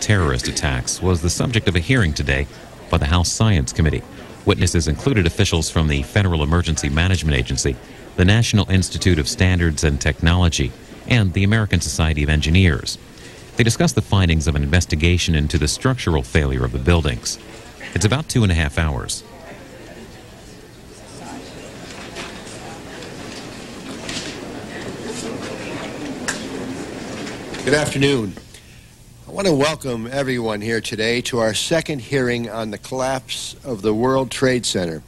terrorist attacks was the subject of a hearing today by the House Science Committee. Witnesses included officials from the Federal Emergency Management Agency, the National Institute of Standards and Technology, and the American Society of Engineers. They discussed the findings of an investigation into the structural failure of the buildings. It's about 2.5 hours. Good afternoon. I want to welcome everyone here today to our second hearing on the collapse of the World Trade Center.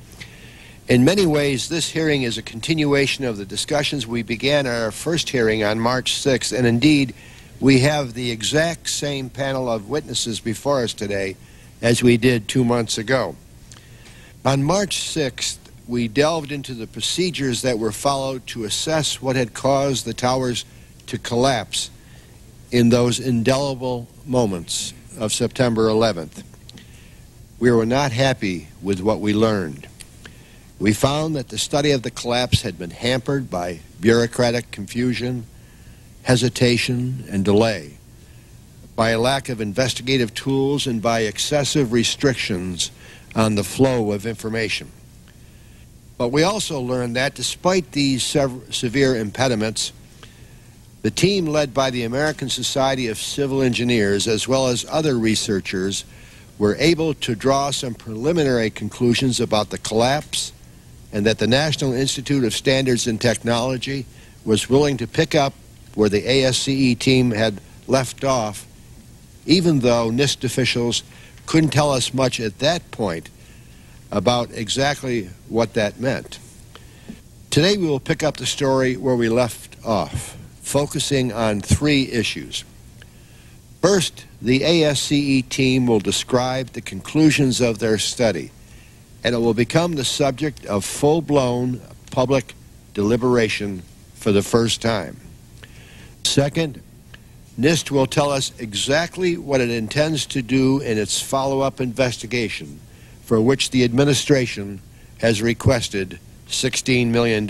In many ways, this hearing is a continuation of the discussions we began at our first hearing on March 6th, and indeed, we have the exact same panel of witnesses before us today as we did 2 months ago. On March 6th, we delved into the procedures that were followed to assess what had caused the towers to collapse in those indelible moments of September 11th. We were not happy with what we learned. We found that the study of the collapse had been hampered by bureaucratic confusion, hesitation, and delay, by a lack of investigative tools, and by excessive restrictions on the flow of information. But we also learned that despite these severe impediments, the team led by the American Society of Civil Engineers, as well as other researchers, were able to draw some preliminary conclusions about the collapse, and that the National Institute of Standards and Technology was willing to pick up where the ASCE team had left off, even though NIST officials couldn't tell us much at that point about exactly what that meant. Today we will pick up the story where we left off, focusing on 3 issues. First, the ASCE team will describe the conclusions of their study, and it will become the subject of full-blown public deliberation for the first time. Second, NIST will tell us exactly what it intends to do in its follow-up investigation, for which the administration has requested $16 million.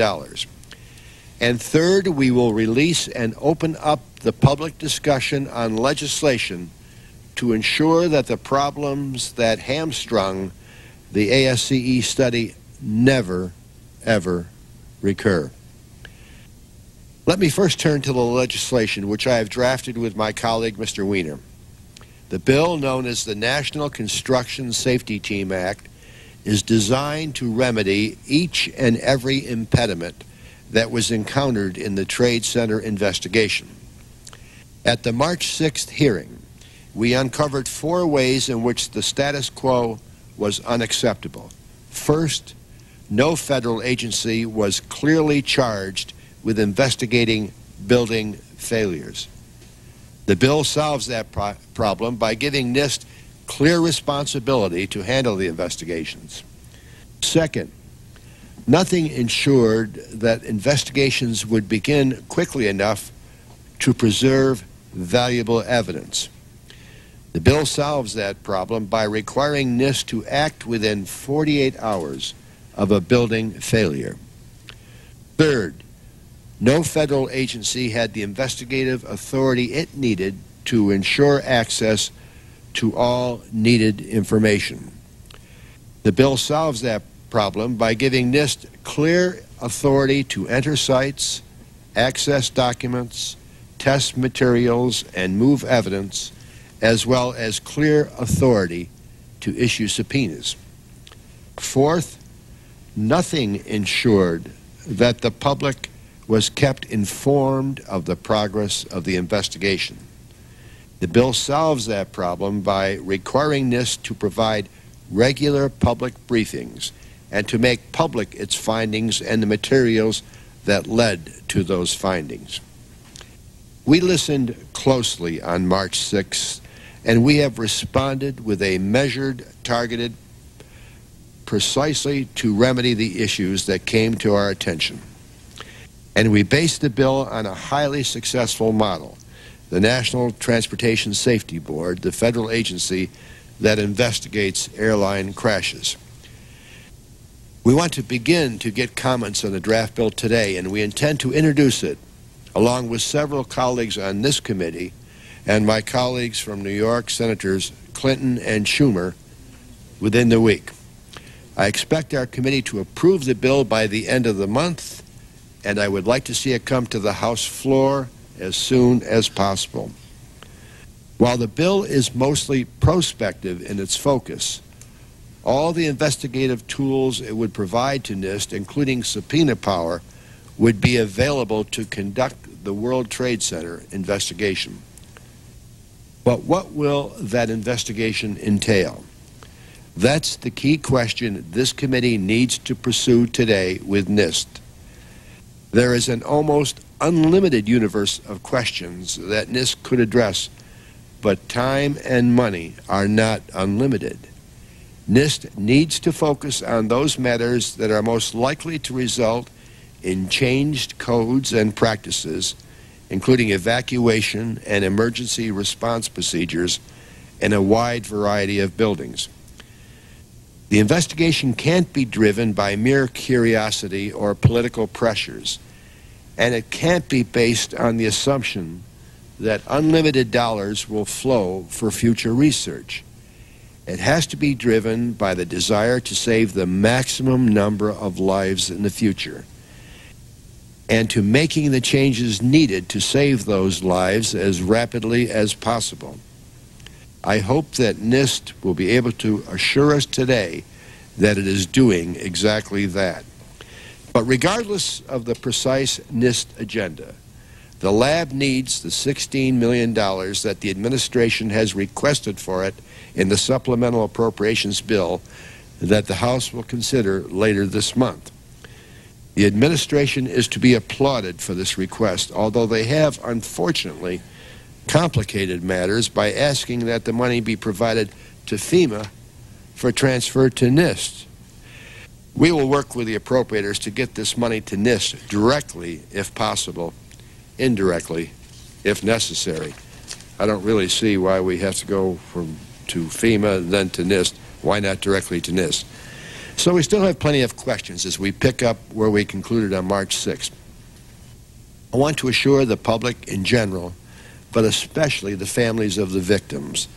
And third, we will release and open up the public discussion on legislation to ensure that the problems that hamstrung the ASCE study never, ever recur. Let me first turn to the legislation which I have drafted with my colleague, Mr. Wiener. The bill, known as the National Construction Safety Team Act, is designed to remedy each and every impediment that was encountered in the Trade Center investigation. At the March 6th hearing, we uncovered 4 ways in which the status quo was unacceptable. First, no federal agency was clearly charged with investigating building failures. The bill solves that problem by giving NIST clear responsibility to handle the investigations. Second, nothing ensured that investigations would begin quickly enough to preserve valuable evidence. The bill solves that problem by requiring NIST to act within 48 hours of a building failure. Third, no federal agency had the investigative authority it needed to ensure access to all needed information. The bill solves that problem by giving NIST clear authority to enter sites, access documents, test materials, and move evidence, as well as clear authority to issue subpoenas. Fourth, nothing ensured that the public was kept informed of the progress of the investigation. The bill solves that problem by requiring NIST to provide regular public briefings and to make public its findings and the materials that led to those findings. We listened closely on March 6th, and we have responded with a measured, targeted, precisely to remedy the issues that came to our attention. And we based the bill on a highly successful model, the National Transportation Safety Board, the federal agency that investigates airline crashes. We want to begin to get comments on the draft bill today, and we intend to introduce it, along with several colleagues on this committee, and my colleagues from New York, Senators Clinton and Schumer, within the week. I expect our committee to approve the bill by the end of the month, and I would like to see it come to the House floor as soon as possible. While the bill is mostly prospective in its focus, all the investigative tools it would provide to NIST, including subpoena power, would be available to conduct the World Trade Center investigation. But what will that investigation entail? That's the key question this committee needs to pursue today with NIST. There is an almost unlimited universe of questions that NIST could address, but time and money are not unlimited. NIST needs to focus on those matters that are most likely to result in changed codes and practices, including evacuation and emergency response procedures in a wide variety of buildings. The investigation can't be driven by mere curiosity or political pressures, and it can't be based on the assumption that unlimited dollars will flow for future research. It has to be driven by the desire to save the maximum number of lives in the future, and to making the changes needed to save those lives as rapidly as possible. I hope that NIST will be able to assure us today that it is doing exactly that. But regardless of the precise NIST agenda, the lab needs the $16 million that the administration has requested for it in the supplemental appropriations bill that the House will consider later this month. The administration is to be applauded for this request, although they have, unfortunately, complicated matters by asking that the money be provided to FEMA for transfer to NIST. We will work with the appropriators to get this money to NIST directly if possible, indirectly if necessary. I don't really see why we have to go to FEMA, then to NIST. Why not directly to NIST? So we still have plenty of questions as we pick up where we concluded on March 6th. I want to assure the public in general, but especially the families of the victims,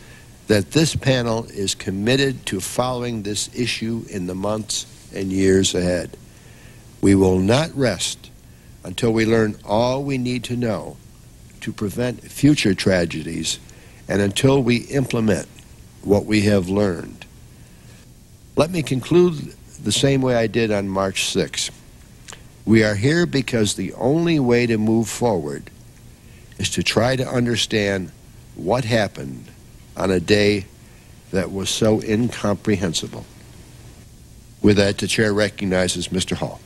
that this panel is committed to following this issue in the months and years ahead. We will not rest until we learn all we need to know to prevent future tragedies and until we implement what we have learned. Let me conclude the same way I did on March 6th. We are here because the only way to move forward is to try to understand what happened on a day that was so incomprehensible. With that, the chair recognizes Mr. Hall.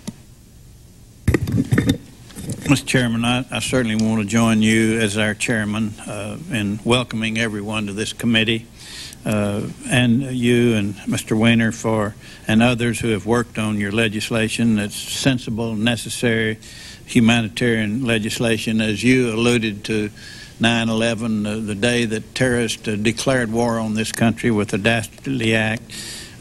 Mr. Chairman, I certainly want to join you as our chairman in welcoming everyone to this committee, and you and Mr. Weiner and others who have worked on your legislation. It's sensible, necessary humanitarian legislation. As you alluded to 9/11, the day that terrorists declared war on this country with the dastardly act,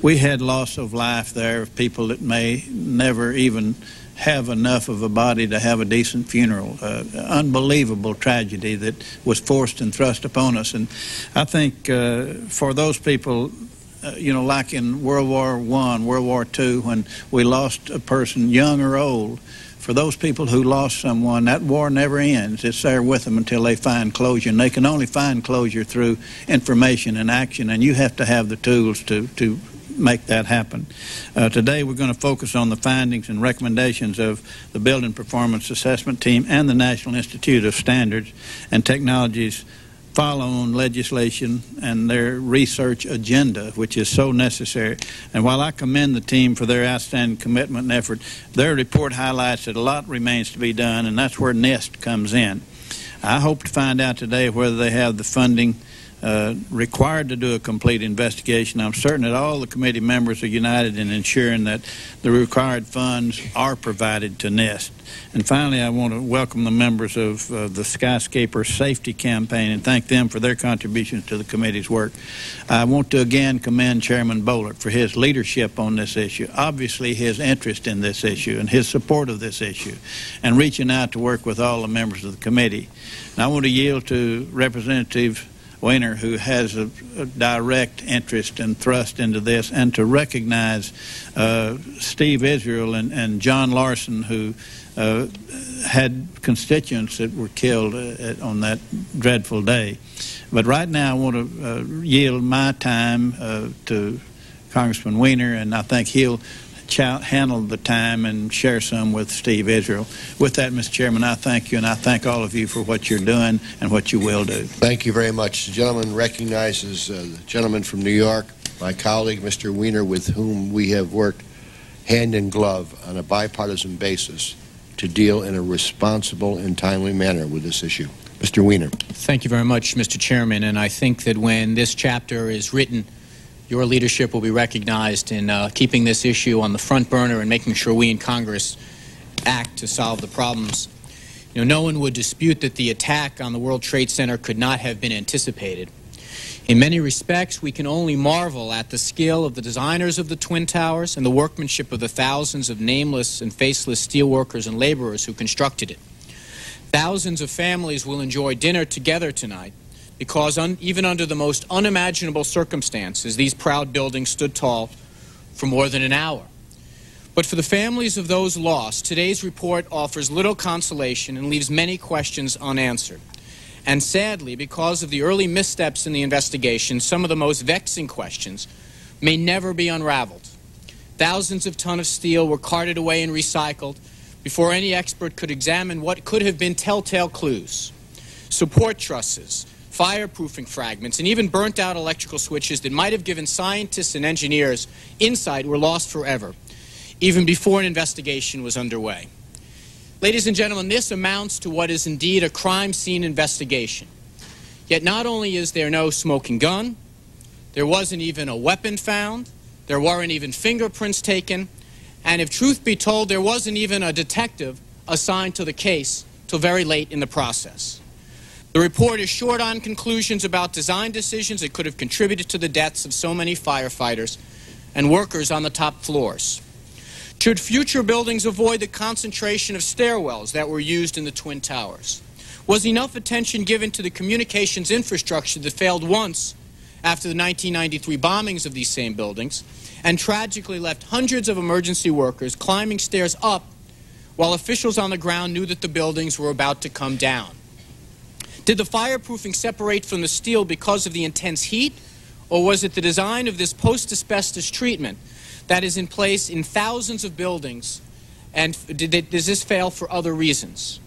we had loss of life there of people that may never even have enough of a body to have a decent funeral. Unbelievable tragedy that was forced and thrust upon us. And I think for those people, like in World War I, World War II, when we lost a person, young or old, for those people who lost someone, that war never ends. It's there with them until they find closure, and they can only find closure through information and action, and you have to have the tools to make that happen. Today we're going to focus on the findings and recommendations of the Building Performance Assessment Team and the National Institute of Standards and Technology's follow-on legislation and their research agenda, which is so necessary. And while I commend the team for their outstanding commitment and effort, their report highlights that a lot remains to be done, and that's where NIST comes in. I hope to find out today whether they have the funding required to do a complete investigation. I'm certain that all the committee members are united in ensuring that the required funds are provided to NIST. And finally, I want to welcome the members of the Skyscraper Safety Campaign and thank them for their contributions to the committee's work. I want to again commend Chairman Boehlert for his leadership on this issue, obviously his interest in this issue and his support of this issue, and reaching out to work with all the members of the committee. And I want to yield to Representative Weiner, who has a direct interest and thrust into this, and to recognize Steve Israel and John Larson, who had constituents that were killed on that dreadful day. But right now I want to yield my time to Congressman Weiner, and I think he'll handle the time and share some with Steve Israel. With that, Mr. Chairman, I thank you, and I thank all of you for what you're doing and what you will do. Thank you very much. The gentleman recognizes the gentleman from New York, my colleague, Mr. Weiner, with whom we have worked hand in glove on a bipartisan basis to deal in a responsible and timely manner with this issue. Mr. Weiner. Thank you very much, Mr. Chairman, and I think that when this chapter is written, your leadership will be recognized in keeping this issue on the front burner and making sure we in Congress act to solve the problems. You know, no one would dispute that the attack on the World Trade Center could not have been anticipated. In many respects, we can only marvel at the skill of the designers of the Twin Towers and the workmanship of the thousands of nameless and faceless steelworkers and laborers who constructed it. Thousands of families will enjoy dinner together tonight because even under the most unimaginable circumstances, these proud buildings stood tall for more than an hour. But for the families of those lost, today's report offers little consolation and leaves many questions unanswered. And sadly, because of the early missteps in the investigation, some of the most vexing questions may never be unraveled. Thousands of tons of steel were carted away and recycled before any expert could examine what could have been telltale clues. Support trusses, fireproofing fragments, and even burnt-out electrical switches that might have given scientists and engineers insight were lost forever, even before an investigation was underway. Ladies and gentlemen, this amounts to what is indeed a crime scene investigation. Yet not only is there no smoking gun, there wasn't even a weapon found, there weren't even fingerprints taken, and if truth be told, there wasn't even a detective assigned to the case till very late in the process. The report is short on conclusions about design decisions that could have contributed to the deaths of so many firefighters and workers on the top floors. Should future buildings avoid the concentration of stairwells that were used in the Twin Towers? Was enough attention given to the communications infrastructure that failed once after the 1993 bombings of these same buildings and tragically left hundreds of emergency workers climbing stairs up while officials on the ground knew that the buildings were about to come down? Did the fireproofing separate from the steel because of the intense heat, or was it the design of this post-asbestos treatment that is in place in thousands of buildings, and does this fail for other reasons?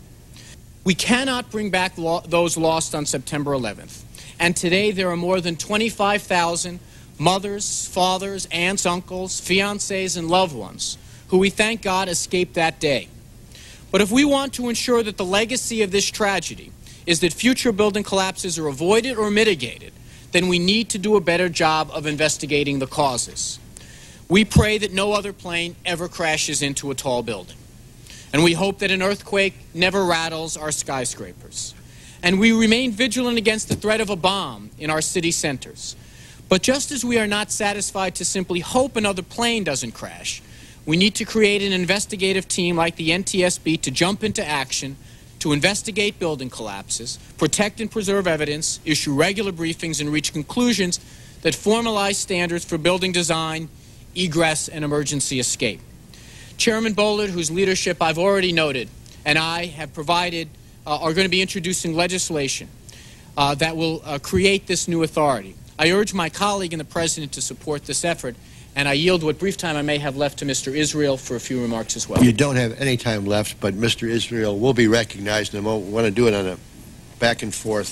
We cannot bring back those lost on September 11th, and today there are more than 25,000 mothers, fathers, aunts, uncles, fiancés, and loved ones who we thank God escaped that day. But if we want to ensure that the legacy of this tragedy is that future building collapses are avoided or mitigated, then we need to do a better job of investigating the causes. We pray that no other plane ever crashes into a tall building. And we hope that an earthquake never rattles our skyscrapers. And we remain vigilant against the threat of a bomb in our city centers. But just as we are not satisfied to simply hope another plane doesn't crash, we need to create an investigative team like the NTSB to jump into action to investigate building collapses, protect and preserve evidence, issue regular briefings, and reach conclusions that formalize standards for building design, egress, and emergency escape. Chairman Boehlert, whose leadership I've already noted, and I have provided, are going to be introducing legislation that will create this new authority. I urge my colleague and the President to support this effort, and I yield what brief time I may have left to Mr. Israel for a few remarks as well. You don't have any time left, but Mr. Israel will be recognized, and I want to do it on a back and forth,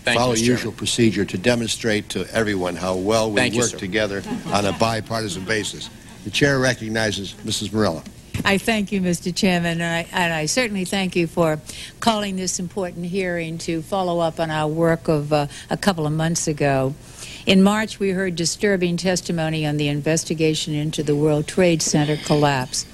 follow usual procedure to demonstrate to everyone how well we work together on a bipartisan basis. The Chair recognizes Mrs. Morella. I thank you, Mr. Chairman, and I certainly thank you for calling this important hearing to follow up on our work of a couple of months ago. In March, we heard disturbing testimony on the investigation into the World Trade Center collapse.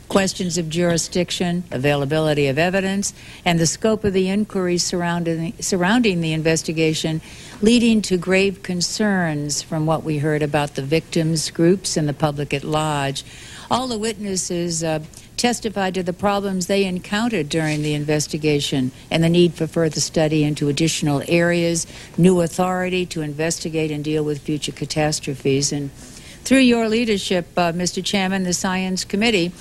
Questions of jurisdiction, availability of evidence, and the scope of the inquiry surrounding the investigation, leading to grave concerns from what we heard about the victims' groups and the public at large. All the witnesses testified to the problems they encountered during the investigation and the need for further study into additional areas, new authority to investigate and deal with future catastrophes. And through your leadership, Mr. Chairman, the Science Committee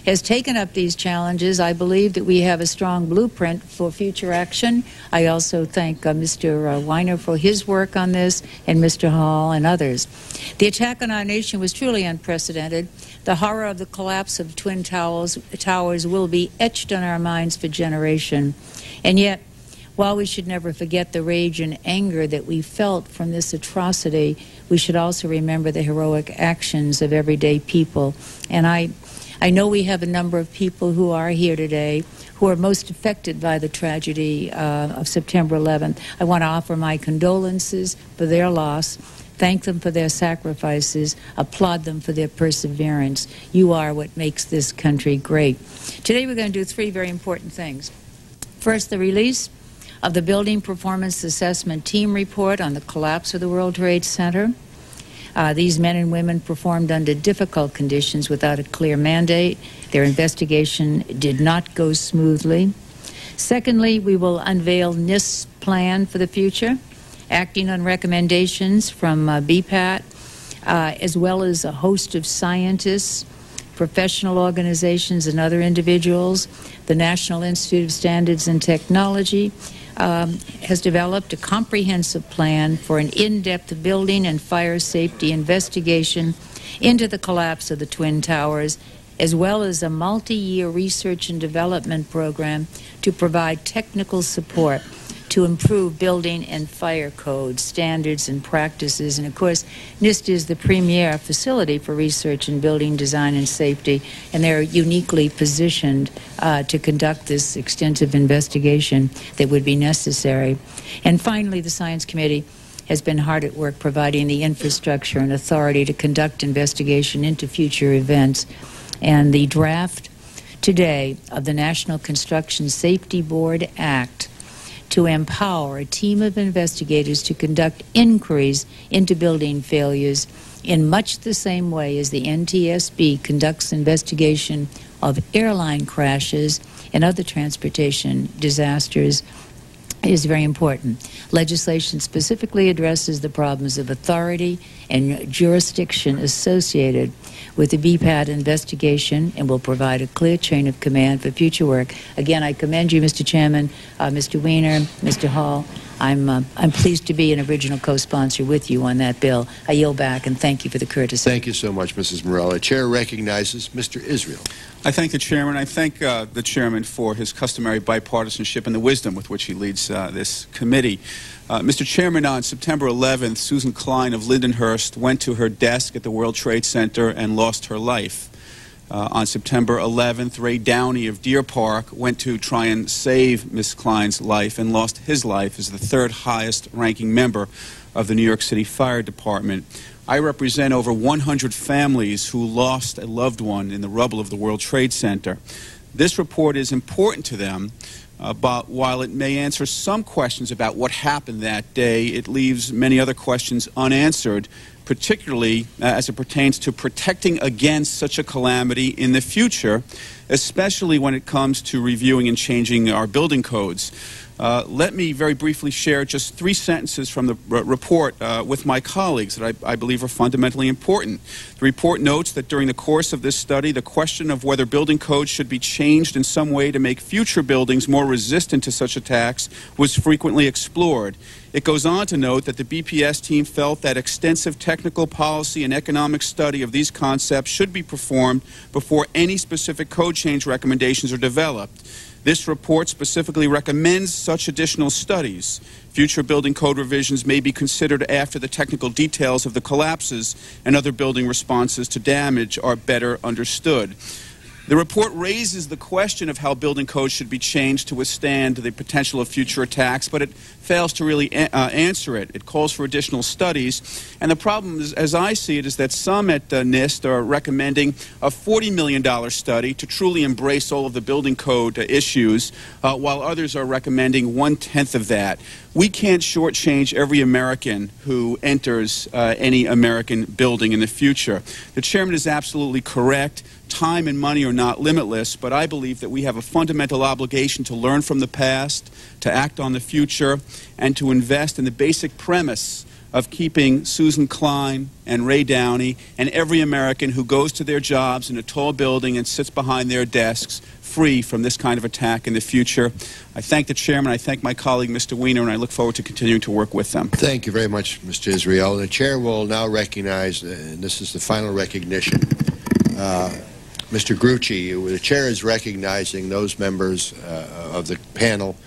has taken up these challenges. I believe that we have a strong blueprint for future action. I also thank Mr. Weiner for his work on this, and Mr. Hall and others. The attack on our nation was truly unprecedented. The horror of the collapse of Twin Towers will be etched on our minds for generations. And yet, while we should never forget the rage and anger that we felt from this atrocity, we should also remember the heroic actions of everyday people. And I know we have a number of people who are here today who are most affected by the tragedy of September 11th. I want to offer my condolences for their loss, thank them for their sacrifices, applaud them for their perseverance. You are what makes this country great. Today we're going to do three very important things. First, the release of the Building Performance Assessment Team Report on the collapse of the World Trade Center. These men and women performed under difficult conditions without a clear mandate. Their investigation did not go smoothly. Secondly, we will unveil NIST's plan for the future, acting on recommendations from BPAT, as well as a host of scientists, professional organizations, and other individuals. The National Institute of Standards and Technology has developed a comprehensive plan for an in-depth building and fire safety investigation into the collapse of the Twin Towers, as well as a multi-year research and development program to provide technical support to improve building and fire code standards and practices. And of course, NIST is the premier facility for research in building design and safety, and they're uniquely positioned to conduct this extensive investigation that would be necessary. And finally, the Science Committee has been hard at work providing the infrastructure and authority to conduct investigation into future events. And the draft today of the National Construction Safety Board Act to empower a team of investigators to conduct inquiries into building failures in much the same way as the NTSB conducts investigation of airline crashes and other transportation disasters is very important. Legislation specifically addresses the problems of authority and jurisdiction associated with the BPAT investigation and will provide a clear chain of command for future work. Again, I commend you, Mr. Chairman, Mr. Weiner, Mr. Hall. I'm pleased to be an original co-sponsor with you on that bill. I yield back and thank you for the courtesy. Thank you so much, Mrs. Morella. Chair recognizes Mr. Israel. I thank the chairman. I thank the chairman for his customary bipartisanship and the wisdom with which he leads this committee. Mr. Chairman, on September 11th, Susan Klein of Lindenhurst went to her desk at the World Trade Center and lost her life. On September 11th, Ray Downey of Deer Park went to try and save Ms. Klein's life and lost his life as the third highest ranking member of the New York City Fire Department. I represent over 100 families who lost a loved one in the rubble of the World Trade Center. This report is important to them, but while it may answer some questions about what happened that day, it leaves many other questions unanswered, particularly as it pertains to protecting against such a calamity in the future, especially when it comes to reviewing and changing our building codes. Let me very briefly share just 3 sentences from the report with my colleagues that I believe are fundamentally important. The report notes that during the course of this study, the question of whether building codes should be changed in some way to make future buildings more resistant to such attacks was frequently explored. It goes on to note that the BPS team felt that extensive technical, policy, and economic study of these concepts should be performed before any specific code change recommendations are developed. This report specifically recommends such additional studies. Future building code revisions may be considered after the technical details of the collapses and other building responses to damage are better understood. The report raises the question of how building codes should be changed to withstand the potential of future attacks, but it fails to really answer it. It calls for additional studies, and the problem, is, as I see it, is that some at NIST are recommending a $40 million study to truly embrace all of the building code issues, while others are recommending 1/10 of that. We can't shortchange every American who enters any American building in the future. The chairman is absolutely correct. Time and money are not limitless, but I believe that we have a fundamental obligation to learn from the past, to act on the future, and to invest in the basic premise of keeping Susan Klein and Ray Downey and every American who goes to their jobs in a tall building and sits behind their desks free from this kind of attack in the future. I thank the chairman, I thank my colleague, Mr. Wiener, and I look forward to continuing to work with them. Thank you very much, Mr. Israel. The chair will now recognize, and this is the final recognition, Mr. Grucci. The chair is recognizing those members of the panel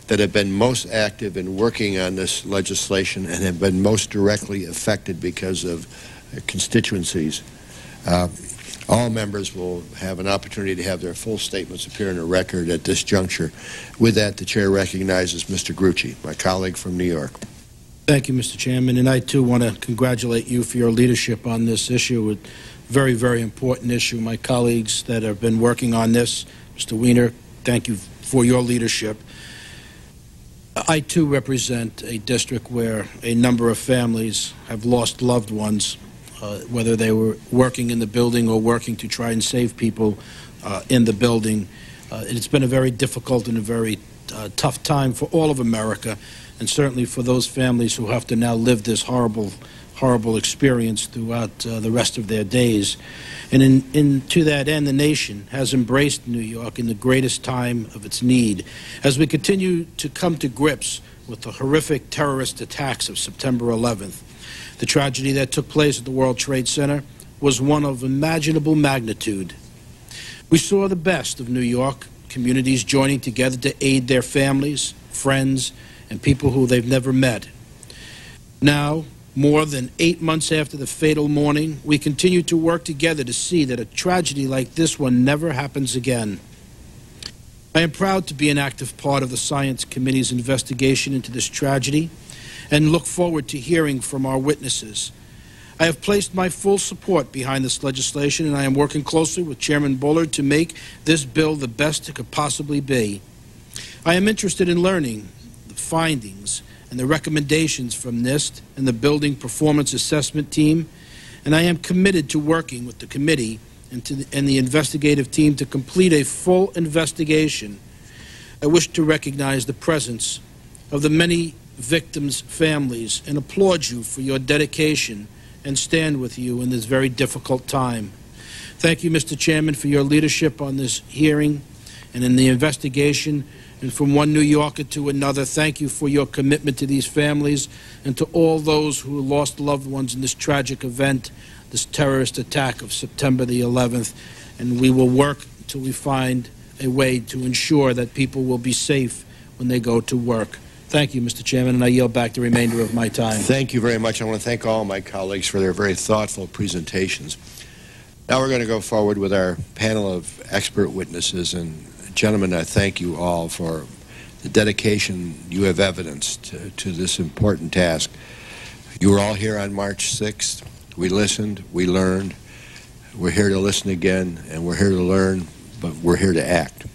that have been most active in working on this legislation and have been most directly affected because of constituencies. All members will have an opportunity to have their full statements appear in a record at this juncture. With that, the chair recognizes Mr. Grucci, my colleague from New York. Thank you, Mr. Chairman, and I too want to congratulate you for your leadership on this issue. A very, very important issue. My colleagues that have been working on this, Mr. Wiener, thank you for your leadership. I too represent a district where a number of families have lost loved ones, whether they were working in the building or working to try and save people in the building. It's been a very difficult and a very tough time for all of America, and certainly for those families who have to now live this horrible experience throughout the rest of their days. And to that end, the nation has embraced New York in the greatest time of its need. As we continue to come to grips with the horrific terrorist attacks of September 11th, the tragedy that took place at the World Trade Center was one of unimaginable magnitude. We saw the best of New York, communities joining together to aid their families, friends, and people who they've never met. Now, more than 8 months after the fatal morning, we continue to work together to see that a tragedy like this one never happens again. I am proud to be an active part of the Science Committee's investigation into this tragedy and look forward to hearing from our witnesses. I have placed my full support behind this legislation, and I am working closely with Chairman Boehlert to make this bill the best it could possibly be. I am interested in learning the findings and the recommendations from NIST and the Building Performance Assessment Team, and I am committed to working with the committee and the investigative team to complete a full investigation. I wish to recognize the presence of the many victims' families and applaud you for your dedication and stand with you in this very difficult time. Thank you, Mr. Chairman, for your leadership on this hearing and in the investigation. And from one New Yorker to another, thank you for your commitment to these families and to all those who lost loved ones in this tragic event, this terrorist attack of September the 11th. And we will work until we find a way to ensure that people will be safe when they go to work. Thank you, Mr. Chairman, and I yield back the remainder of my time. Thank you very much. I want to thank all my colleagues for their very thoughtful presentations. Now we're going to go forward with our panel of expert witnesses. And gentlemen, I thank you all for the dedication you have evidenced to this important task. You were all here on March 6th. We listened, we learned. We're here to listen again, and we're here to learn, but we're here to act.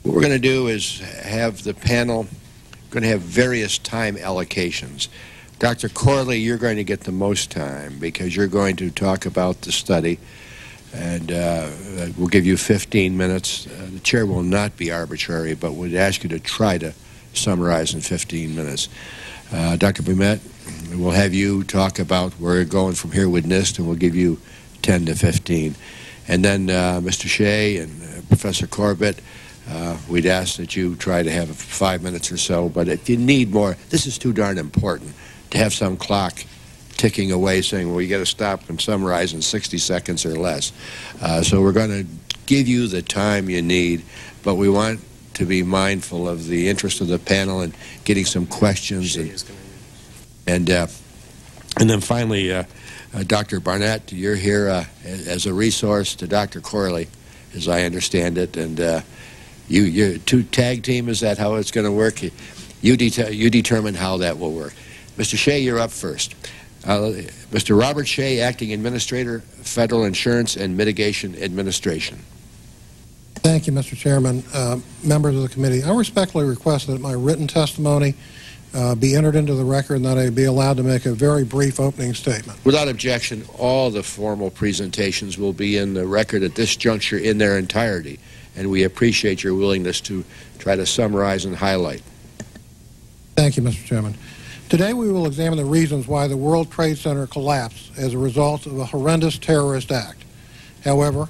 What we're going to do is have the panel going to have various time allocations. Dr. Corley, you're going to get the most time because you're going to talk about the study, and we'll give you 15 minutes. The chair will not be arbitrary, but would ask you to try to summarize in 15 minutes. Dr. Bement, we'll have you talk about where we're going from here with NIST, and we'll give you 10 to 15. And then Mr. Shea and Professor Corbett, we'd ask that you try to have 5 minutes or so, but if you need more, this is too darn important to have some clock ticking away saying, well, you got to stop and summarize in 60 seconds or less. So we're going to give you the time you need, but we want to be mindful of the interest of the panel and getting some questions. And then finally, Dr. Barnett, you're here as a resource to Dr. Corley as I understand it. And you're two tag team. Is that how it's going to work? You determine how that will work. Mr. Shea, you're up first. Mr. Robert Shea, Acting Administrator, Federal Insurance and Mitigation Administration. Thank you, Mr. Chairman. Members of the committee, I respectfully request that my written testimony be entered into the record and that I be allowed to make a very brief opening statement. Without objection, all the formal presentations will be in the record at this juncture in their entirety, and we appreciate your willingness to try to summarize and highlight. Thank you, Mr. Chairman. Today we will examine the reasons why the World Trade Center collapsed as a result of a horrendous terrorist act. However,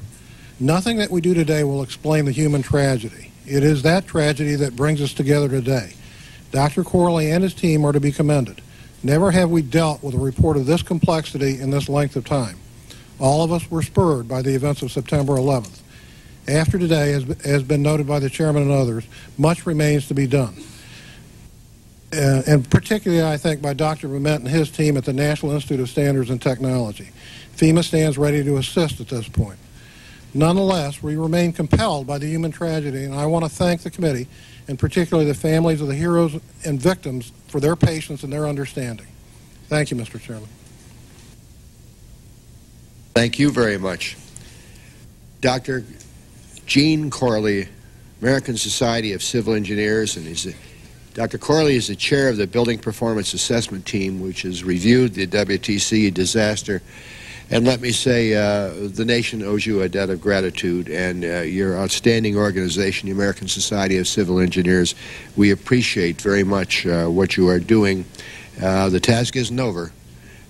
nothing that we do today will explain the human tragedy. It is that tragedy that brings us together today. Dr. Corley and his team are to be commended. Never have we dealt with a report of this complexity in this length of time. All of us were spurred by the events of September 11th. After today, as has been noted by the chairman and others, much remains to be done. And particularly, I think, by Dr. Bement and his team at the National Institute of Standards and Technology. FEMA stands ready to assist at this point. Nonetheless, we remain compelled by the human tragedy, and I want to thank the committee, and particularly the families of the heroes and victims, for their patience and their understanding. Thank you, Mr. Chairman. Thank you very much. Dr. Gene Corley, American Society of Civil Engineers, and Dr. Corley is the chair of the Building Performance Assessment Team, which has reviewed the WTC disaster. And let me say, the nation owes you a debt of gratitude, and your outstanding organization, the American Society of Civil Engineers. We appreciate very much what you are doing. The task isn't over,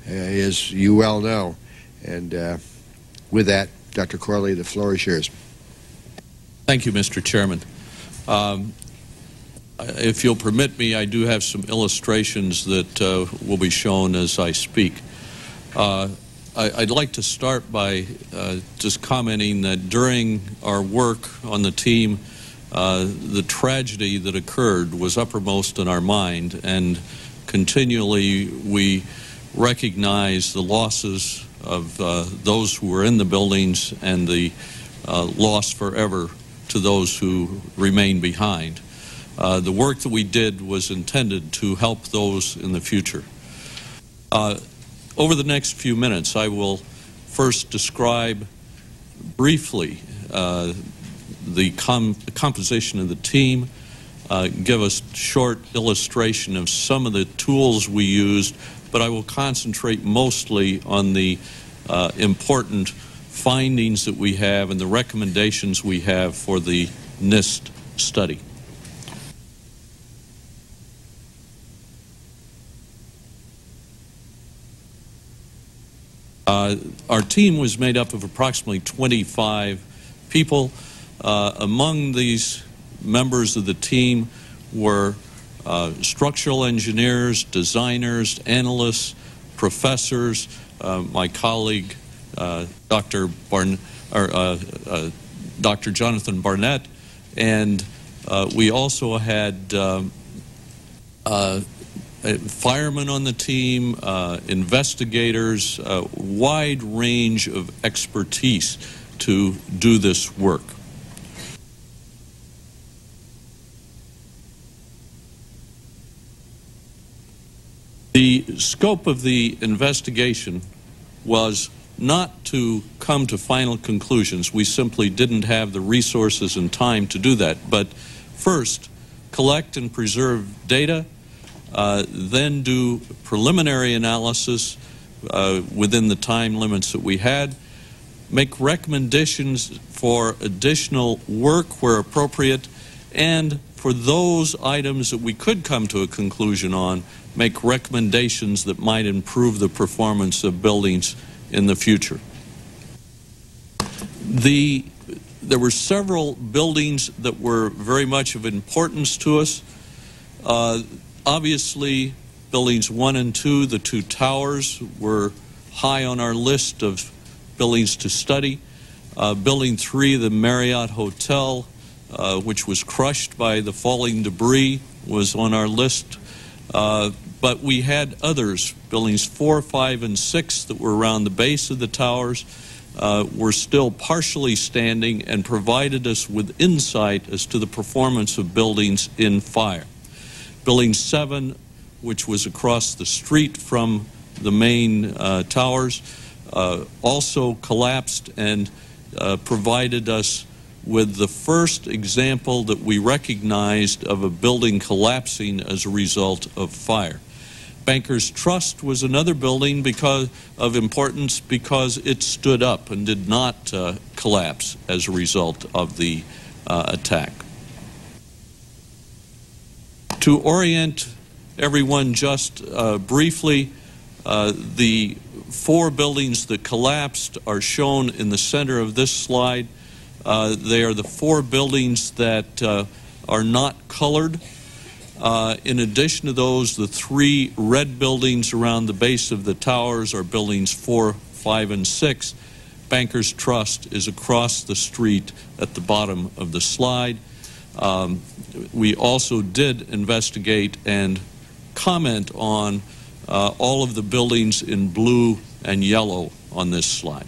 as you well know. And with that, Dr. Corley, the floor is yours. Thank you, Mr. Chairman. If you'll permit me, I do have some illustrations that will be shown as I speak. I'd like to start by just commenting that during our work on the team, the tragedy that occurred was uppermost in our mind, and continually we recognize the losses of those who were in the buildings and the loss forever to those who remain behind. The work that we did was intended to help those in the future. Over the next few minutes, I will first describe briefly the composition of the team, give a short illustration of some of the tools we used, but I will concentrate mostly on the important findings that we have and the recommendations we have for the NIST study. Our team was made up of approximately 25 people. Among these members of the team were structural engineers, designers, analysts, professors, my colleague Dr. Johnathan Barnett, and we also had firemen on the team, investigators, a wide range of expertise to do this work. The scope of the investigation was not to come to final conclusions. We simply didn't have the resources and time to do that. But first, collect and preserve data, then do preliminary analysis within the time limits that we had, make recommendations for additional work where appropriate, and for those items that we could come to a conclusion on, make recommendations that might improve the performance of buildings in the future. There were several buildings that were very much of importance to us. Obviously, buildings 1 and 2, the 2 towers, were high on our list of buildings to study. Building 3, the Marriott Hotel, which was crushed by the falling debris, was on our list. But we had others, buildings 4, 5, and 6, that were around the base of the towers, were still partially standing and provided us with insight as to the performance of buildings in fire. Building 7, which was across the street from the main towers, also collapsed and provided us with the first example that we recognized of a building collapsing as a result of fire. Bankers Trust was another building because of importance because it stood up and did not collapse as a result of the attack. To orient everyone just briefly, the 4 buildings that collapsed are shown in the center of this slide. They are the 4 buildings that are not colored. In addition to those, the 3 red buildings around the base of the towers are buildings 4, 5, and 6. Bankers Trust is across the street at the bottom of the slide. We also did investigate and comment on all of the buildings in blue and yellow on this slide.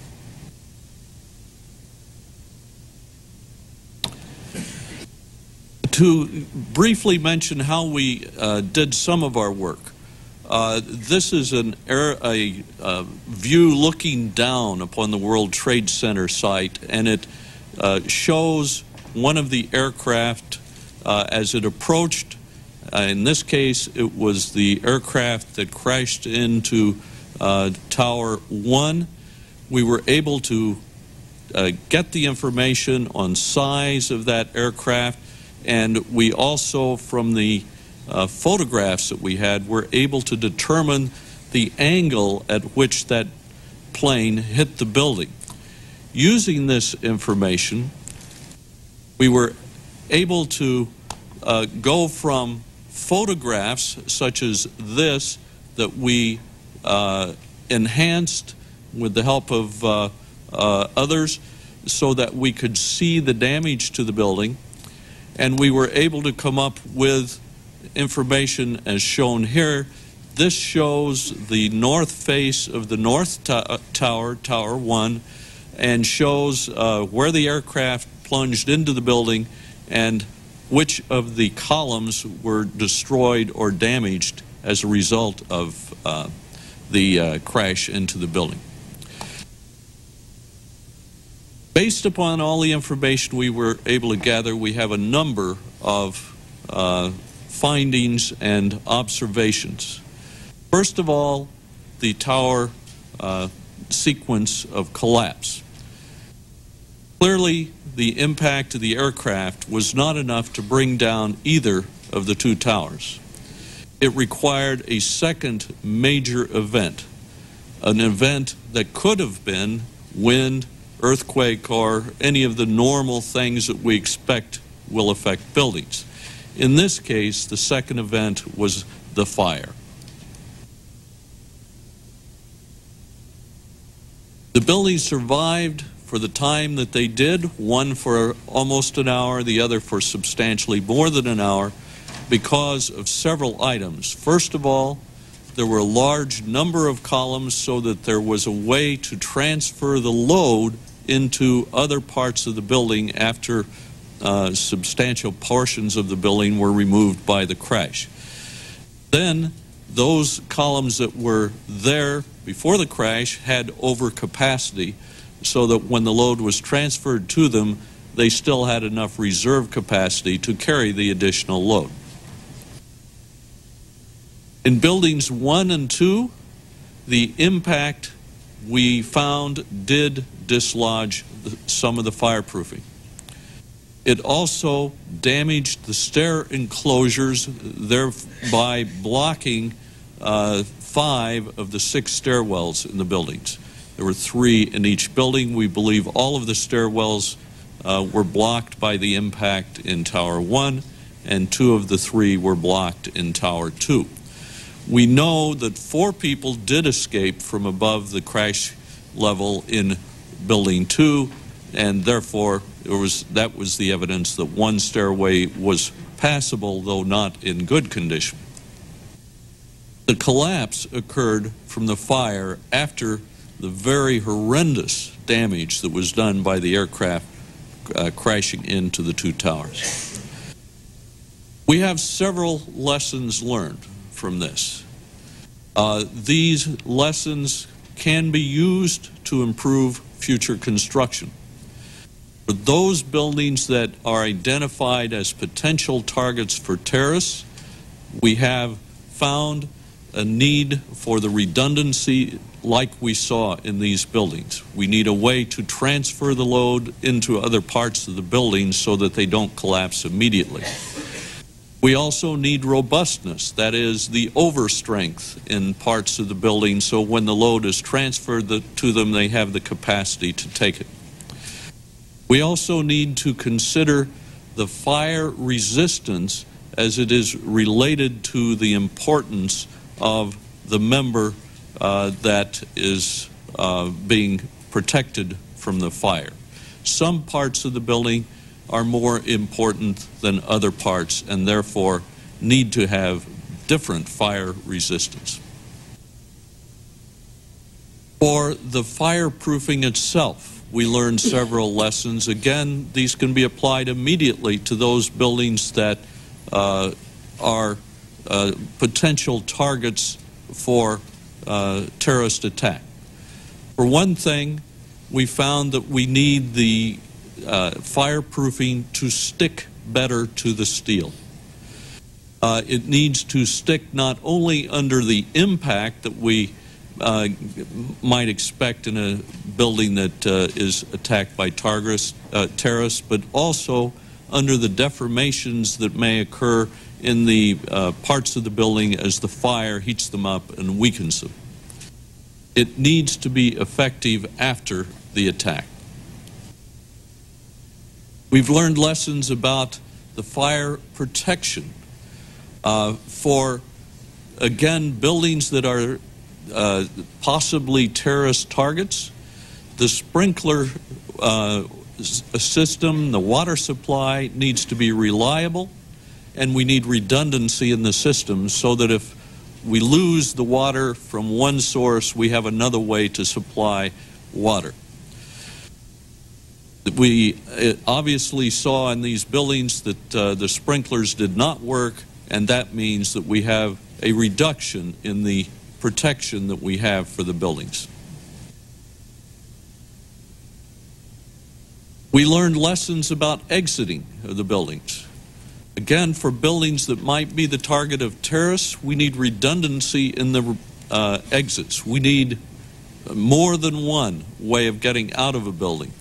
To briefly mention how we did some of our work, this is a view looking down upon the World Trade Center site, and it shows one of the aircraft as it approached. In this case, it was the aircraft that crashed into Tower 1. We were able to get the information on size of that aircraft, and we also, from the photographs that we had, were able to determine the angle at which that plane hit the building. Using this information, we were able to go from photographs such as this that we enhanced with the help of others so that we could see the damage to the building, and we were able to come up with information as shown here. This shows the north face of the north tower, Tower 1, and shows where the aircraft plunged into the building and which of the columns were destroyed or damaged as a result of the crash into the building. Based upon all the information we were able to gather, we have a number of findings and observations. First of all, the tower sequence of collapse. Clearly, the impact of the aircraft was not enough to bring down either of the 2 towers. It required a second major event, an event that could have been wind, earthquake, or any of the normal things that we expect will affect buildings. In this case, the second event was the fire. The building survived for the time that they did, one for almost an hour, the other for substantially more than an hour, because of several items. First of all, there were a large number of columns so that there was a way to transfer the load into other parts of the building after substantial portions of the building were removed by the crash. Then those columns that were there before the crash had overcapacity, so that when the load was transferred to them, they still had enough reserve capacity to carry the additional load. In buildings 1 and 2, the impact we found did dislodge some of the fireproofing. It also damaged the stair enclosures, thereby blocking 5 of the 6 stairwells in the buildings. There were 3 in each building. We believe all of the stairwells were blocked by the impact in Tower 1, and 2 of the 3 were blocked in Tower 2. We know that 4 people did escape from above the crash level in Building 2, and therefore that was the evidence that 1 stairway was passable, though not in good condition. The collapse occurred from the fire after the very horrendous damage that was done by the aircraft crashing into the two towers. We have several lessons learned from this. These lessons can be used to improve future construction. For those buildings that are identified as potential targets for terrorists, we have found a need for the redundancy like we saw in these buildings. We need a way to transfer the load into other parts of the building so that they don't collapse immediately. We also need robustness, that is, the overstrength in parts of the building, so when the load is transferred to them, they have the capacity to take it. We also need to consider the fire resistance as it is related to the importance of the member that is being protected from the fire. Some parts of the building are more important than other parts and therefore need to have different fire resistance. For the fireproofing itself, we learned several lessons. Again, these can be applied immediately to those buildings that are potential targets for terrorist attack. For one thing, we found that we need the fireproofing to stick better to the steel. It needs to stick not only under the impact that we might expect in a building that is attacked by terrorists, but also under the deformations that may occur in the parts of the building as the fire heats them up and weakens them. It needs to be effective after the attack. We've learned lessons about the fire protection for, again, buildings that are possibly terrorist targets. The sprinkler system, the water supply needs to be reliable, and we need redundancy in the system so that if we lose the water from one source, we have another way to supply water. We obviously saw in these buildings that the sprinklers did not work, and that means that we have a reduction in the protection that we have for the buildings. We learned lessons about exiting of the buildings. Again, for buildings that might be the target of terrorists, we need redundancy in the exits. We need more than one way of getting out of a building.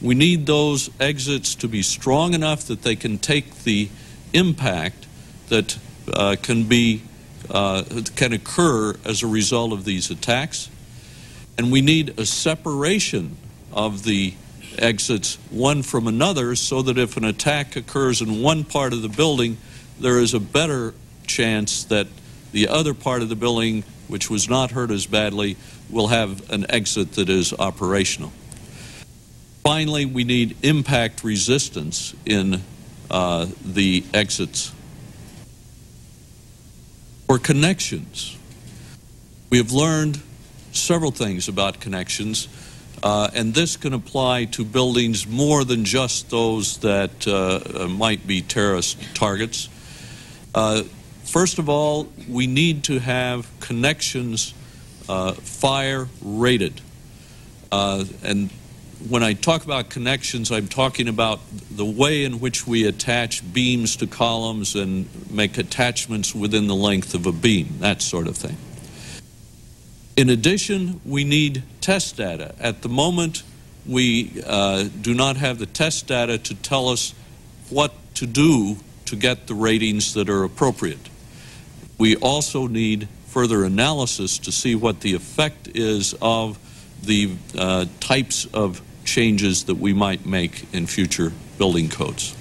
We need those exits to be strong enough that they can take the impact that can occur as a result of these attacks. And we need a separation of the exits one from another so that if an attack occurs in one part of the building, there is a better chance that the other part of the building, which was not hurt as badly, will have an exit that is operational. Finally, we need impact resistance in the exits. For connections, we have learned several things about connections, and this can apply to buildings more than just those that might be terrorist targets. First of all, we need to have connections fire rated. And when I talk about connections, I'm talking about the way in which we attach beams to columns and make attachments within the length of a beam, that sort of thing. In addition, we need test data. At the moment, we do not have the test data to tell us what to do to get the ratings that are appropriate. We also need further analysis to see what the effect is of the types of changes that we might make in future building codes.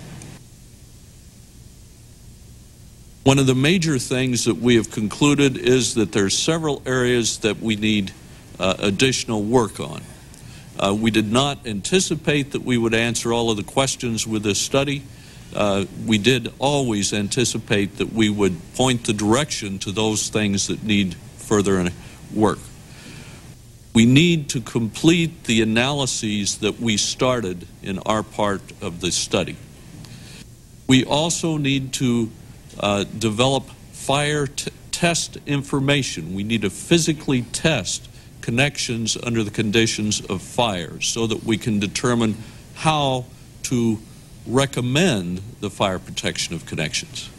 One of the major things that we have concluded is that there are several areas that we need additional work on. We did not anticipate that we would answer all of the questions with this study. We did always anticipate that we would point the direction to those things that need further work. We need to complete the analyses that we started in our part of the study. We also need to develop fire test information. We need to physically test connections under the conditions of fire so that we can determine how to recommend the fire protection of connections.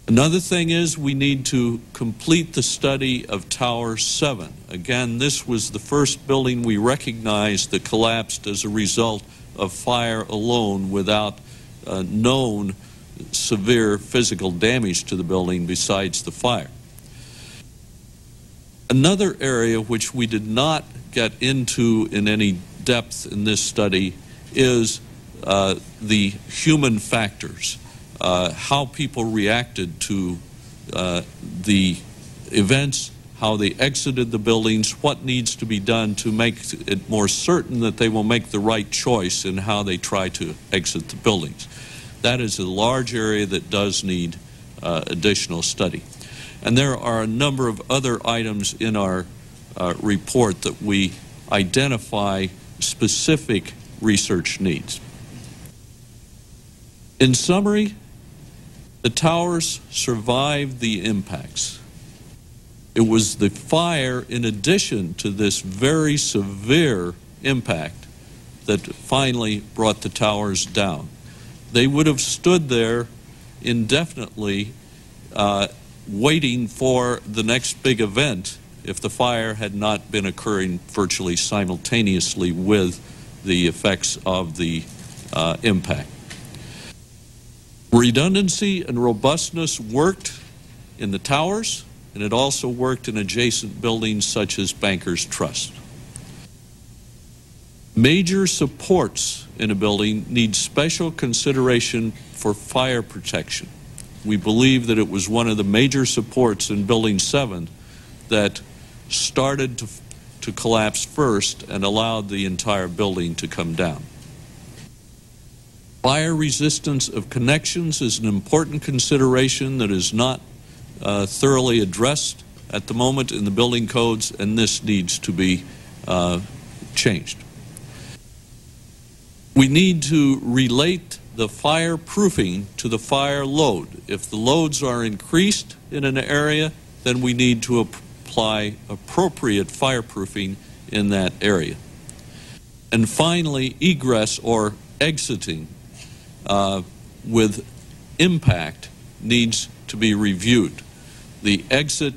Another thing is we need to complete the study of Tower 7. Again, this was the first building we recognized that collapsed as a result of fire alone without known severe physical damage to the building besides the fire. Another area which we did not get into in any depth in this study is the human factors, how people reacted to the events, how they exited the buildings, what needs to be done to make it more certain that they will make the right choice in how they try to exit the buildings. That is a large area that does need additional study. And there are a number of other items in our report that we identify specific research needs. In summary, the towers survived the impacts. It was the fire, in addition to this very severe impact, that finally brought the towers down. They would have stood there indefinitely waiting for the next big event if the fire had not been occurring virtually simultaneously with the effects of the impact. Redundancy and robustness worked in the towers, and it also worked in adjacent buildings such as Bankers Trust. Major supports in a building need special consideration for fire protection. We believe that it was one of the major supports in Building 7 that started to collapse first and allowed the entire building to come down. Fire resistance of connections is an important consideration that is not thoroughly addressed at the moment in the building codes, and this needs to be changed. We need to relate the fireproofing to the fire load. If the loads are increased in an area, then we need to apply appropriate fireproofing in that area. And finally, egress or exiting with impact needs to be reviewed. The exit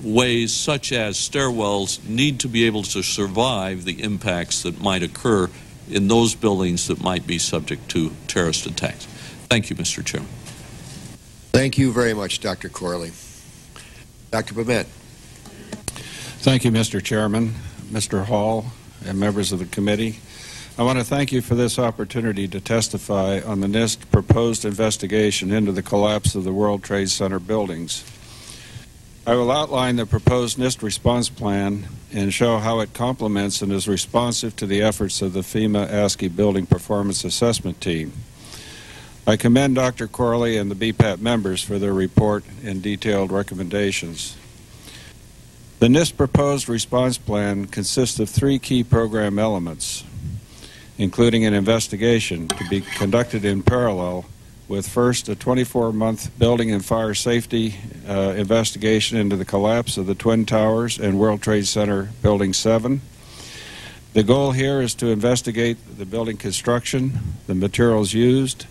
ways such as stairwells need to be able to survive the impacts that might occur in those buildings that might be subject to terrorist attacks. Thank you, Mr. Chairman. Thank you very much, Dr. Corley. Dr. Bement. Thank you, Mr. Chairman, Mr. Hall, and members of the committee. I want to thank you for this opportunity to testify on the NIST proposed investigation into the collapse of the World Trade Center buildings. I will outline the proposed NIST response plan and show how it complements and is responsive to the efforts of the FEMA ASCII Building Performance Assessment Team. I commend Dr. Corley and the BPAT members for their report and detailed recommendations. The NIST proposed response plan consists of 3 key program elements, including an investigation to be conducted in parallel with first a 24-month building and fire safety investigation into the collapse of the Twin Towers and World Trade Center Building 7. The goal here is to investigate the building construction, the materials used,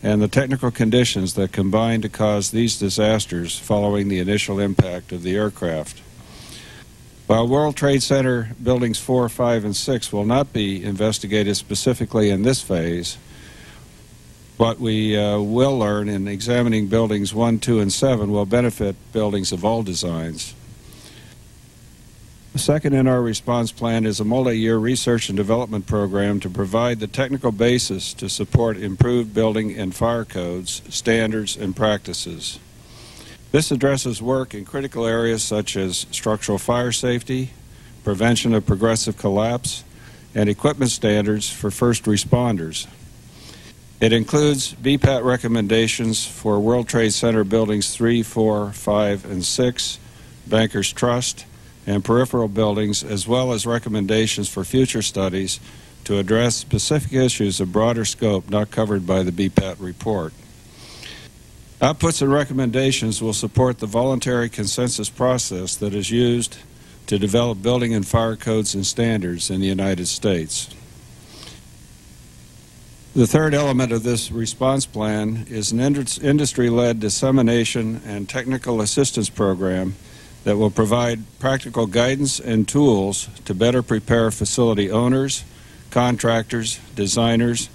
and the technical conditions that combine to cause these disasters following the initial impact of the aircraft. While World Trade Center Buildings 4, 5, and 6 will not be investigated specifically in this phase, what we will learn in examining buildings 1, 2, and 7 will benefit buildings of all designs. The second in our response plan is a multi-year research and development program to provide the technical basis to support improved building and fire codes, standards, and practices. This addresses work in critical areas such as structural fire safety, prevention of progressive collapse, and equipment standards for first responders. It includes BPAT recommendations for World Trade Center Buildings 3, 4, 5, and 6, Bankers Trust, and peripheral buildings, as well as recommendations for future studies to address specific issues of broader scope not covered by the BPAT report. Outputs and recommendations will support the voluntary consensus process that is used to develop building and fire codes and standards in the United States. The third element of this response plan is an industry-led dissemination and technical assistance program that will provide practical guidance and tools to better prepare facility owners, contractors, designers,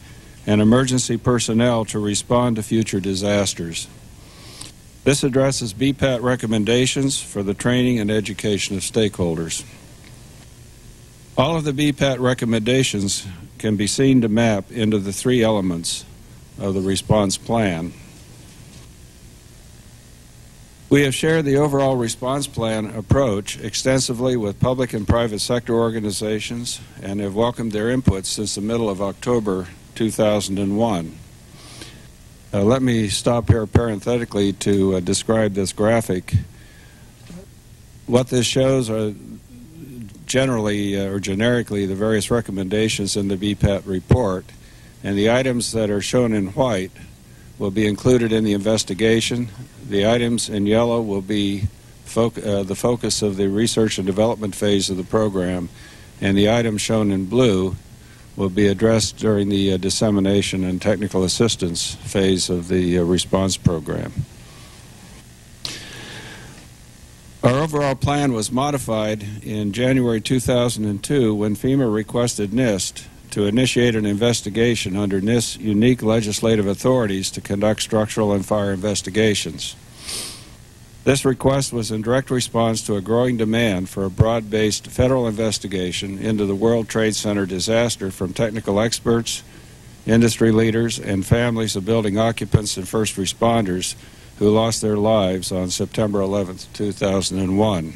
and emergency personnel to respond to future disasters. This addresses BPAT recommendations for the training and education of stakeholders. All of the BPAT recommendations can be seen to map into the three elements of the response plan. We have shared the overall response plan approach extensively with public and private sector organizations and have welcomed their input since the middle of October 2001. Let me stop here parenthetically to describe this graphic. What this shows are generally or generically the various recommendations in the BPAT report, and the items that are shown in white will be included in the investigation. The items in yellow will be the focus of the research and development phase of the program, and the items shown in blue will be addressed during the dissemination and technical assistance phase of the response program. Our overall plan was modified in January 2002 when FEMA requested NIST to initiate an investigation under NIST's unique legislative authorities to conduct structural and fire investigations. This request was in direct response to a growing demand for a broad-based federal investigation into the World Trade Center disaster from technical experts, industry leaders, and families of building occupants and first responders who lost their lives on September 11, 2001.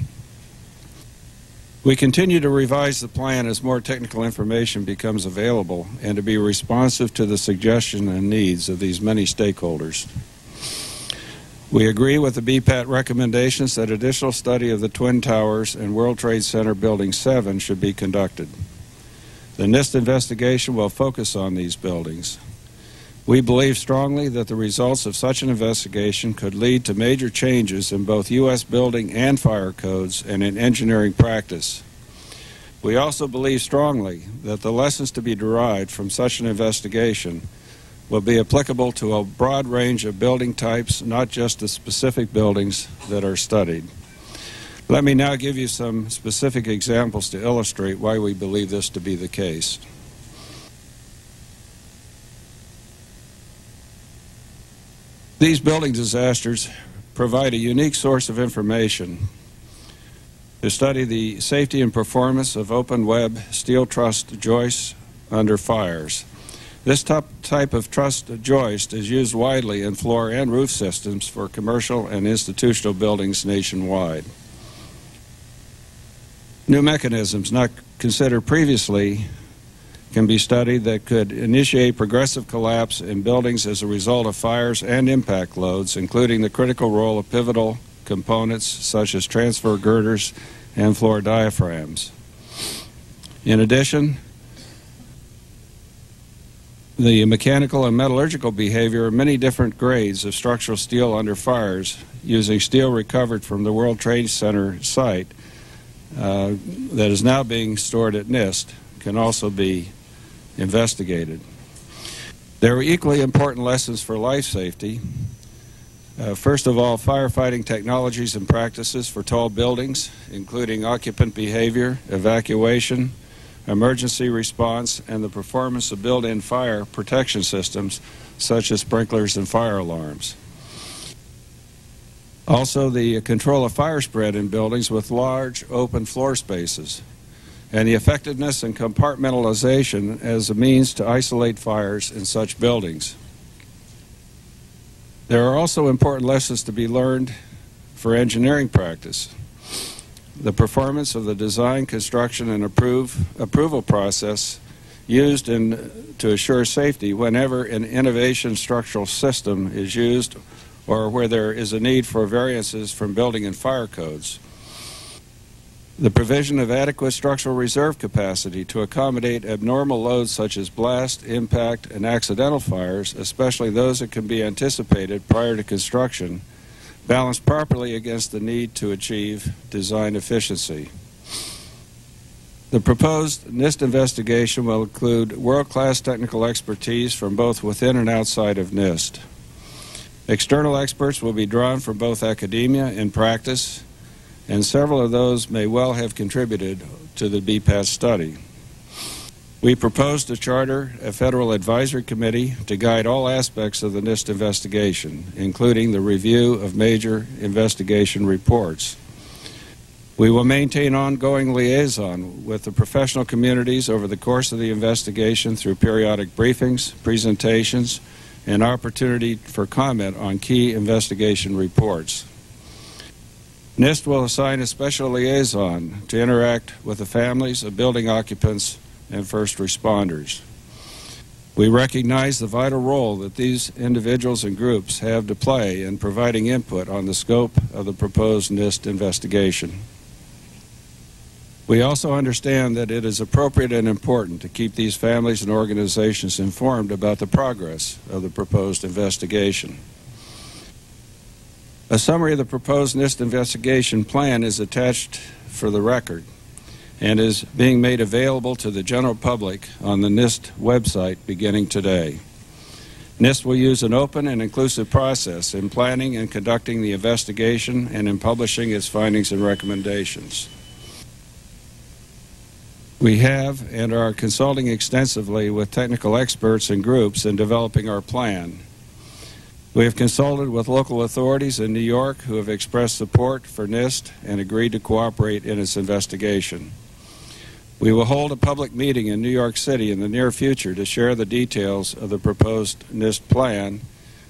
We continue to revise the plan as more technical information becomes available and to be responsive to the suggestions and needs of these many stakeholders. We agree with the BPAT recommendations that additional study of the Twin Towers and World Trade Center Building 7 should be conducted. The NIST investigation will focus on these buildings. We believe strongly that the results of such an investigation could lead to major changes in both U.S. building and fire codes and in engineering practice. We also believe strongly that the lessons to be derived from such an investigation will be applicable to a broad range of building types, not just the specific buildings that are studied. Let me now give you some specific examples to illustrate why we believe this to be the case. These building disasters provide a unique source of information to study the safety and performance of open web steel truss joists under fires. This type of truss joist is used widely in floor and roof systems for commercial and institutional buildings nationwide. New mechanisms not considered previously can be studied that could initiate progressive collapse in buildings as a result of fires and impact loads, including the critical role of pivotal components such as transfer girders and floor diaphragms. In addition, the mechanical and metallurgical behavior of many different grades of structural steel under fires using steel recovered from the World Trade Center site that is now being stored at NIST can also be investigated. There are equally important lessons for life safety. First of all, firefighting technologies and practices for tall buildings, including occupant behavior, evacuation, emergency response, and the performance of built-in fire protection systems such as sprinklers and fire alarms. Also, the control of fire spread in buildings with large open floor spaces, and the effectiveness and compartmentalization as a means to isolate fires in such buildings. There are also important lessons to be learned for engineering practice. The performance of the design, construction, and approval process used to assure safety whenever an innovation structural system is used or where there is a need for variances from building and fire codes. The provision of adequate structural reserve capacity to accommodate abnormal loads such as blast, impact, and accidental fires, especially those that can be anticipated prior to construction, balanced properly against the need to achieve design efficiency. The proposed NIST investigation will include world-class technical expertise from both within and outside of NIST. External experts will be drawn from both academia and practice, and several of those may well have contributed to the BPAT study. We propose to charter a federal advisory committee to guide all aspects of the NIST investigation, including the review of major investigation reports. We will maintain ongoing liaison with the professional communities over the course of the investigation through periodic briefings, presentations, and opportunity for comment on key investigation reports. NIST will assign a special liaison to interact with the families of building occupants and first responders. We recognize the vital role that these individuals and groups have to play in providing input on the scope of the proposed NIST investigation. We also understand that it is appropriate and important to keep these families and organizations informed about the progress of the proposed investigation. A summary of the proposed NIST investigation plan is attached for the record and is being made available to the general public on the NIST website beginning today. NIST will use an open and inclusive process in planning and conducting the investigation and in publishing its findings and recommendations. We have and are consulting extensively with technical experts and groups in developing our plan. We have consulted with local authorities in New York who have expressed support for NIST and agreed to cooperate in its investigation. We will hold a public meeting in New York City in the near future to share the details of the proposed NIST plan,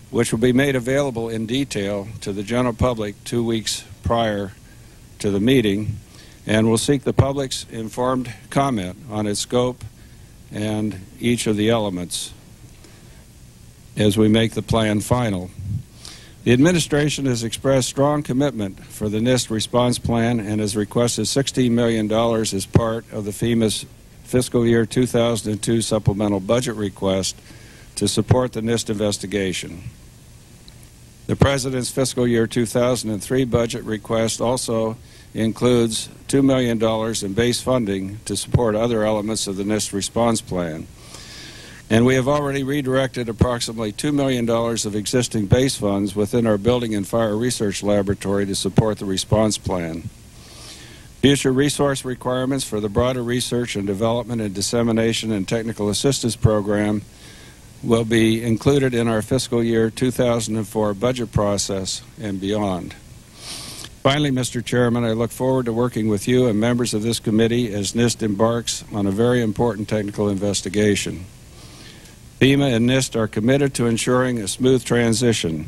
which will be made available in detail to the general public 2 weeks prior to the meeting, and will seek the public's informed comment on its scope and each of the elements as we make the plan final. The administration has expressed strong commitment for the NIST response plan and has requested $16 million as part of the FEMA's fiscal year 2002 supplemental budget request to support the NIST investigation. The President's fiscal year 2003 budget request also includes $2 million in base funding to support other elements of the NIST response plan. And we have already redirected approximately $2 million of existing base funds within our Building and Fire Research Laboratory to support the response plan. Future resource requirements for the broader research and development and dissemination and technical assistance program will be included in our fiscal year 2004 budget process and beyond. Finally, Mr. Chairman, I look forward to working with you and members of this committee as NIST embarks on a very important technical investigation. FEMA and NIST are committed to ensuring a smooth transition.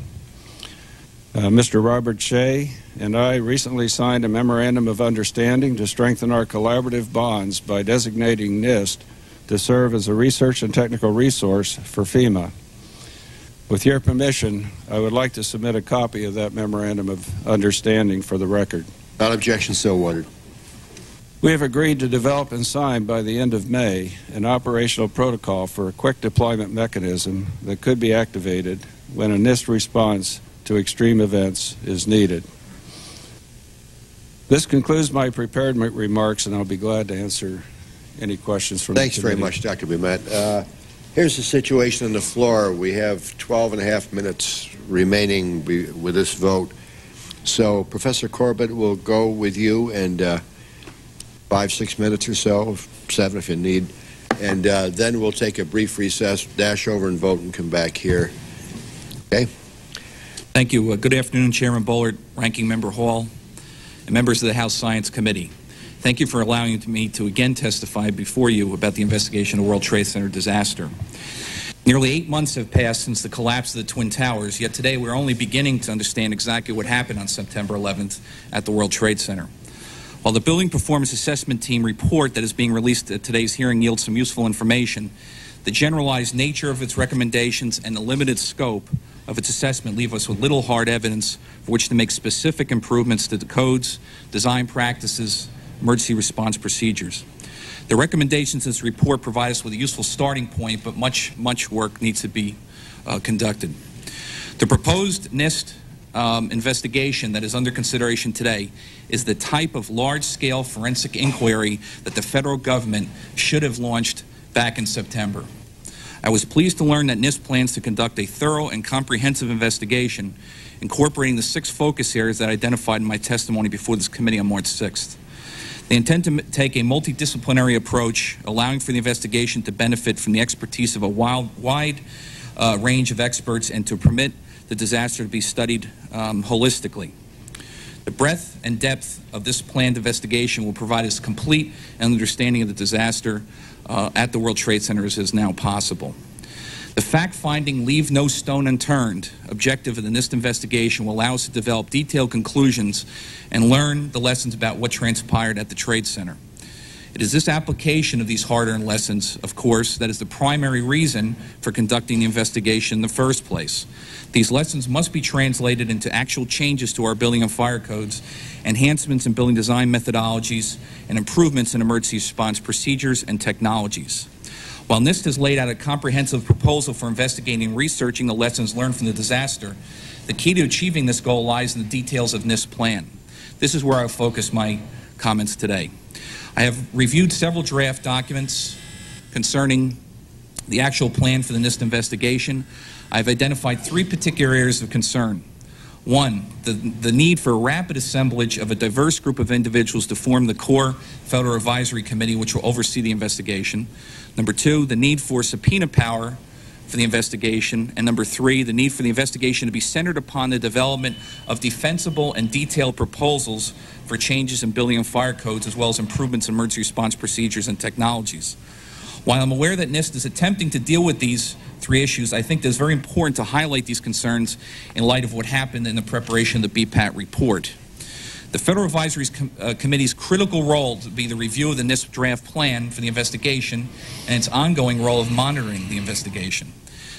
Mr. Robert Shea and I recently signed a memorandum of understanding to strengthen our collaborative bonds by designating NIST to serve as a research and technical resource for FEMA. With your permission, I would like to submit a copy of that memorandum of understanding for the record. Without objection, so ordered. We have agreed to develop and sign by the end of May an operational protocol for a quick deployment mechanism that could be activated when a NIST response to extreme events is needed. This concludes my prepared remarks, and I'll be glad to answer any questions from Thanks the very committee. much, Dr. Bement. Here's the situation on the floor. We have 12 and a half minutes remaining with this vote. So Professor Corbett will go with you, and 5-6 minutes or so, 7 if you need, and then we'll take a brief recess, dash over and vote, and come back here. Okay? Thank you. Good afternoon, Chairman Boehlert, Ranking Member Hall, and members of the House Science Committee. Thank you for allowing me to again testify before you about the investigation of World Trade Center disaster. Nearly 8 months have passed since the collapse of the Twin Towers, yet today we're only beginning to understand exactly what happened on September 11th at the World Trade Center. While the Building Performance Assessment Team report that is being released at today's hearing yields some useful information, the generalized nature of its recommendations and the limited scope of its assessment leave us with little hard evidence for which to make specific improvements to the codes, design practices, emergency response procedures. The recommendations in this report provide us with a useful starting point, but much work needs to be conducted. The proposed NIST investigation that is under consideration today is the type of large-scale forensic inquiry that the federal government should have launched back in September. I was pleased to learn that NIST plans to conduct a thorough and comprehensive investigation incorporating the 6 focus areas that I identified in my testimony before this committee on March 6th. They intend to take a multidisciplinary approach, allowing for the investigation to benefit from the expertise of a wide range of experts and to permit the disaster to be studied holistically. The breadth and depth of this planned investigation will provide us complete understanding of the disaster at the World Trade Center as is now possible. The fact-finding, leave no stone unturned objective of the NIST investigation will allow us to develop detailed conclusions and learn the lessons about what transpired at the Trade Center. It is this application of these hard-earned lessons, of course, that is the primary reason for conducting the investigation in the first place. These lessons must be translated into actual changes to our building and fire codes, enhancements in building design methodologies, and improvements in emergency response procedures and technologies. While NIST has laid out a comprehensive proposal for investigating and researching the lessons learned from the disaster, the key to achieving this goal lies in the details of NIST plan. This is where I'll focus my comments today. I have reviewed several draft documents concerning the actual plan for the NIST investigation. I've identified 3 particular areas of concern. 1, the need for a rapid assemblage of a diverse group of individuals to form the core Federal Advisory Committee which will oversee the investigation. Number 2, the need for subpoena power for the investigation. And number 3, the need for the investigation to be centered upon the development of defensible and detailed proposals for changes in building and fire codes as well as improvements in emergency response procedures and technologies. While I'm aware that NIST is attempting to deal with these 3 issues, I think it's very important to highlight these concerns in light of what happened in the preparation of the BPAT report. The Federal Advisory Committee's critical role to be the review of the NIST draft plan for the investigation and its ongoing role of monitoring the investigation.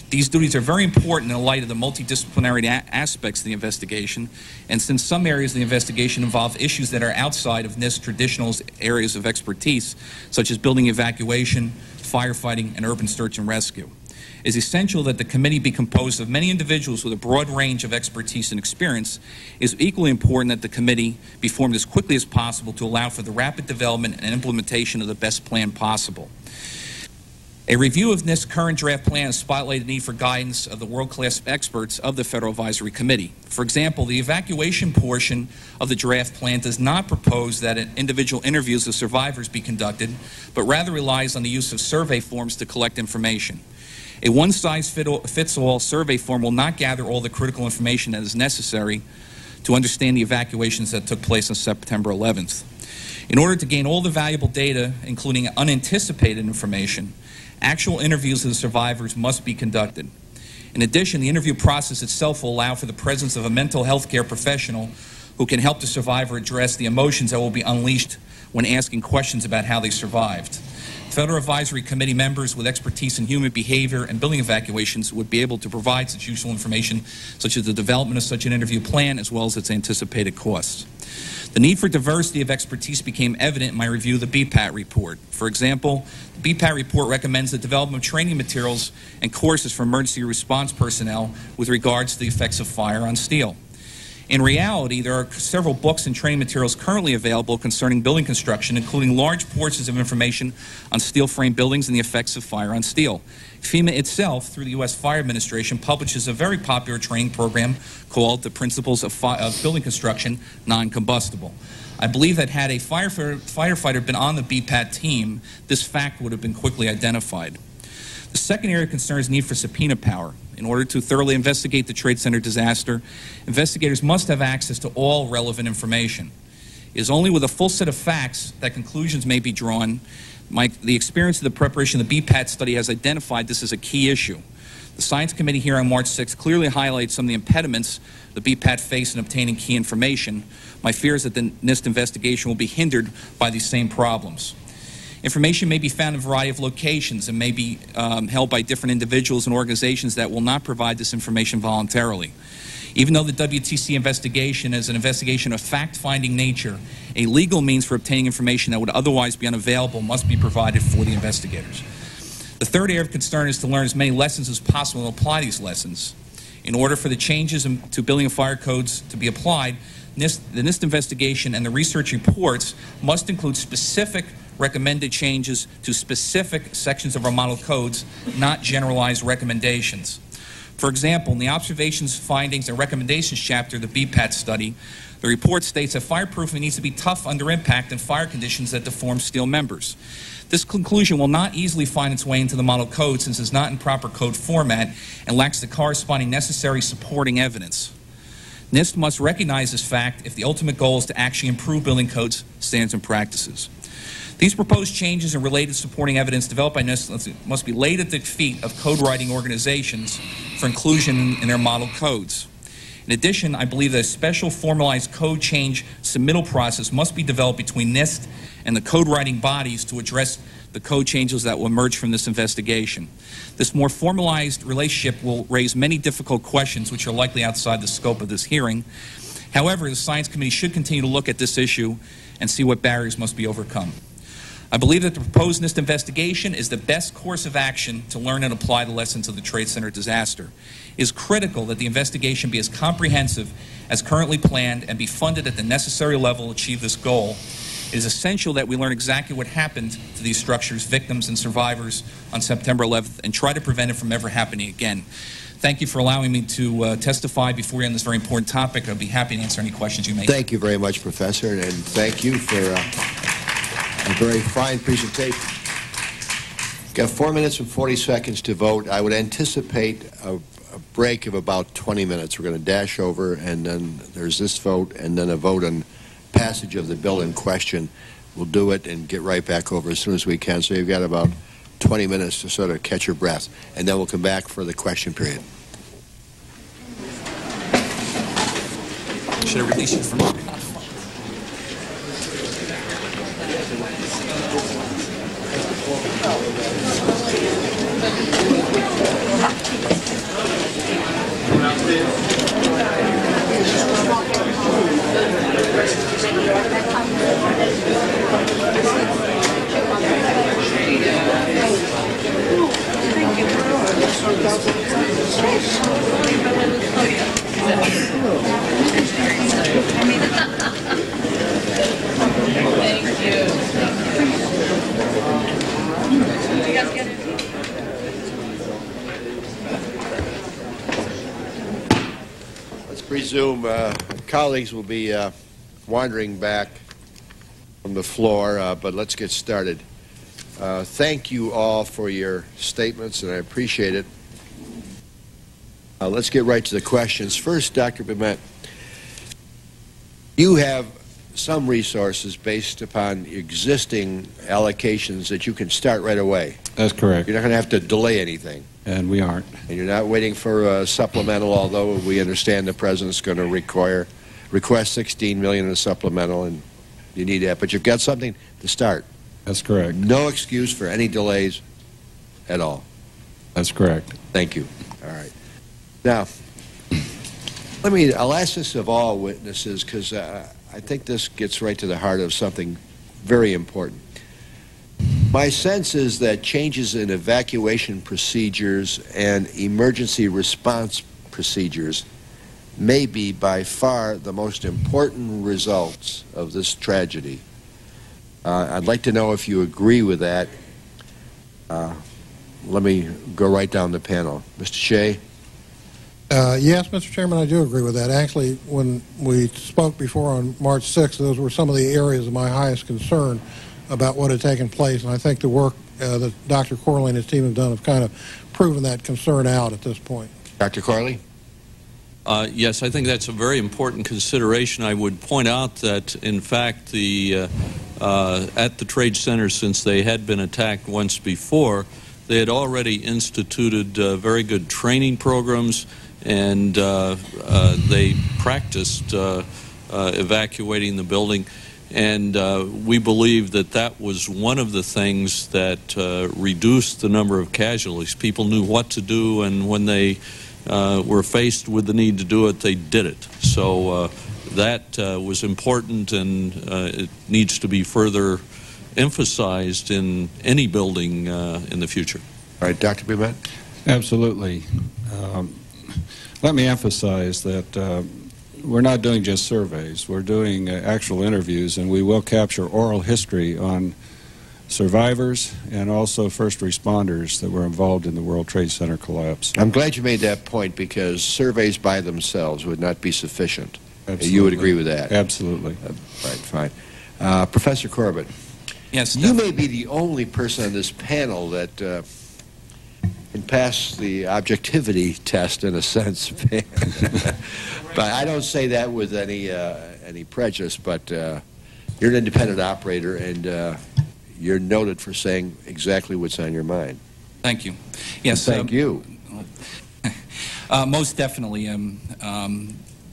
These duties are very important in light of the multidisciplinary aspects of the investigation, and since some areas of the investigation involve issues that are outside of NIST's traditional areas of expertise, such as building evacuation, firefighting, and urban search and rescue. It is essential that the committee be composed of many individuals with a broad range of expertise and experience. It is equally important that the committee be formed as quickly as possible to allow for the rapid development and implementation of the best plan possible. A review of NIST's current draft plan has spotlighted the need for guidance of the world-class experts of the Federal Advisory Committee. For example, the evacuation portion of the draft plan does not propose that individual interviews of survivors be conducted, but rather relies on the use of survey forms to collect information. A one-size-fits-all survey form will not gather all the critical information that is necessary to understand the evacuations that took place on September 11th. In order to gain all the valuable data, including unanticipated information, actual interviews of the survivors must be conducted. In addition, the interview process itself will allow for the presence of a mental health care professional who can help the survivor address the emotions that will be unleashed when asking questions about how they survived. Federal Advisory Committee members with expertise in human behavior and building evacuations would be able to provide such useful information such as the development of such an interview plan as well as its anticipated costs. The need for diversity of expertise became evident in my review of the BPAT report. For example, the BPAT report recommends the development of training materials and courses for emergency response personnel with regards to the effects of fire on steel. In reality, there are several books and training materials currently available concerning building construction, including large portions of information on steel frame buildings and the effects of fire on steel. FEMA itself, through the U.S. Fire Administration, publishes a very popular training program called The Principles of Building Construction Non-Combustible. I believe that had a firefighter been on the BPAT team, this fact would have been quickly identified. The second area of concern is need for subpoena power. In order to thoroughly investigate the Trade Center disaster, investigators must have access to all relevant information. It is only with a full set of facts that conclusions may be drawn. The experience of the preparation of the BPAT study has identified this as a key issue. The Science Committee here on March 6th clearly highlights some of the impediments the BPAT face in obtaining key information. My fear is that the NIST investigation will be hindered by these same problems. Information may be found in a variety of locations and may be held by different individuals and organizations that will not provide this information voluntarily. Even though the WTC investigation is an investigation of fact-finding nature, a legal means for obtaining information that would otherwise be unavailable must be provided for the investigators. The third area of concern is to learn as many lessons as possible and apply these lessons. In order for the changes to building and fire codes to be applied, the NIST investigation and the research reports must include specific recommended changes to specific sections of our model codes, not generalized recommendations. For example, in the Observations, Findings, and Recommendations chapter of the BPAT study, the report states that fireproofing needs to be tough under impact and fire conditions that deform steel members. This conclusion will not easily find its way into the model code since it's not in proper code format and lacks the corresponding necessary supporting evidence. NIST must recognize this fact if the ultimate goal is to actually improve building codes, standards, and practices. These proposed changes and related supporting evidence developed by NIST must be laid at the feet of code writing organizations for inclusion in their model codes. In addition, I believe that a special formalized code change submittal process must be developed between NIST and the code writing bodies to address the code changes that will emerge from this investigation. This more formalized relationship will raise many difficult questions which are likely outside the scope of this hearing. However, the Science Committee should continue to look at this issue and see what barriers must be overcome. I believe that the proposed NIST investigation is the best course of action to learn and apply the lessons of the Trade Center disaster. It is critical that the investigation be as comprehensive as currently planned and be funded at the necessary level to achieve this goal. It is essential that we learn exactly what happened to these structures, victims, and survivors on September 11th and try to prevent it from ever happening again. Thank you for allowing me to testify before you on this very important topic. I'll be happy to answer any questions you may have. Thank you very much, Professor, and thank you for a very fine presentation. Got 4 minutes and 40 seconds to vote. I would anticipate a break of about 20 minutes. We're going to dash over, and then there's this vote, and then a vote on passage of the bill in question. We'll do it and get right back over as soon as we can. So you've got about 20 minutes to sort of catch your breath, and then we'll come back for the question period. Should I release you from here? Let's presume colleagues will be wandering back from the floor, but let's get started. Thank you all for your statements, and I appreciate it. Let's get right to the questions. First, Dr. Bement, you have some resources based upon existing allocations that you can start right away. That's correct. You're not going to have to delay anything. And we aren't. And you're not waiting for a supplemental, although we understand the President's going to request $16 million in a supplemental, and you need that. But you've got something to start. That's correct. No excuse for any delays at all. That's correct. Thank you. All right. Now, I'll ask this of all witnesses because I think this gets right to the heart of something very important. My sense is that changes in evacuation procedures and emergency response procedures may be by far the most important results of this tragedy. I'd like to know if you agree with that. Let me go right down the panel. Mr. Shea? Yes, Mr. Chairman, I do agree with that. Actually, when we spoke before on March 6th, those were some of the areas of my highest concern about what had taken place, and I think the work that Dr. Corley and his team have done have kind of proven that concern out at this point. Dr. Corley? Yes, I think that's a very important consideration. I would point out that, in fact, at the Trade Center, since they had been attacked once before, they had already instituted very good training programs, and they practiced evacuating the building. And we believe that that was one of the things that reduced the number of casualties. People knew what to do, and when they were faced with the need to do it, they did it. So that was important, and it needs to be further emphasized in any building in the future. All right, Dr. Bement? Absolutely. Let me emphasize that we're not doing just surveys. We're doing actual interviews, and we will capture oral history on survivors and also first responders that were involved in the World Trade Center collapse. I'm glad you made that point, because surveys by themselves would not be sufficient. Absolutely. You would agree with that? Absolutely. Right, fine. Professor Corbett. Yes, you may be the only person on this panel that can pass the objectivity test, in a sense. But I don't say that with any prejudice, but you're an independent operator, and you're noted for saying exactly what's on your mind. Thank you. Yes. Thank you. Most definitely.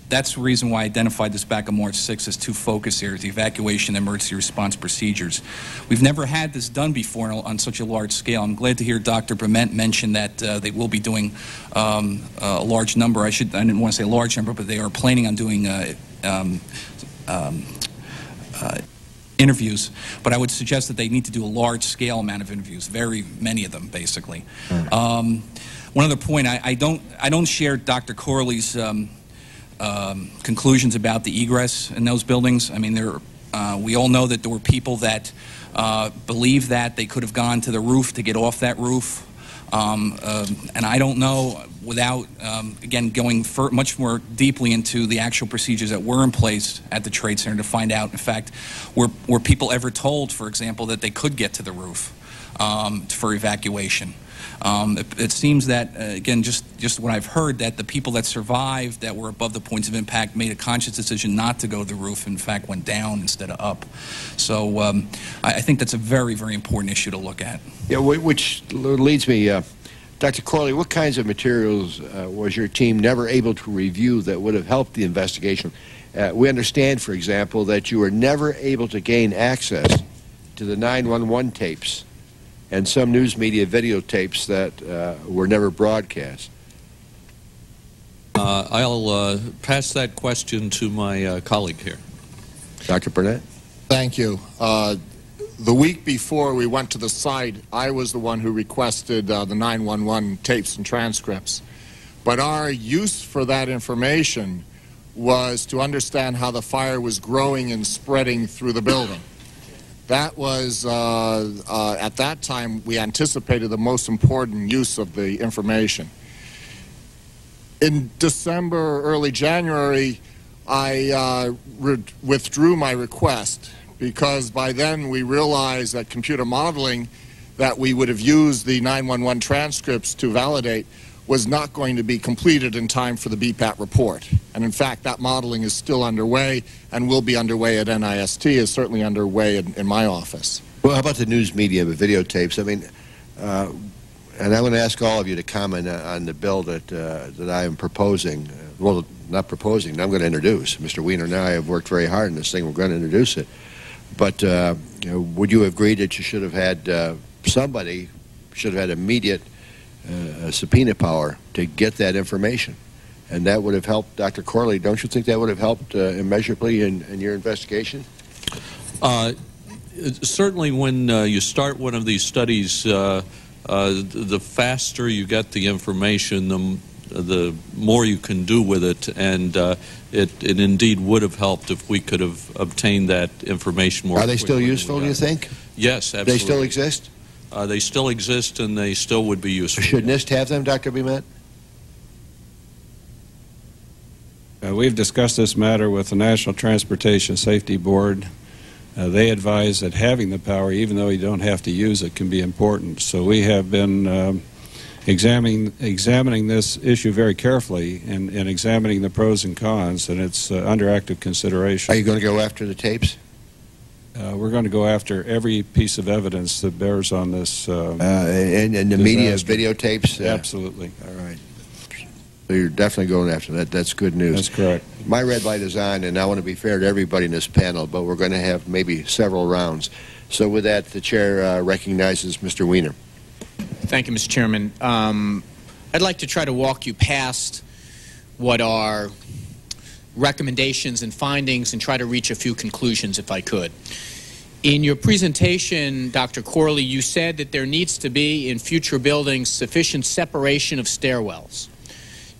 That's the reason why I identified this back on March 6th as two focus areas: the evacuation and emergency response procedures. We've never had this done before on such a large scale. I'm glad to hear Dr. Bement mention that they will be doing a large number. I didn't want to say a large number, but they are planning on doing interviews. But I would suggest that they need to do a large-scale amount of interviews, very many of them, basically. One other point: I don't share Dr. Corley's conclusions about the egress in those buildings. I mean, we all know that there were people that believe that they could have gone to the roof to get off that roof. And I don't know, without, again, going much more deeply into the actual procedures that were in place at the Trade Center, to find out, in fact, were people ever told, for example, that they could get to the roof for evacuation. It seems that, again, just what I've heard, that the people that survived that were above the points of impact made a conscious decision not to go to the roof, in fact went down instead of up. So I think that's a very, very important issue to look at. Yeah, which leads me, Dr. Corley, what kinds of materials was your team never able to review that would have helped the investigation? We understand, for example, that you were never able to gain access to the 911 tapes and some news media videotapes that were never broadcast. I'll pass that question to my colleague here. Dr. Barnett? Thank you. The week before we went to the site, I was the one who requested the 911 tapes and transcripts. But our use for that information was to understand how the fire was growing and spreading through the building. That was, at that time, we anticipated the most important use of the information. In December, early January, I withdrew my request, because by then we realized that computer modeling that we would have used the 911 transcripts to validate was not going to be completed in time for the BPAT report. And in fact, that modeling is still underway and will be underway at NIST, is certainly underway in my office. Well, how about the news media, the videotapes? I mean, and I'm going to ask all of you to comment on the bill that I am proposing. Well, not proposing, I'm going to introduce. Mr. Wiener and I have worked very hard on this thing. We're going to introduce it. But you know, would you agree that you should have had somebody should have had immediate subpoena power to get that information? And that would have helped, Dr. Corley, don't you think that would have helped immeasurably in your investigation? Certainly when you start one of these studies, the faster you get the information, the more you can do with it, and it indeed would have helped if we could have obtained that information more quickly. Are they still useful, do you think? Yes, absolutely. They still exist? They still exist, and they still would be useful. Should NIST have them, Dr. Bement? We've discussed this matter with the National Transportation Safety Board. They advise that having the power, even though you don't have to use it, can be important. So we have been examining this issue very carefully and examining the pros and cons, and it's under active consideration. Are you going to go after the tapes? We're going to go after every piece of evidence that bears on this and the media videotapes? Absolutely. All right. So you're definitely going after that. That's good news. That's correct. My red light is on, and I want to be fair to everybody in this panel, but we're going to have maybe several rounds. So with that, the chair recognizes Mr. Wiener. Thank you, Mr. Chairman. I'd like to try to walk you past what are recommendations and findings and try to reach a few conclusions if I could. In your presentation, Dr. Corley, you said that there needs to be in future buildings sufficient separation of stairwells.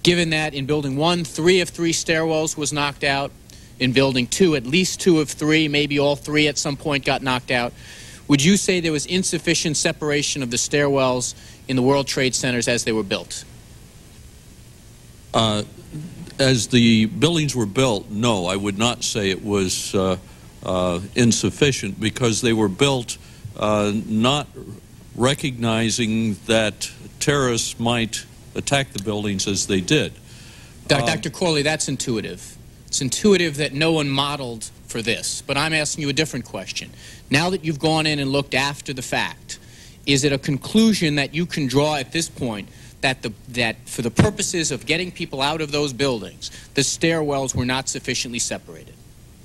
Given that in Building 1, 3 of 3 stairwells was knocked out, in Building 2, at least 2 of 3, maybe all 3 at some point got knocked out, would you say there was insufficient separation of the stairwells in the World Trade Centers as they were built? As the buildings were built, no, I would not say it was insufficient, because they were built not recognizing that terrorists might attack the buildings as they did. Dr. Corley, that's intuitive. It's intuitive that no one modeled for this, but I'm asking you a different question. Now that you've gone in and looked after the fact, is it a conclusion that you can draw at this point that for the purposes of getting people out of those buildings, the stairwells were not sufficiently separated?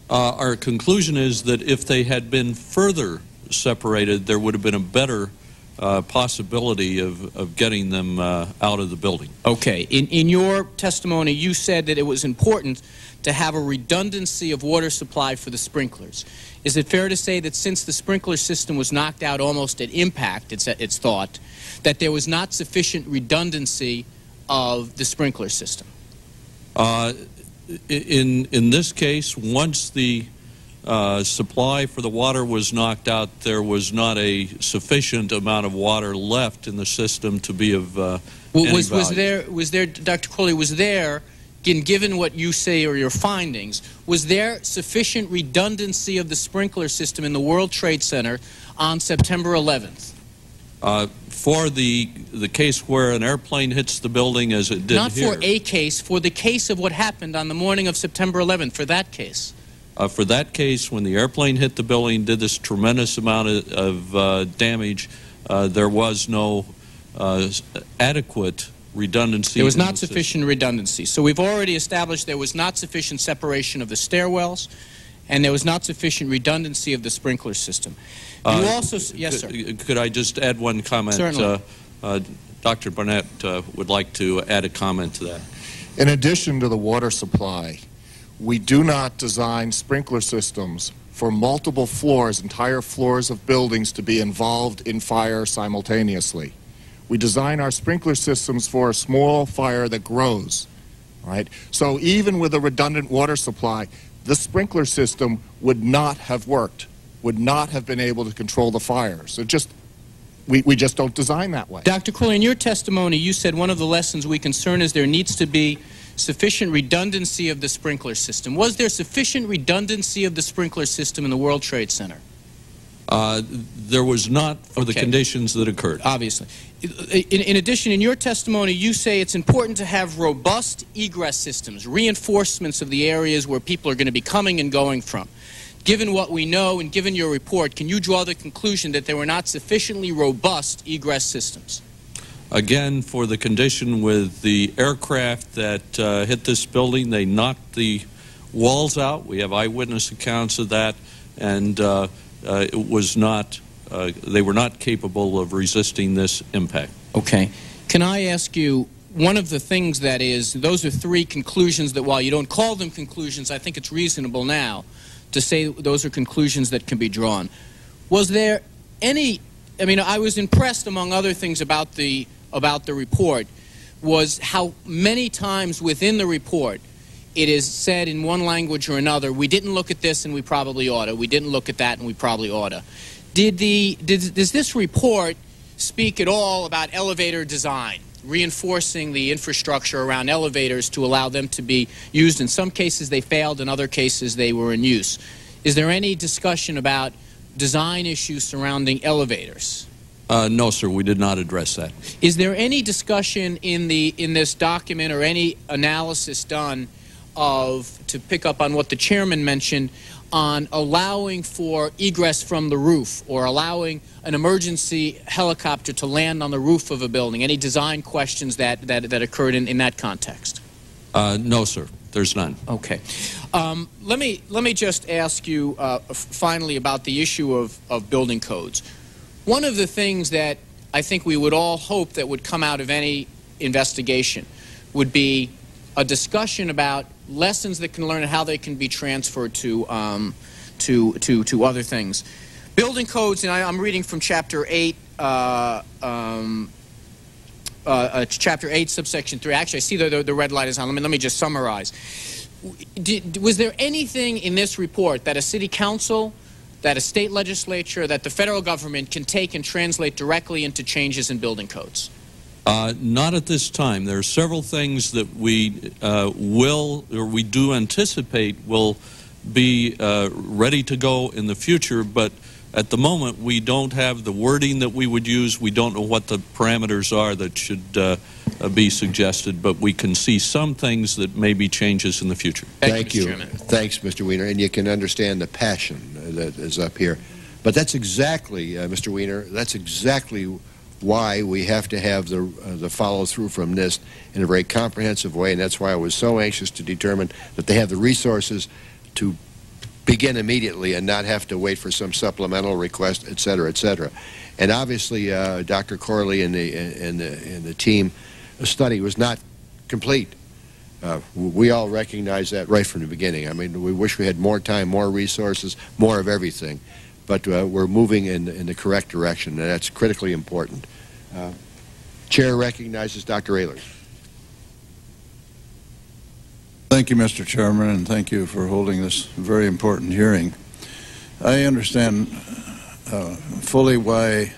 Our conclusion is that if they had been further separated, there would have been a better possibility of getting them out of the building. Okay. In your testimony, you said that it was important to have a redundancy of water supply for the sprinklers. Is it fair to say that since the sprinkler system was knocked out almost at impact, it's thought, that there was not sufficient redundancy of the sprinkler system? In this case, once the supply for the water was knocked out, there was not a sufficient amount of water left in the system to be of any value. Was there, Dr. Corley, was there, given what you say or your findings, was there sufficient redundancy of the sprinkler system in the World Trade Center on September 11th? For the case where an airplane hits the building as it did Not here. for a case, for the case of what happened on the morning of September 11th, for that case. For that case, when the airplane hit the building, did this tremendous amount of damage, there was no adequate redundancy. There was not sufficient redundancy. So we've already established there was not sufficient separation of the stairwells, and there was not sufficient redundancy of the sprinkler system. You also, yes, sir. Could I just add one comment? Certainly. Dr. Barnett would like to add a comment to that. In addition to the water supply, we do not design sprinkler systems for multiple floors, entire floors of buildings to be involved in fire simultaneously. We design our sprinkler systems for a small fire that grows, right? So even with a redundant water supply, the sprinkler system would not have worked, would not have been able to control the fire. So we just don't design that way. Dr. Corley, in your testimony, you said one of the lessons we concern is there needs to be sufficient redundancy of the sprinkler system. Was there sufficient redundancy of the sprinkler system in the World Trade Center? There was not for the conditions that occurred. Obviously. In addition, in your testimony, you say it's important to have robust egress systems, reinforcements of the areas where people are going to be coming and going from. Given what we know and given your report, can you draw the conclusion that there were not sufficiently robust egress systems? Again, for the condition with the aircraft that hit this building, they knocked the walls out. We have eyewitness accounts of that, and it was not, they were not capable of resisting this impact. Okay. Can I ask you, one of the things that is, those are 3 conclusions that while you don't call them conclusions, I think it's reasonable now to say those are conclusions that can be drawn. Was there any, I mean, I was impressed among other things about the report, was how many times within the report it is said in one language or another, we didn't look at this and we probably ought to, we didn't look at that and we probably ought to. Does this report speak at all about elevator design, reinforcing the infrastructure around elevators to allow them to be used? In some cases they failed, in other cases they were in use. Is there any discussion about design issues surrounding elevators? No, sir, we did not address that. Is there any discussion in this document or any analysis done to pick up on what the chairman mentioned, on allowing for egress from the roof or allowing an emergency helicopter to land on the roof of a building? Any design questions that occurred in that context? No, sir, there's none. Okay. Let me just ask you finally about the issue of building codes. One of the things that I think we would all hope that would come out of any investigation would be a discussion about lessons that can learn and how they can be transferred to other things. Building codes, and I'm reading from Chapter 8, Chapter 8, subsection 3. Actually, I see the red light is on. Let me just summarize. Was there anything in this report that a city council, that a state legislature, that the federal government can take and translate directly into changes in building codes? Not at this time. There are several things that we we do anticipate will be ready to go in the future, but at the moment we don't have the wording that we would use. We don't know what the parameters are that should be suggested, but we can see some things that may be changes in the future. Thank you. Thanks, Mr. Wiener, and you can understand the passion that is up here. But that's exactly, Mr. Wiener, that's exactly why we have to have the follow-through from NIST in a very comprehensive way, and that's why I was so anxious to determine that they have the resources to begin immediately and not have to wait for some supplemental request, et cetera, et cetera. And obviously, Dr. Corley and the team, the study was not complete. We all recognize that right from the beginning. I mean, we wish we had more time, more resources, more of everything. But we're moving in the correct direction, and that's critically important. Chair recognizes Dr. Ehlers. Thank you, Mr. Chairman, and thank you for holding this very important hearing. I understand fully why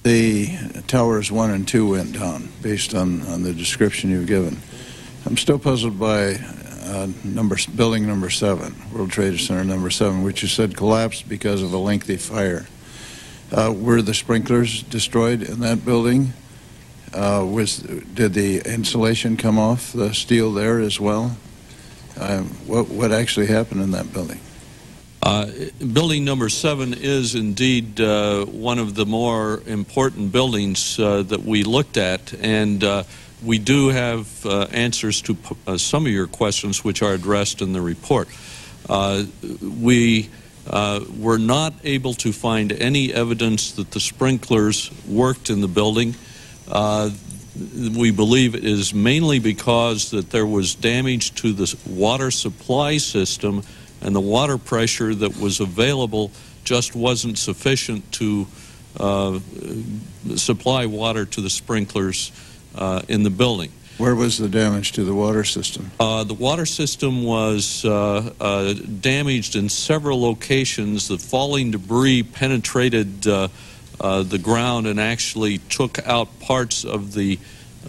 the towers 1 and 2 went down, based on the description you've given. I'm still puzzled by building number 7, World Trade Center number 7, which you said collapsed because of a lengthy fire. Were the sprinklers destroyed in that building? Did the insulation come off the steel there as well? What actually happened in that building? Building number 7 is indeed one of the more important buildings that we looked at, and we do have answers to some of your questions which are addressed in the report. We were not able to find any evidence that the sprinklers worked in the building. We believe it is mainly because that there was damage to the water supply system, and the water pressure that was available just wasn't sufficient to supply water to the sprinklers in the building. Where was the damage to the water system? The water system was damaged in several locations. The falling debris penetrated the ground and actually took out parts of the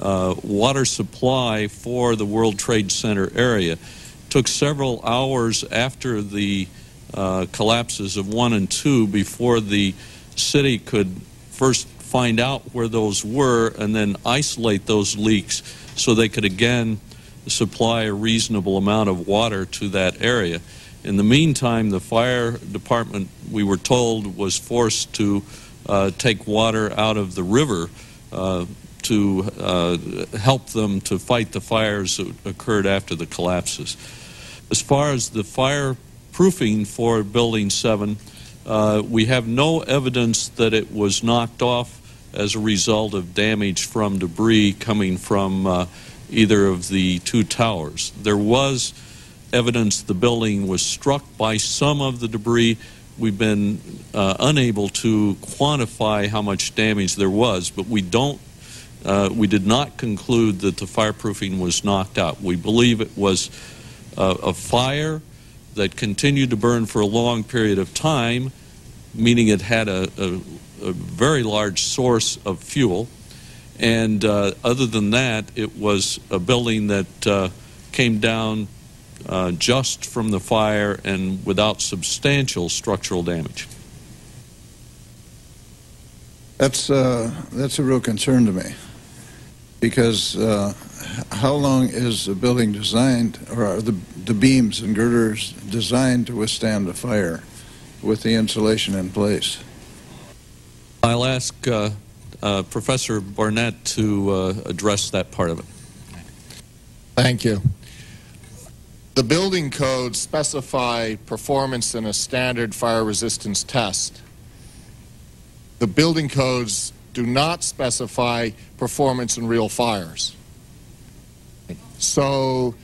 water supply for the World Trade Center area. It took several hours after the collapses of 1 and 2 before the city could first find out where those were and then isolate those leaks so they could again supply a reasonable amount of water to that area. In the meantime, the fire department, we were told, was forced to take water out of the river to help them to fight the fires that occurred after the collapses. As far as the fireproofing for Building 7, we have no evidence that it was knocked off as a result of damage from debris coming from either of the 2 towers. There was evidence the building was struck by some of the debris. We've been unable to quantify how much damage there was, but we did not conclude that the fireproofing was knocked out. We believe it was a fire that continued to burn for a long period of time, meaning it had a very large source of fuel. And other than that, it was a building that came down just from the fire and without substantial structural damage. That's a real concern to me, because how long is a building designed, or are the beams and girders designed to withstand a fire with the insulation in place? I'll ask Professor Barnett to address that part of it. Thank you. The building codes specify performance in a standard fire resistance test. The building codes do not specify performance in real fires. So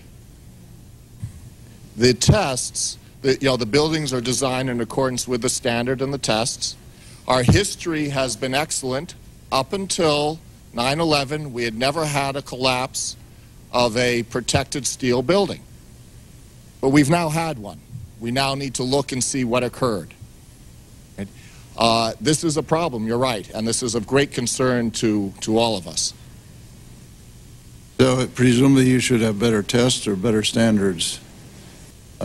the tests, the buildings are designed in accordance with the standard and the tests. Our history has been excellent. Up until 9/11, we had never had a collapse of a protected steel building. But we've now had one. We now need to look and see what occurred. This is a problem, you're right, and this is of great concern to all of us. So presumably you should have better tests or better standards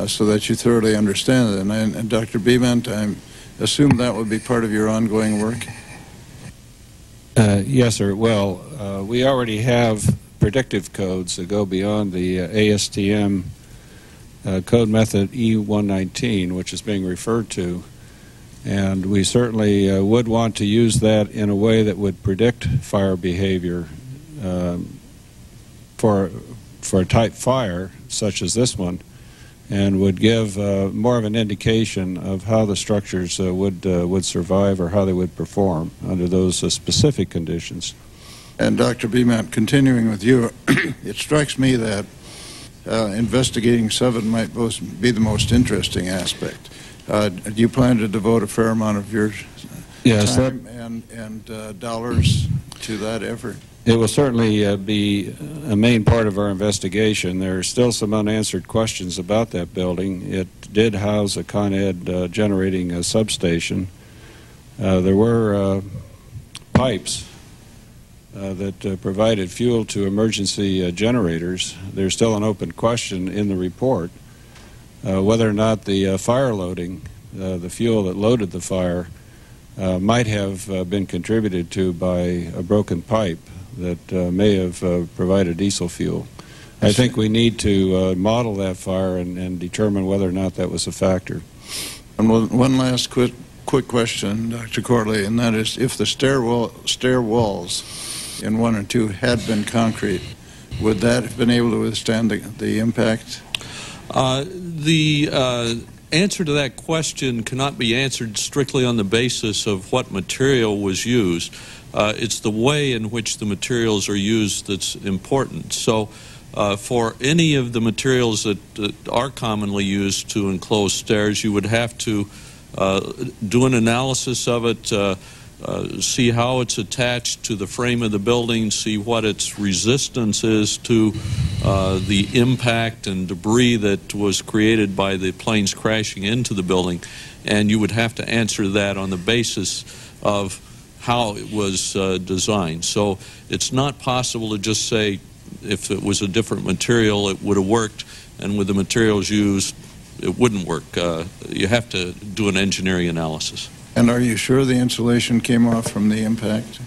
so that you thoroughly understand it. And Dr. Bement, I assume that would be part of your ongoing work? Yes, sir. Well, we already have predictive codes that go beyond the ASTM code method E119, which is being referred to. And we certainly would want to use that in a way that would predict fire behavior for a type fire such as this one, and would give more of an indication of how the structures would survive or how they would perform under those specific conditions. And Dr. Bement, continuing with you, it strikes me that investigating 7 might be the most interesting aspect. Do you plan to devote a fair amount of your time and dollars to that effort? It will certainly be a main part of our investigation. There are still some unanswered questions about that building. It did house a Con Ed generating substation. There were pipes that provided fuel to emergency generators. There's still an open question in the report whether or not the fire loading, the fuel that loaded the fire, might have been contributed to by a broken pipe that may have provided diesel fuel. I think we need to model that fire and determine whether or not that was a factor. And one last quick question, Dr. Corley, and that is, if the stair walls in 1 and 2 had been concrete, would that have been able to withstand the impact? The answer to that question cannot be answered strictly on the basis of what material was used. It's the way in which the materials are used that's important. So for any of the materials that are commonly used to enclose stairs, you would have to do an analysis of it, see how it's attached to the frame of the building, see what its resistance is to the impact and debris that was created by the planes crashing into the building, and you would have to answer that on the basis of how it was designed. So it's not possible to just say if it was a different material it would have worked, and with the materials used it wouldn't work. You have to do an engineering analysis. And are you sure the insulation came off from the impact?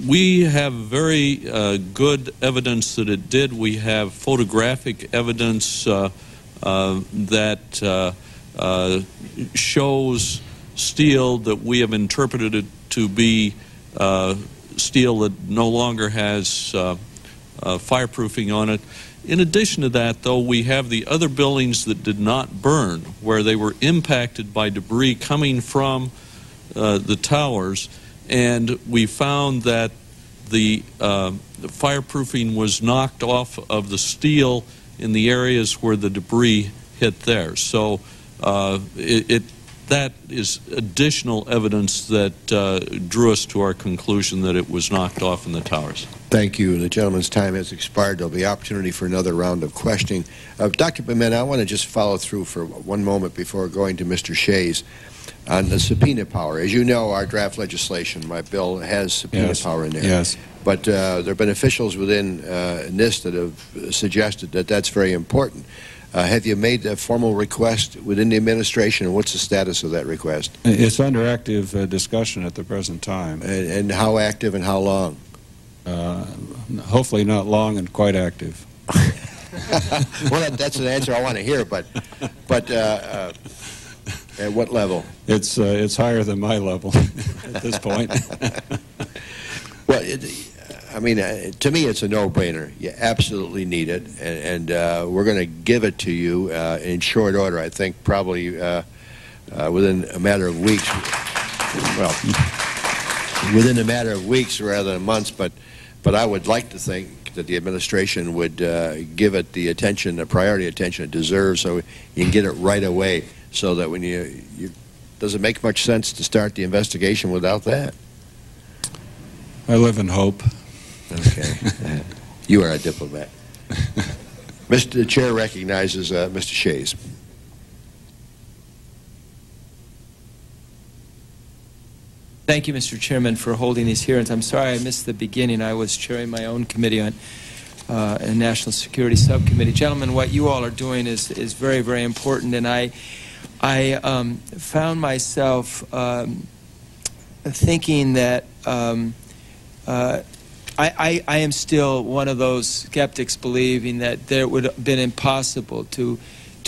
We have very good evidence that it did. We have photographic evidence that shows steel that we have interpreted it to be steel that no longer has fireproofing on it. In addition to that, though, we have the other buildings that did not burn, where they were impacted by debris coming from the towers, and we found that the fireproofing was knocked off of the steel in the areas where the debris hit there. So that is additional evidence that drew us to our conclusion that it was knocked off in the towers. Thank you. The gentleman's time has expired. There'll be opportunity for another round of questioning. Dr. Bement, I want to just follow through for one moment before going to Mr. Shays on the subpoena power. As you know, our draft legislation, my bill, has subpoena power in there. Yes. But there have been officials within NIST that have suggested that that's very important. Have you made a formal request within the administration, and what's the status of that request? It's under active discussion at the present time. And how active and how long? Hopefully not long and quite active. Well, that's an answer I want to hear, but at what level? It's higher than my level at this point. Well, I mean, to me, it's a no-brainer. You absolutely need it, and we're going to give it to you in short order. I think probably within a matter of weeks. Well, within a matter of weeks rather than months, but I would like to think that the administration would give it the attention, the priority attention it deserves, so you can get it right away, so that when does it make much sense to start the investigation without that? I live in hope. Okay. You are a diplomat. The Chair recognizes Mr. Shays. Thank you, Mr. Chairman, for holding these hearings. I'm sorry I missed the beginning. I was chairing my own committee on a National Security Subcommittee. Gentlemen, what you all are doing is very, very important, and I found myself thinking that I am still one of those skeptics believing that it would have been impossible to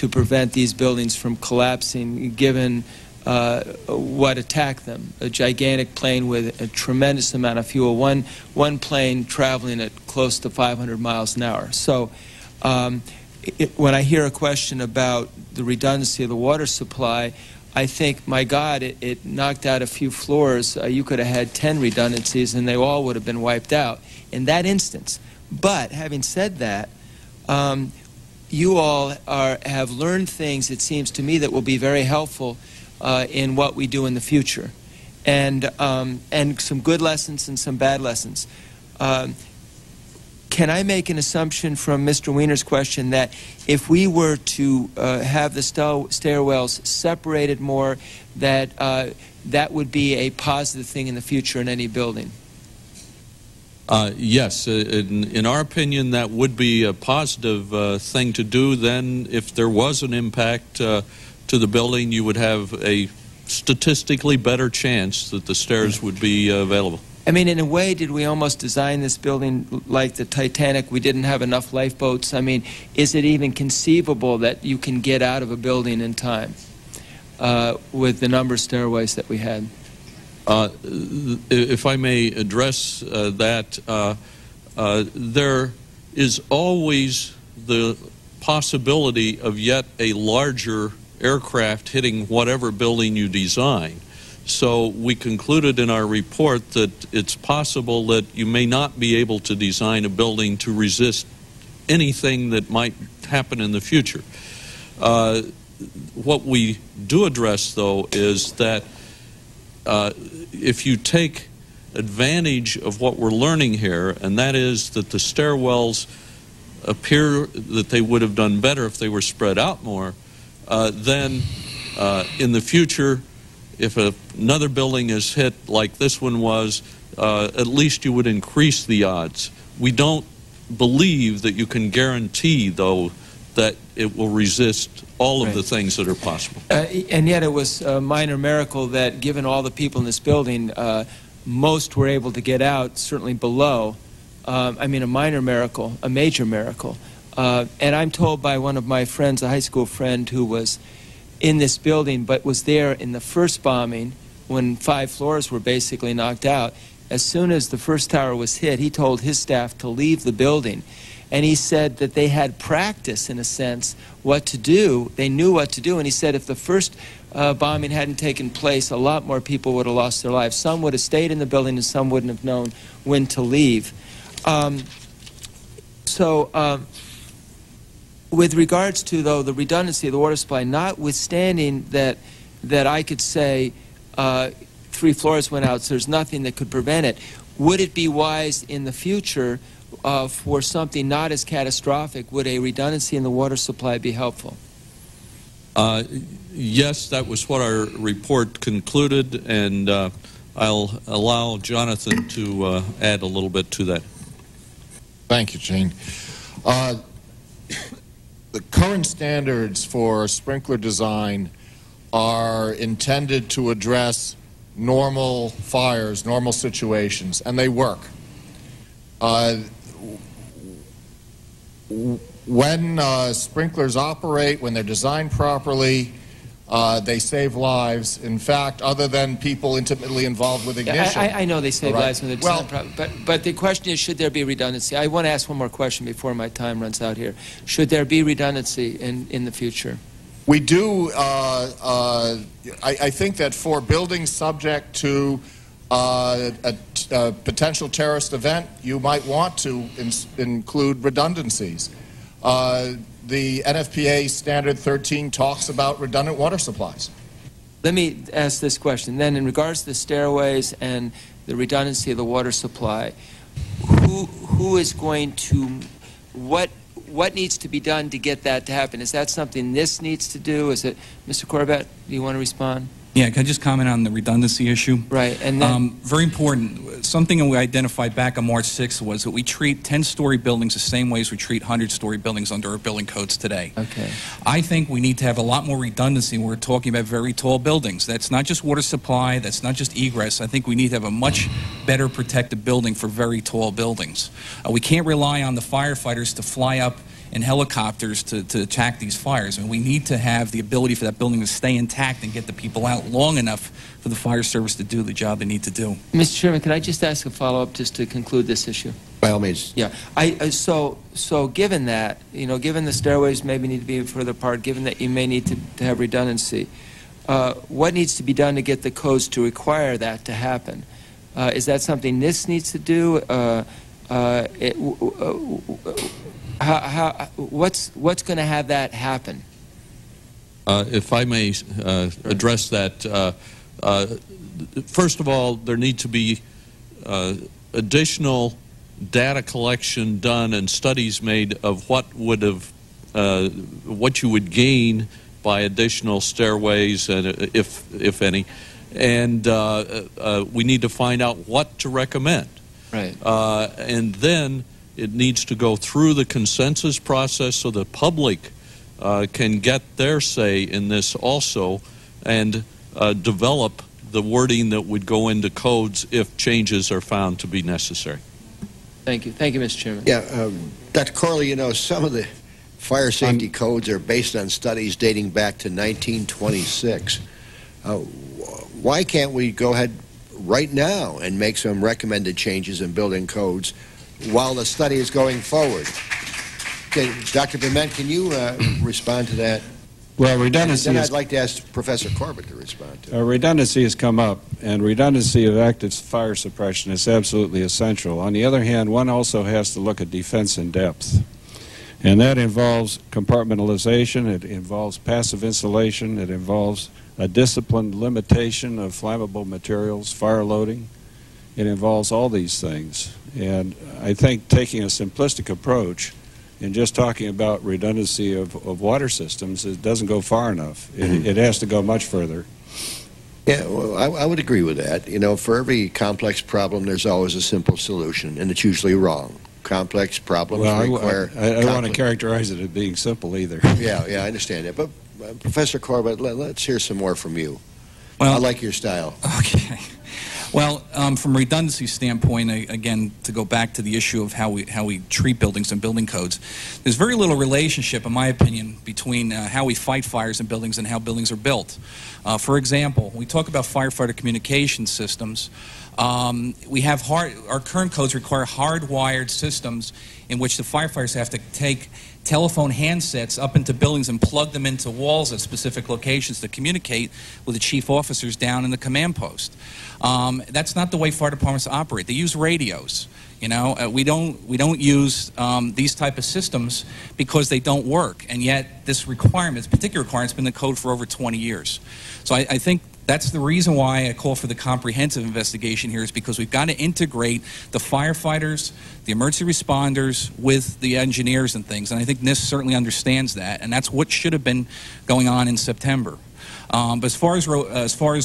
prevent these buildings from collapsing given what attacked them. A gigantic plane with a tremendous amount of fuel, one plane traveling at close to 500 miles an hour. So when I hear a question about the redundancy of the water supply, I think, my God, it knocked out a few floors. You could have had 10 redundancies and they all would have been wiped out in that instance. But having said that, you all have learned things, it seems to me, that will be very helpful in what we do in the future, and some good lessons and some bad lessons. Can I make an assumption from Mr. Wiener's question that if we were to have the stairwells separated more, that that would be a positive thing in the future in any building? Yes, in our opinion, that would be a positive thing to do. Then, if there was an impact to the building, you would have a statistically better chance that the stairs would be available. I mean, in a way, did we almost design this building like the Titanic? We didn't have enough lifeboats. I mean, is it even conceivable that you can get out of a building in time with the number of stairways that we had? If I may address that, there is always the possibility of yet a larger aircraft hitting whatever building you design. So we concluded in our report that it's possible that you may not be able to design a building to resist anything that might happen in the future. What we do address, though, is that if you take advantage of what we're learning here, and that is that the stairwells appear that they would have done better if they were spread out more, then in the future, if another building is hit like this one was, at least you would increase the odds. We don't believe that you can guarantee, though, that it will resist all of the things that are possible. And yet it was a minor miracle that, given all the people in this building, most were able to get out, certainly below. I mean, a minor miracle, a major miracle. And I'm told by one of my friends, a high school friend who was in this building but was there in the first bombing when 5 floors were basically knocked out, as soon as the first tower was hit, he told his staff to leave the building. And he said that they had practice, in a sense, what to do. They knew what to do. And he said if the first bombing hadn't taken place, a lot more people would have lost their lives. Some would have stayed in the building and some wouldn't have known when to leave. With regards to, though, the redundancy of the water supply, notwithstanding that I could say 3 floors went out, so there's nothing that could prevent it, would it be wise in the future for something not as catastrophic, would a redundancy in the water supply be helpful? Yes, that was what our report concluded, and I'll allow Jonathan to add a little bit to that. Thank you, Gene. The current standards for sprinkler design are intended to address normal fires, normal situations, and they work. When sprinklers operate, when they're designed properly, they save lives. In fact, other than people intimately involved with ignition. I know they save lives when they're designed properly, but the question is, should there be redundancy? I want to ask one more question before my time runs out here. Should there be redundancy in the future? We do. I think that for buildings subject to a potential terrorist event, you might want to include redundancies. The NFPA Standard 13 talks about redundant water supplies. Let me ask this question. Then in regards to the stairways and the redundancy of the water supply, who is going to, what needs to be done to get that to happen? Is that something this needs to do? Is it, Mr. Corbett, do you want to respond? Yeah, can I just comment on the redundancy issue? Right, and then... very important. Something that we identified back on March 6th was that we treat 10-story buildings the same way as we treat 100-story buildings under our building codes today. Okay. I think we need to have a lot more redundancy when we're talking about very tall buildings. That's not just water supply, that's not just egress. I think we need to have a much better protected building for very tall buildings. We can't rely on the firefighters to fly up in helicopters to attack these fires. I mean, we need to have the ability for that building to stay intact and get the people out long enough for the fire service to do the job they need to do. Mr. Chairman, can I just ask a follow-up just to conclude this issue? By all means. Yeah. So given that, given the stairways maybe need to be further apart, given that you may need to have redundancy, what needs to be done to get the codes to require that to happen? Is that something NIST needs to do? What's going to have that happen? If I may address that, first of all, there need to be additional data collection done and studies made of what you would gain by additional stairways, and if any, and we need to find out what to recommend. Right. And then it needs to go through the consensus process so the public can get their say in this also, and develop the wording that would go into codes if changes are found to be necessary. Thank you. Thank you, Mr. Chairman. Yeah, Dr. Corley, some of the fire safety codes are based on studies dating back to 1926. Why can't we go ahead right now and make some recommended changes in building codes while the study is going forward? Okay, Dr. Bement, can you respond to that? Well, redundancy. And then I'd like to ask Professor Corbett to respond to it. Redundancy has come up, and redundancy of active fire suppression is absolutely essential. On the other hand, one also has to look at defense in depth, and that involves compartmentalization, it involves passive insulation, it involves a disciplined limitation of flammable materials, fire loading. It involves all these things. And I think taking a simplistic approach and just talking about redundancy of water systems, it doesn't go far enough. It has to go much further. Yeah, well, I would agree with that. For every complex problem, there's always a simple solution, and it's usually wrong. Complex problems require... I don't want to characterize it as being simple either. Yeah, I understand that. But Professor Corbett, let's hear some more from you. Well, I like your style. Okay. Well, from a redundancy standpoint, again, to go back to the issue of how we treat buildings and building codes, there's very little relationship, in my opinion, between how we fight fires in buildings and how buildings are built. For example, when we talk about firefighter communication systems, we have our current codes require hardwired systems in which the firefighters have to take telephone handsets up into buildings and plug them into walls at specific locations to communicate with the chief officers down in the command post. That's not the way fire departments operate. They use radios. We don't use these type of systems because they don't work, and yet this particular requirement, has been in the code for over 20 years. So I think that's the reason why I call for the comprehensive investigation here, is because we've got to integrate the firefighters, the emergency responders with the engineers and things, and I think NIST certainly understands that, and that's what should have been going on in September. But as far as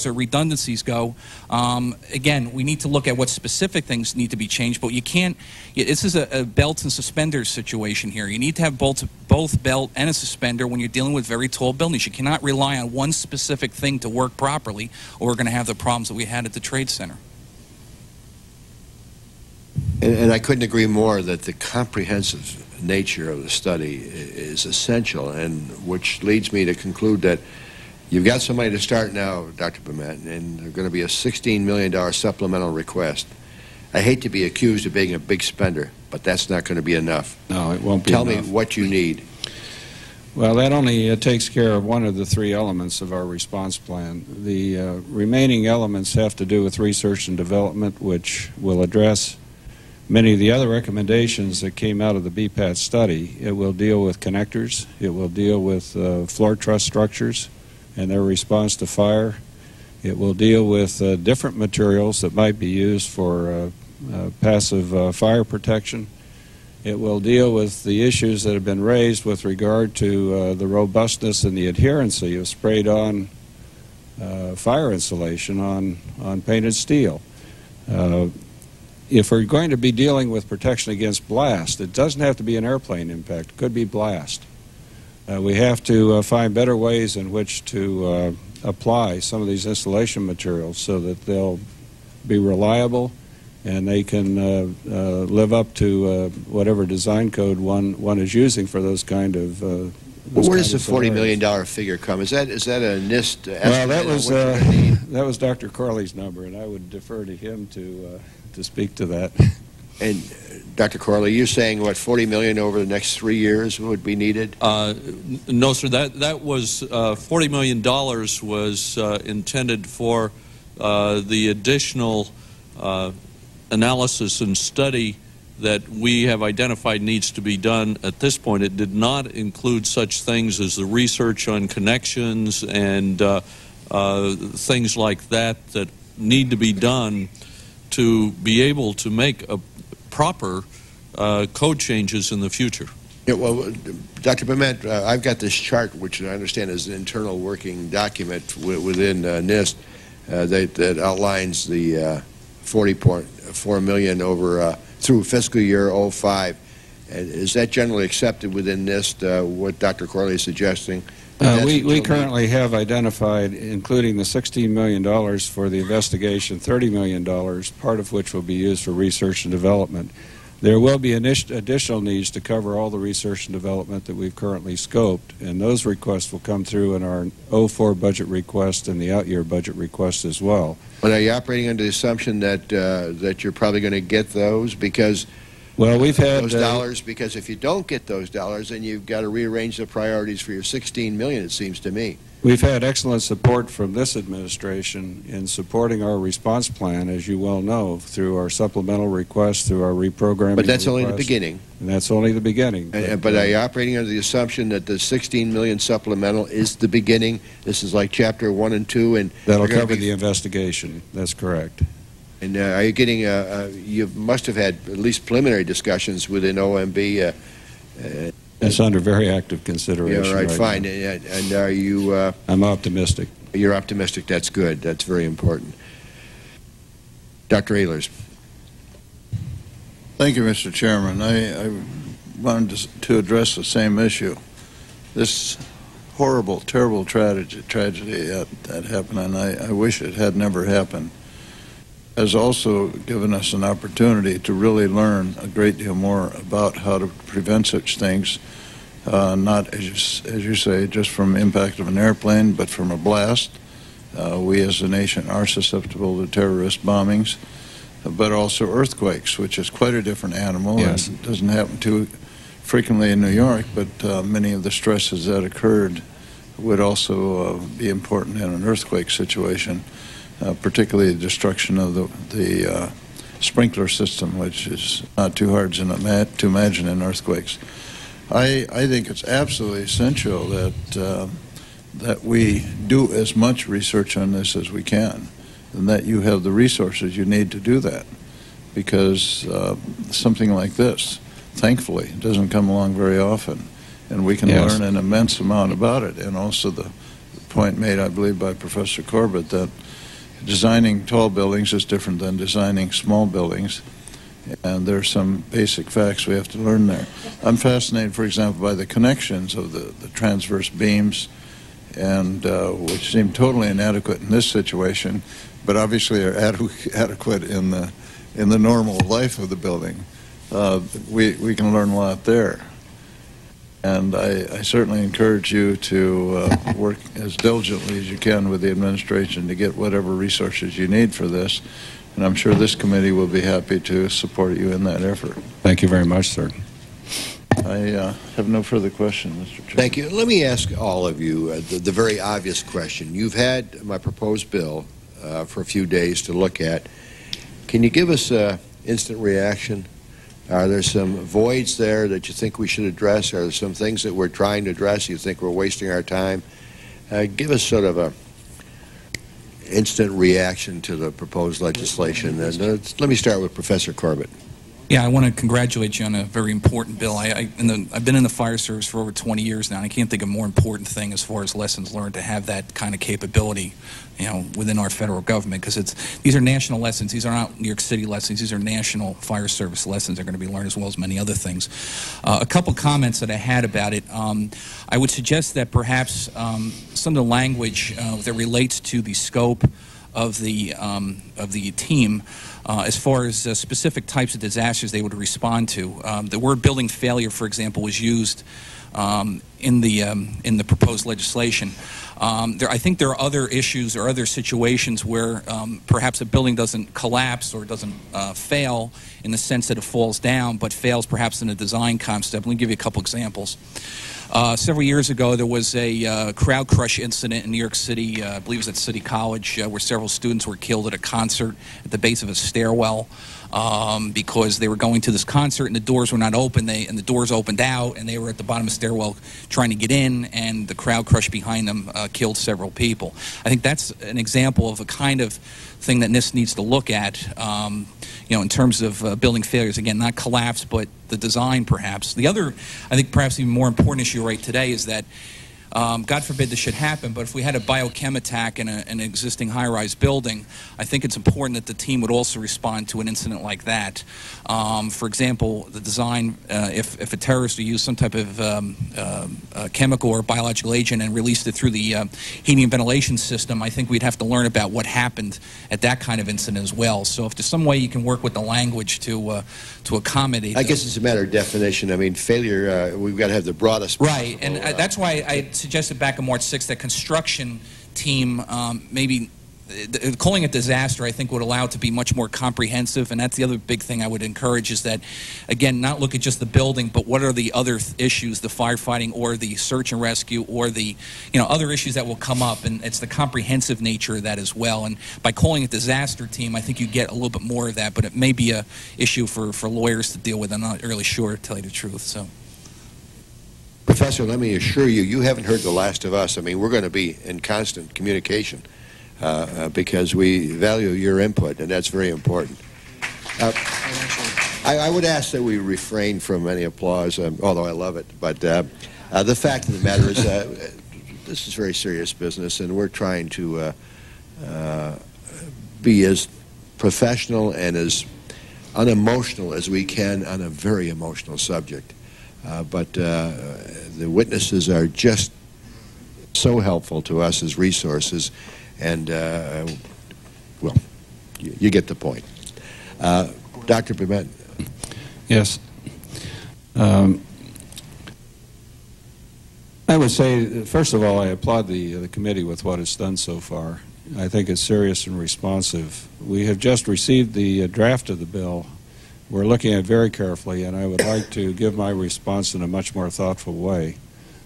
the redundancies go, again, we need to look at what specific things need to be changed. But you can't. This is a belt and suspenders situation here. You need to have both belt and a suspender when you're dealing with very tall buildings. You cannot rely on one specific thing to work properly, or we're going to have the problems that we had at the Trade Center. And I couldn't agree more that the comprehensive nature of the study is essential, and which leads me to conclude that you've got somebody to start now, Dr. Bement, and there's going to be a $16 million supplemental request. I hate to be accused of being a big spender, but that's not going to be enough. No, it won't be Tell enough. me what you need. Well, that only takes care of one of the three elements of our response plan. The remaining elements have to do with research and development, which will address many of the other recommendations that came out of the BPAT study. It will deal with connectors. It will deal with floor truss structures and their response to fire. It will deal with different materials that might be used for passive fire protection. It will deal with the issues that have been raised with regard to the robustness and the adherency of sprayed-on fire insulation on painted steel. If we're going to be dealing with protection against blast, it doesn't have to be an airplane impact. It could be blast. We have to find better ways in which to apply some of these installation materials so that they'll be reliable and they can live up to whatever design code one is using for those kind of. Where does the $40 million figure come? Is that a NIST estimate? Well, that was Dr. Corley's number, and I would defer to him to speak to that. And Dr. Corley, you're saying what, $40 million over the next 3 years would be needed? No, sir. That was $40 million was intended for the additional analysis and study that we have identified needs to be done at this point. It did not include such things as the research on connections and things like that need to be done to be able to make a proper code changes in the future. Yeah, well, Dr. Bement, I've got this chart, which I understand is an internal working document within NIST that outlines the $40.4 million over through fiscal year 05. Is that generally accepted within NIST, what Dr. Corley is suggesting? We currently have identified, including the $16 million for the investigation, $30 million, part of which will be used for research and development. There will be additional needs to cover all the research and development that we've currently scoped, and those requests will come through in our 04 budget request and the out-year budget request as well. But are you operating under the assumption that that you're probably going to get those? Because well, we've had those dollars. Because if you don't get those dollars, then you've got to rearrange the priorities for your $16 million. It seems to me. We've had excellent support from this administration in supporting our response plan, as you well know, through our supplemental requests, through our reprogramming. But that's requests. only the beginning. And that's only the beginning. But are you operating under the assumption that the $16 million supplemental is the beginning? This is like Chapter 1 and 2, and that'll cover the investigation. That's correct. And are you getting? You must have had at least preliminary discussions within OMB. It's under very active consideration. Yeah, right, fine. Now. And are you? I'm optimistic. You're optimistic. That's good. That's very important. Dr. Ehlers. Thank you, Mr. Chairman. I wanted to address the same issue. This horrible, terrible tragedy that happened, and I wish it had never happened, has also given us an opportunity to really learn a great deal more about how to prevent such things, not, as you say, just from impact of an airplane, but from a blast. We as a nation are susceptible to terrorist bombings, but also earthquakes, which is quite a different animal. Yes. And it doesn't happen too frequently in New York, but many of the stresses that occurred would also be important in an earthquake situation. Particularly the destruction of the sprinkler system, which is not too hard to imagine in earthquakes. I think it's absolutely essential that we do as much research on this as we can, and that you have the resources you need to do that, because something like this, thankfully, doesn't come along very often, and we can learn an immense amount about it. And also the point made, I believe, by Professor Corbett, that designing tall buildings is different than designing small buildings, and there are some basic facts we have to learn there. I'm fascinated, for example, by the connections of the transverse beams, and which seem totally inadequate in this situation, but obviously are adequate in the normal life of the building. We can learn a lot there. And I certainly encourage you to work as diligently as you can with the administration to get whatever resources you need for this. And I'm sure this committee will be happy to support you in that effort. Thank you very much, sir. I have no further question, Mr. Chairman. Thank you. Let me ask all of you the very obvious question. You've had my proposed bill for a few days to look at. Can you give us an instant reaction? Are there some voids there that you think we should address? Are there some things that we're trying to address you think we're wasting our time? Give us sort of a instant reaction to the proposed legislation. And let me start with Professor Corbett. Yeah, I want to congratulate you on a very important bill. I've been in the fire service for over 20 years now, and I can't think of a more important thing as far as lessons learned to have that kind of capability, you know, within our federal government, because these are national lessons. These are not New York City lessons. These are national fire service lessons that are going to be learned, as well as many other things. A couple comments that I had about it. I would suggest that perhaps some of the language that relates to the scope of the team, as far as specific types of disasters they would respond to. The word building failure, for example, was used in the proposed legislation. I think there are other issues or other situations where perhaps a building doesn't collapse or doesn't fail in the sense that it falls down, but fails perhaps in a design concept. Let me give you a couple examples. Several years ago, there was a crowd crush incident in New York City, I believe it was at City College, where several students were killed at a concert at the base of a stairwell because they were going to this concert and the doors were not open, and the doors opened out, and they were at the bottom of the stairwell trying to get in, and the crowd crush behind them killed several people. I think that's an example of a kind of thing that NIST needs to look at, you know, in terms of building failures. Again, not collapse, but the design, perhaps. The other, I think, perhaps even more important issue right today is that, God forbid this should happen, but if we had a biochem attack in an existing high-rise building, I think it's important that the team would also respond to an incident like that. For example, the design, if a terrorist would use some type of chemical or biological agent and released it through the heating and ventilation system, I think we'd have to learn about what happened at that kind of incident as well. So if there's some way you can work with the language to accommodate. I guess it's a matter of definition. I mean, failure, we've got to have the broadest. Right, and that's why I suggested back on March 6th that construction team maybe calling it disaster, I think, would allow it to be much more comprehensive. And that's the other big thing I would encourage is that, again, not look at just the building, but what are the other issues, the firefighting or the search and rescue or the, you know, other issues that will come up. And it's the comprehensive nature of that as well. And by calling it disaster team, I think you get a little bit more of that. But it may be a issue for lawyers to deal with. I'm not really sure, to tell you the truth. So. Professor, let me assure you, you haven't heard the last of us. I mean, we're going to be in constant communication because we value your input, and that's very important. I would ask that we refrain from any applause, although I love it. But the fact of the matter is this is very serious business, and we're trying to be as professional and as unemotional as we can on a very emotional subject. But the witnesses are just so helpful to us as resources, and, well, you get the point. Dr. Bement. Yes. I would say, first of all, I applaud the committee with what it's done so far. I think it's serious and responsive. We have just received the draft of the bill. We're looking at it very carefully, and I would like to give my response in a much more thoughtful way.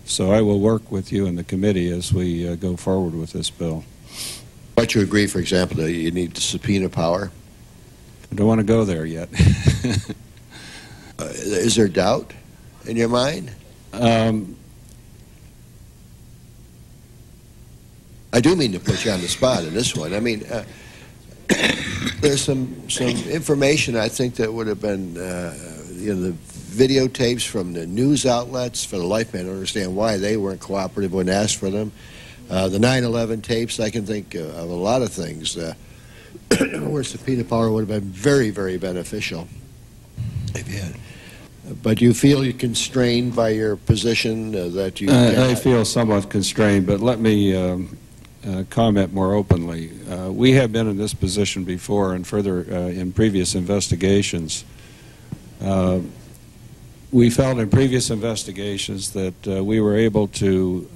So I will work with you and the committee as we go forward with this bill. But you agree, for example, that you need the subpoena power? I don't want to go there yet. Is there doubt in your mind? I do mean to put you on the spot in this one. I mean, there's some information I think that would have been, you know, the videotapes from the news outlets. For the life man, I don't understand why they weren't cooperative when asked for them. The 9/11 tapes, I can think of a lot of things where subpoena power would have been very, very beneficial. If you had. But you feel you're constrained by your position that you... I feel somewhat constrained, but let me comment more openly. We have been in this position before, and further in previous investigations. We felt in previous investigations that we were able to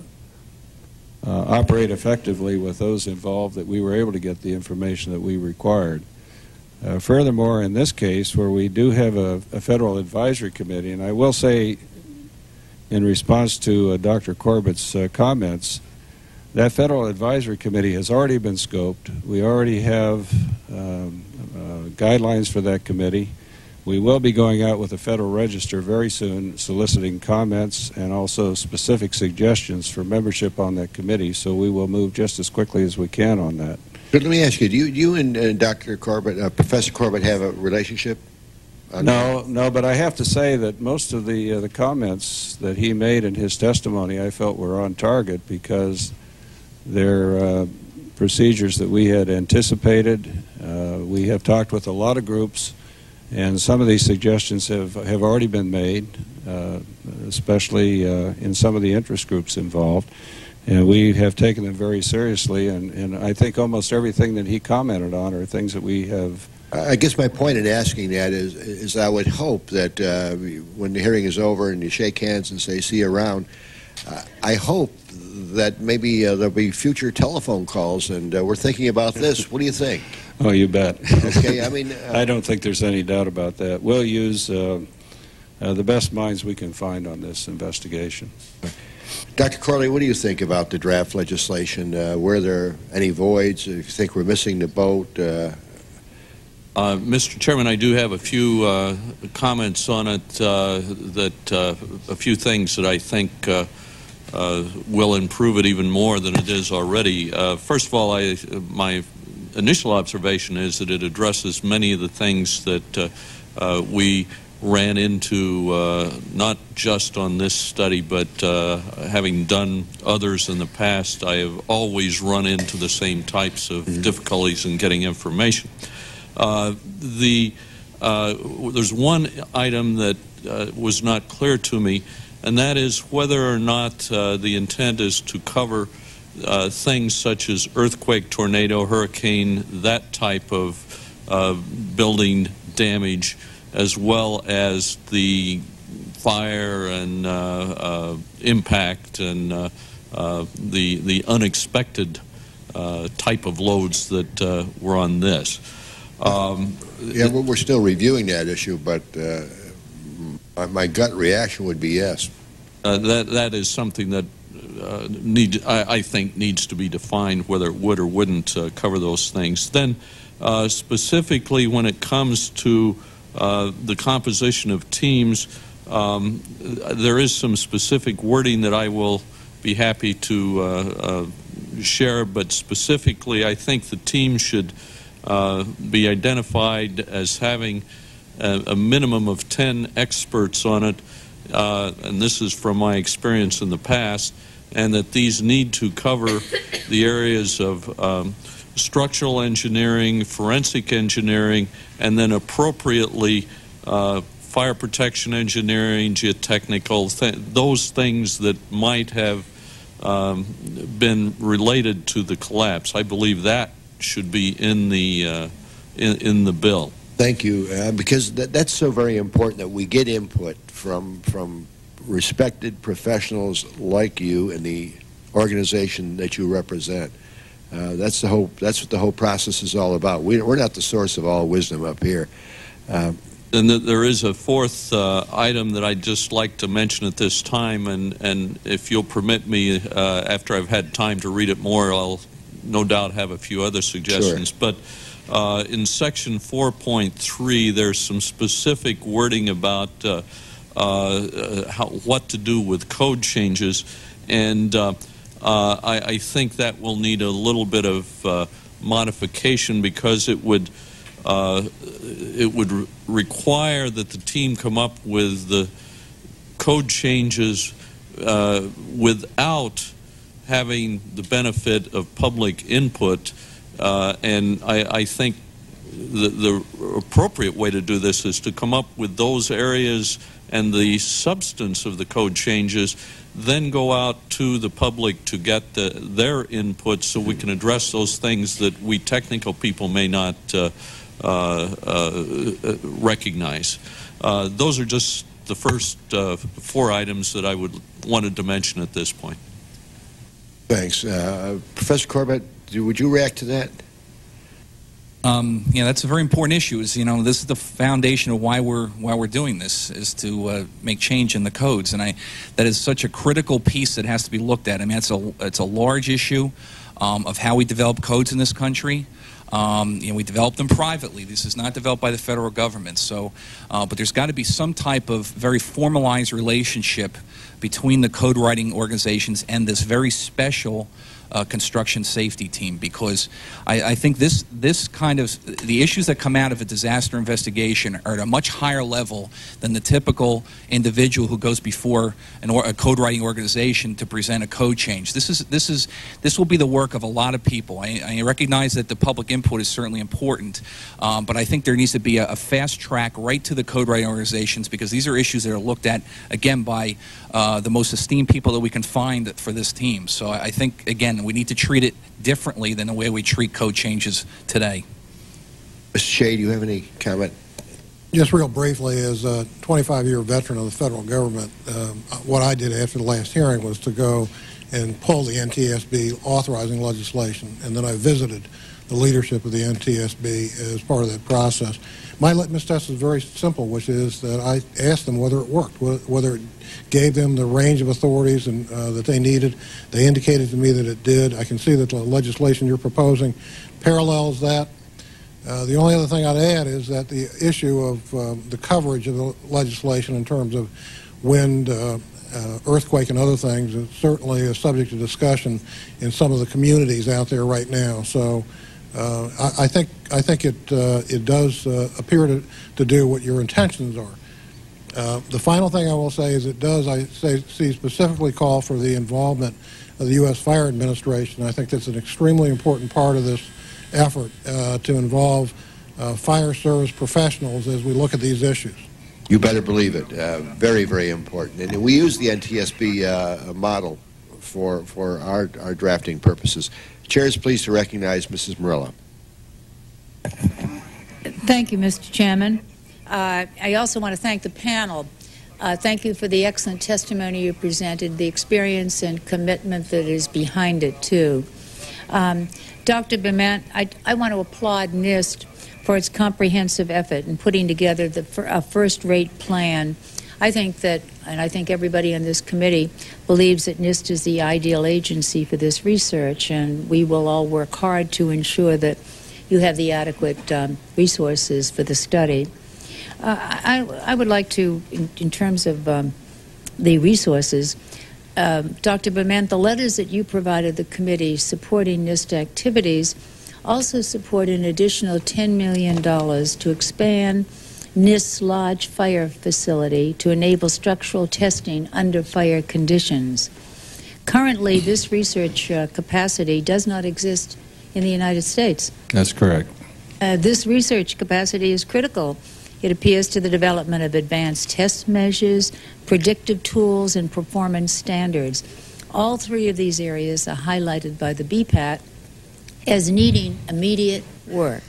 operate effectively with those involved, that we were able to get the information that we required. Furthermore, in this case, where we do have a federal advisory committee, and I will say in response to Dr. Corbett's comments, that Federal Advisory Committee has already been scoped. We already have guidelines for that committee. We will be going out with the Federal Register very soon, soliciting comments and also specific suggestions for membership on that committee, so we will move just as quickly as we can on that. But let me ask you, do you and Dr. Corbett, Professor Corbett, have a relationship? No, but I have to say that most of the comments that he made in his testimony I felt were on target because they're procedures that we had anticipated. We have talked with a lot of groups, and some of these suggestions have already been made, especially in some of the interest groups involved. And we have taken them very seriously, and I think almost everything that he commented on are things that we have. I guess my point in asking that is I would hope that when the hearing is over and you shake hands and say, see you around, I hope that maybe there'll be future telephone calls, and we're thinking about this. What do you think? Oh, you bet. Okay, I mean... I don't think there's any doubt about that. We'll use the best minds we can find on this investigation. Dr. Corley, what do you think about the draft legislation? Were there any voids? If you think we're missing the boat? Mr. Chairman, I do have a few comments on it, a few things that I think will improve it even more than it is already. First of all, my initial observation is that it addresses many of the things that we ran into, not just on this study, but having done others in the past, I have always run into the same types of difficulties in getting information. There's one item that was not clear to me, and that is whether or not the intent is to cover things such as earthquake, tornado, hurricane, that type of building damage, as well as the fire and impact and the unexpected type of loads that were on this. Yeah, we're still reviewing that issue, but my gut reaction would be yes. That is something that I think needs to be defined, whether it would or wouldn't cover those things. Then specifically when it comes to the composition of teams, there is some specific wording that I will be happy to share, but specifically I think the team should be identified as having a minimum of 10 experts on it, and this is from my experience in the past, and that these need to cover the areas of structural engineering, forensic engineering, and then appropriately fire protection engineering, geotechnical, those things that might have been related to the collapse. I believe that should be in the bill. Thank you, because that's so very important that we get input from respected professionals like you and the organization that you represent. That's what the whole process is all about. We're not the source of all wisdom up here. And there is a fourth item that I'd just like to mention at this time, and if you'll permit me, after I've had time to read it more, I'll no doubt have a few other suggestions. Sure. But in section 4.3, there's some specific wording about what to do with code changes, and I think that will need a little bit of modification, because it would require that the team come up with the code changes without having the benefit of public input, and I think the appropriate way to do this is to come up with those areas and the substance of the code changes, then go out to the public to get their input so we can address those things that we technical people may not recognize. Those are just the first 4 items that I wanted to mention at this point. Thanks. Professor Corbett, would you react to that? That's a very important issue. This is the foundation of why we're doing this, is to make change in the codes, and that is such a critical piece that has to be looked at. I mean, it's a large issue of how we develop codes in this country. We develop them privately. This is not developed by the federal government. So, but there's got to be some type of very formalized relationship between the code writing organizations and this very special construction safety team, because I think this kind of, the issues that come out of a disaster investigation are at a much higher level than the typical individual who goes before a code writing organization to present a code change. This will be the work of a lot of people. I recognize that the public input is certainly important, but I think there needs to be a fast track right to the code writing organizations, because these are issues that are looked at again by the most esteemed people that we can find for this team. So I think, again, we need to treat it differently than the way we treat code changes today. Mr. Shea, do you have any comment? Just real briefly, as a 25-year veteran of the federal government, what I did after the last hearing was to go and pull the NTSB authorizing legislation, and then I visited the leadership of the NTSB as part of that process. My litmus test is very simple, which is that I asked them whether it worked, whether it gave them the range of authorities and, that they needed. They indicated to me that it did. I can see that the legislation you're proposing parallels that. The only other thing I'd add is that the issue of the coverage of the legislation in terms of wind, earthquake, and other things is certainly a subject of discussion in some of the communities out there right now. So I think it does appear to do what your intentions are. The final thing I will say is it does, see specifically call for the involvement of the U.S. Fire Administration. I think that's an extremely important part of this effort to involve fire service professionals as we look at these issues. You better believe it. Very, very important. And we use the NTSB model for our drafting purposes. Chair is pleased to recognize Mrs. Murillo. Thank you, Mr. Chairman. I also want to thank the panel. Thank you for the excellent testimony you presented, the experience and commitment that is behind it, too. Dr. Bement, I want to applaud NIST for its comprehensive effort in putting together a first-rate plan. I think that, and I think everybody on this committee believes that NIST is the ideal agency for this research, and we will all work hard to ensure that you have the adequate resources for the study. I would like to, in terms of the resources, Dr. Bement, the letters that you provided the committee supporting NIST activities also support an additional $10 million to expand NIST's large fire facility to enable structural testing under fire conditions. Currently, this research capacity does not exist in the United States. That's correct. This research capacity is critical. It appears to the development of advanced test measures, predictive tools, and performance standards. All three of these areas are highlighted by the BPAT as needing immediate work.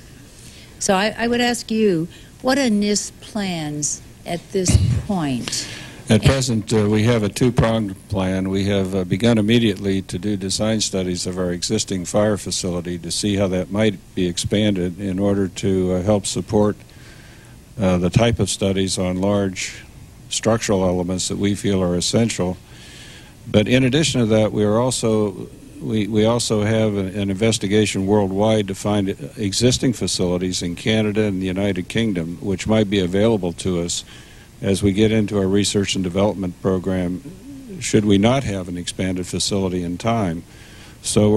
So I would ask you, what are NIST plans at this point? At present, we have a two-pronged plan. We have begun immediately to do design studies of our existing fire facility to see how that might be expanded in order to help support the type of studies on large structural elements that we feel are essential. But in addition to that, we also have an investigation worldwide to find existing facilities in Canada and the United Kingdom which might be available to us as we get into our research and development program, should we not have an expanded facility in time. So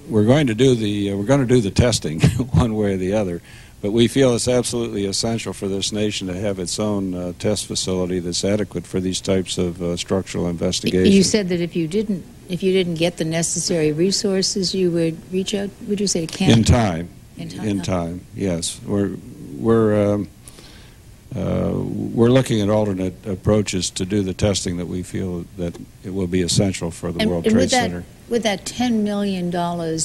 we're going to do the testing one way or the other. But we feel it's absolutely essential for this nation to have its own test facility that's adequate for these types of structural investigations. You said that if you didn't get the necessary resources, you would reach out. Would you say to Canada? In time, yes. We're looking at alternate approaches to do the testing that we feel that it will be essential for the World Trade Center. Would that $10 million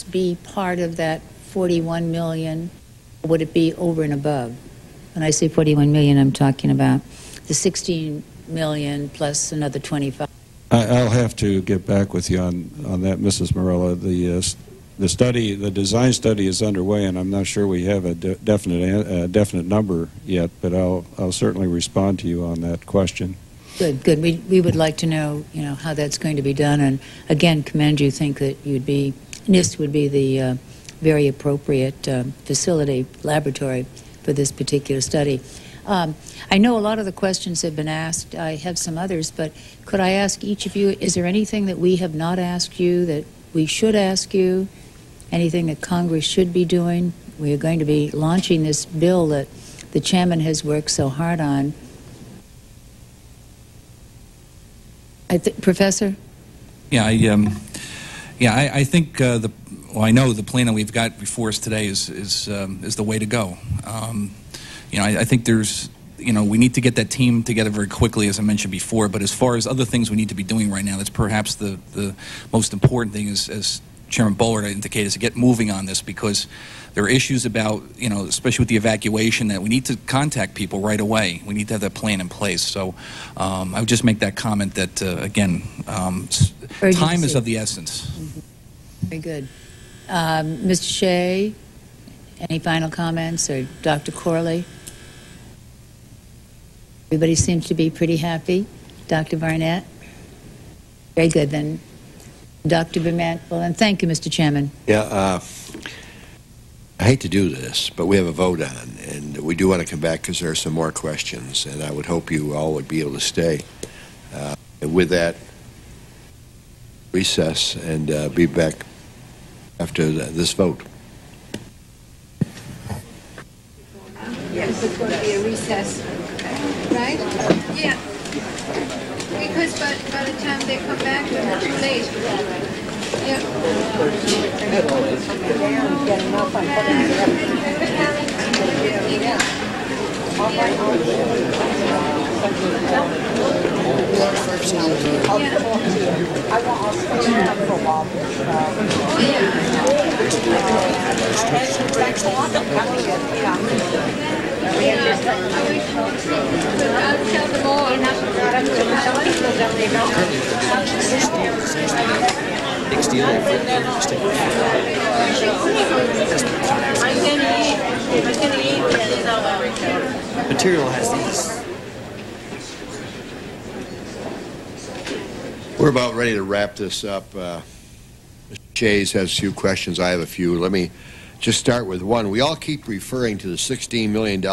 be part of that $41 million? Would it be over and above? When I say $41 million, I'm talking about the $16 million plus another 25. I'll have to get back with you on that, Mrs. Morella. the design study is underway, and I'm not sure we have a definite number yet, but I'll certainly respond to you on that question. Good, good. We would like to know, how that's going to be done, and again, commend you. Think that NIST would be the very appropriate facility, laboratory for this particular study. I know a lot of the questions have been asked. I have some others, but could I ask each of you, is there anything that we have not asked you that we should ask you? Anything that Congress should be doing? We are going to be launching this bill that the chairman has worked so hard on. Professor? Yeah, I think I know the plan that we've got before us today is the way to go. I think there's, we need to get that team together very quickly, as I mentioned before. But as far as other things we need to be doing right now, that's perhaps the most important thing, is, as Chairman Boehlert indicated, is to get moving on this, because there are issues about, especially with the evacuation, that we need to contact people right away. We need to have that plan in place. So I would just make that comment that, again, time is of the essence. Mm-hmm. Very good. Mr. Shea, any final comments, or Dr. Corley? Everybody seems to be pretty happy. Dr. Barnett? Very good, then. Dr. Bement, well, and thank you, Mr. Chairman. Yeah, I hate to do this, but we have a vote on, and we do want to come back because there are some more questions, and I would hope you all would be able to stay. And with that, recess and be back after this vote. Yes, it's going to be a recess, right? Yeah. Because by the time they come back, we're too late. Yeah. Material has these. We're about ready to wrap this up. Mr. Shays has a few questions. I have a few. Let me just start with one. We all keep referring to the $16 million,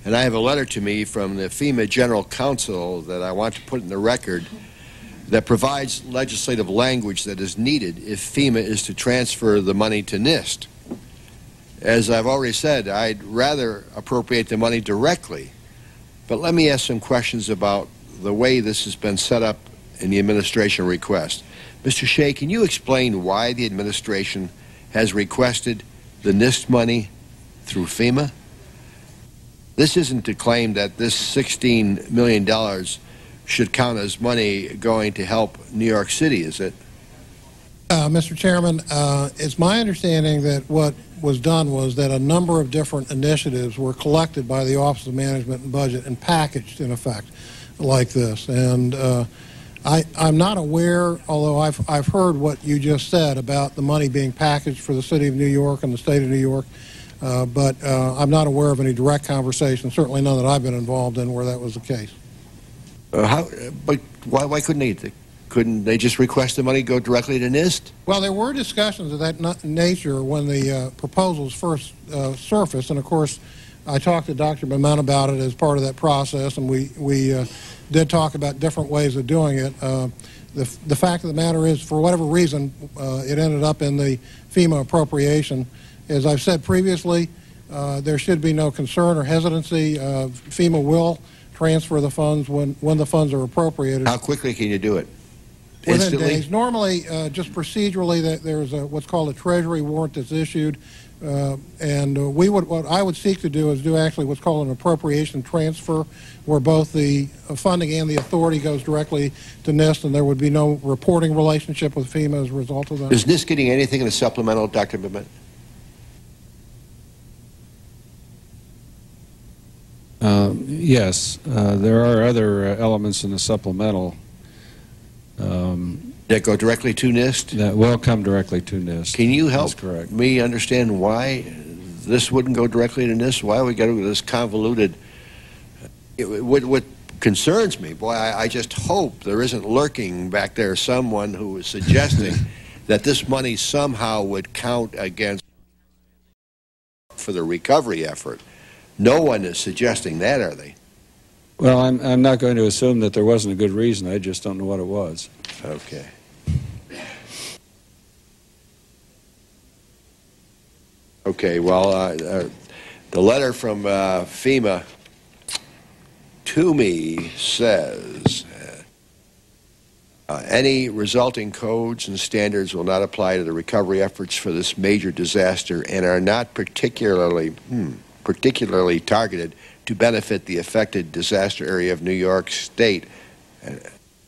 and I have a letter to me from the FEMA General Counsel that I want to put in the record that provides legislative language that is needed if FEMA is to transfer the money to NIST. As I've already said, I'd rather appropriate the money directly, but let me ask some questions about the way this has been set up in the administration request. Mr. Shea, can you explain why the administration has requested the NIST money through FEMA? This isn't to claim that this $16 million should count as money going to help New York City, is it? Mr. Chairman, it's my understanding that what was done was that a number of different initiatives were collected by the Office of Management and Budget and packaged, in effect, like this. And I'm not aware, although I've heard what you just said about the money being packaged for the City of New York and the State of New York, but I'm not aware of any direct conversation, certainly none that I've been involved in, where that was the case. But why couldn't they just request the money go directly to NIST? Well, there were discussions of that nature when the proposals first surfaced, and of course I talked to Dr. Bement about it as part of that process, and we did talk about different ways of doing it. The fact of the matter is, for whatever reason, it ended up in the FEMA appropriation. As I've said previously, there should be no concern or hesitancy. FEMA will transfer the funds when the funds are appropriated. How quickly can you do it? Within Instantly? days. Normally, just procedurally, there's what's called a Treasury warrant that's issued, and what I would seek to do is do actually what's called an appropriation transfer, where both the funding and the authority goes directly to NIST, and there would be no reporting relationship with FEMA as a result of that. Is NIST getting anything in the supplemental, Dr. Bement? Yes, there are other elements in the supplemental. That go directly to NIST? That will come directly to NIST. Can you help That's correct. me understand why this wouldn't go directly to NIST? Why we got this convoluted? What concerns me, boy, I just hope there isn't lurking back there someone who is suggesting that this money somehow would count against for the recovery effort. No one is suggesting that, are they? Well, I'm not going to assume that there wasn't a good reason. I just don't know what it was. Okay. Okay, well, the letter from FEMA to me says any resulting codes and standards will not apply to the recovery efforts for this major disaster and are not particularly targeted to benefit the affected disaster area of New York State,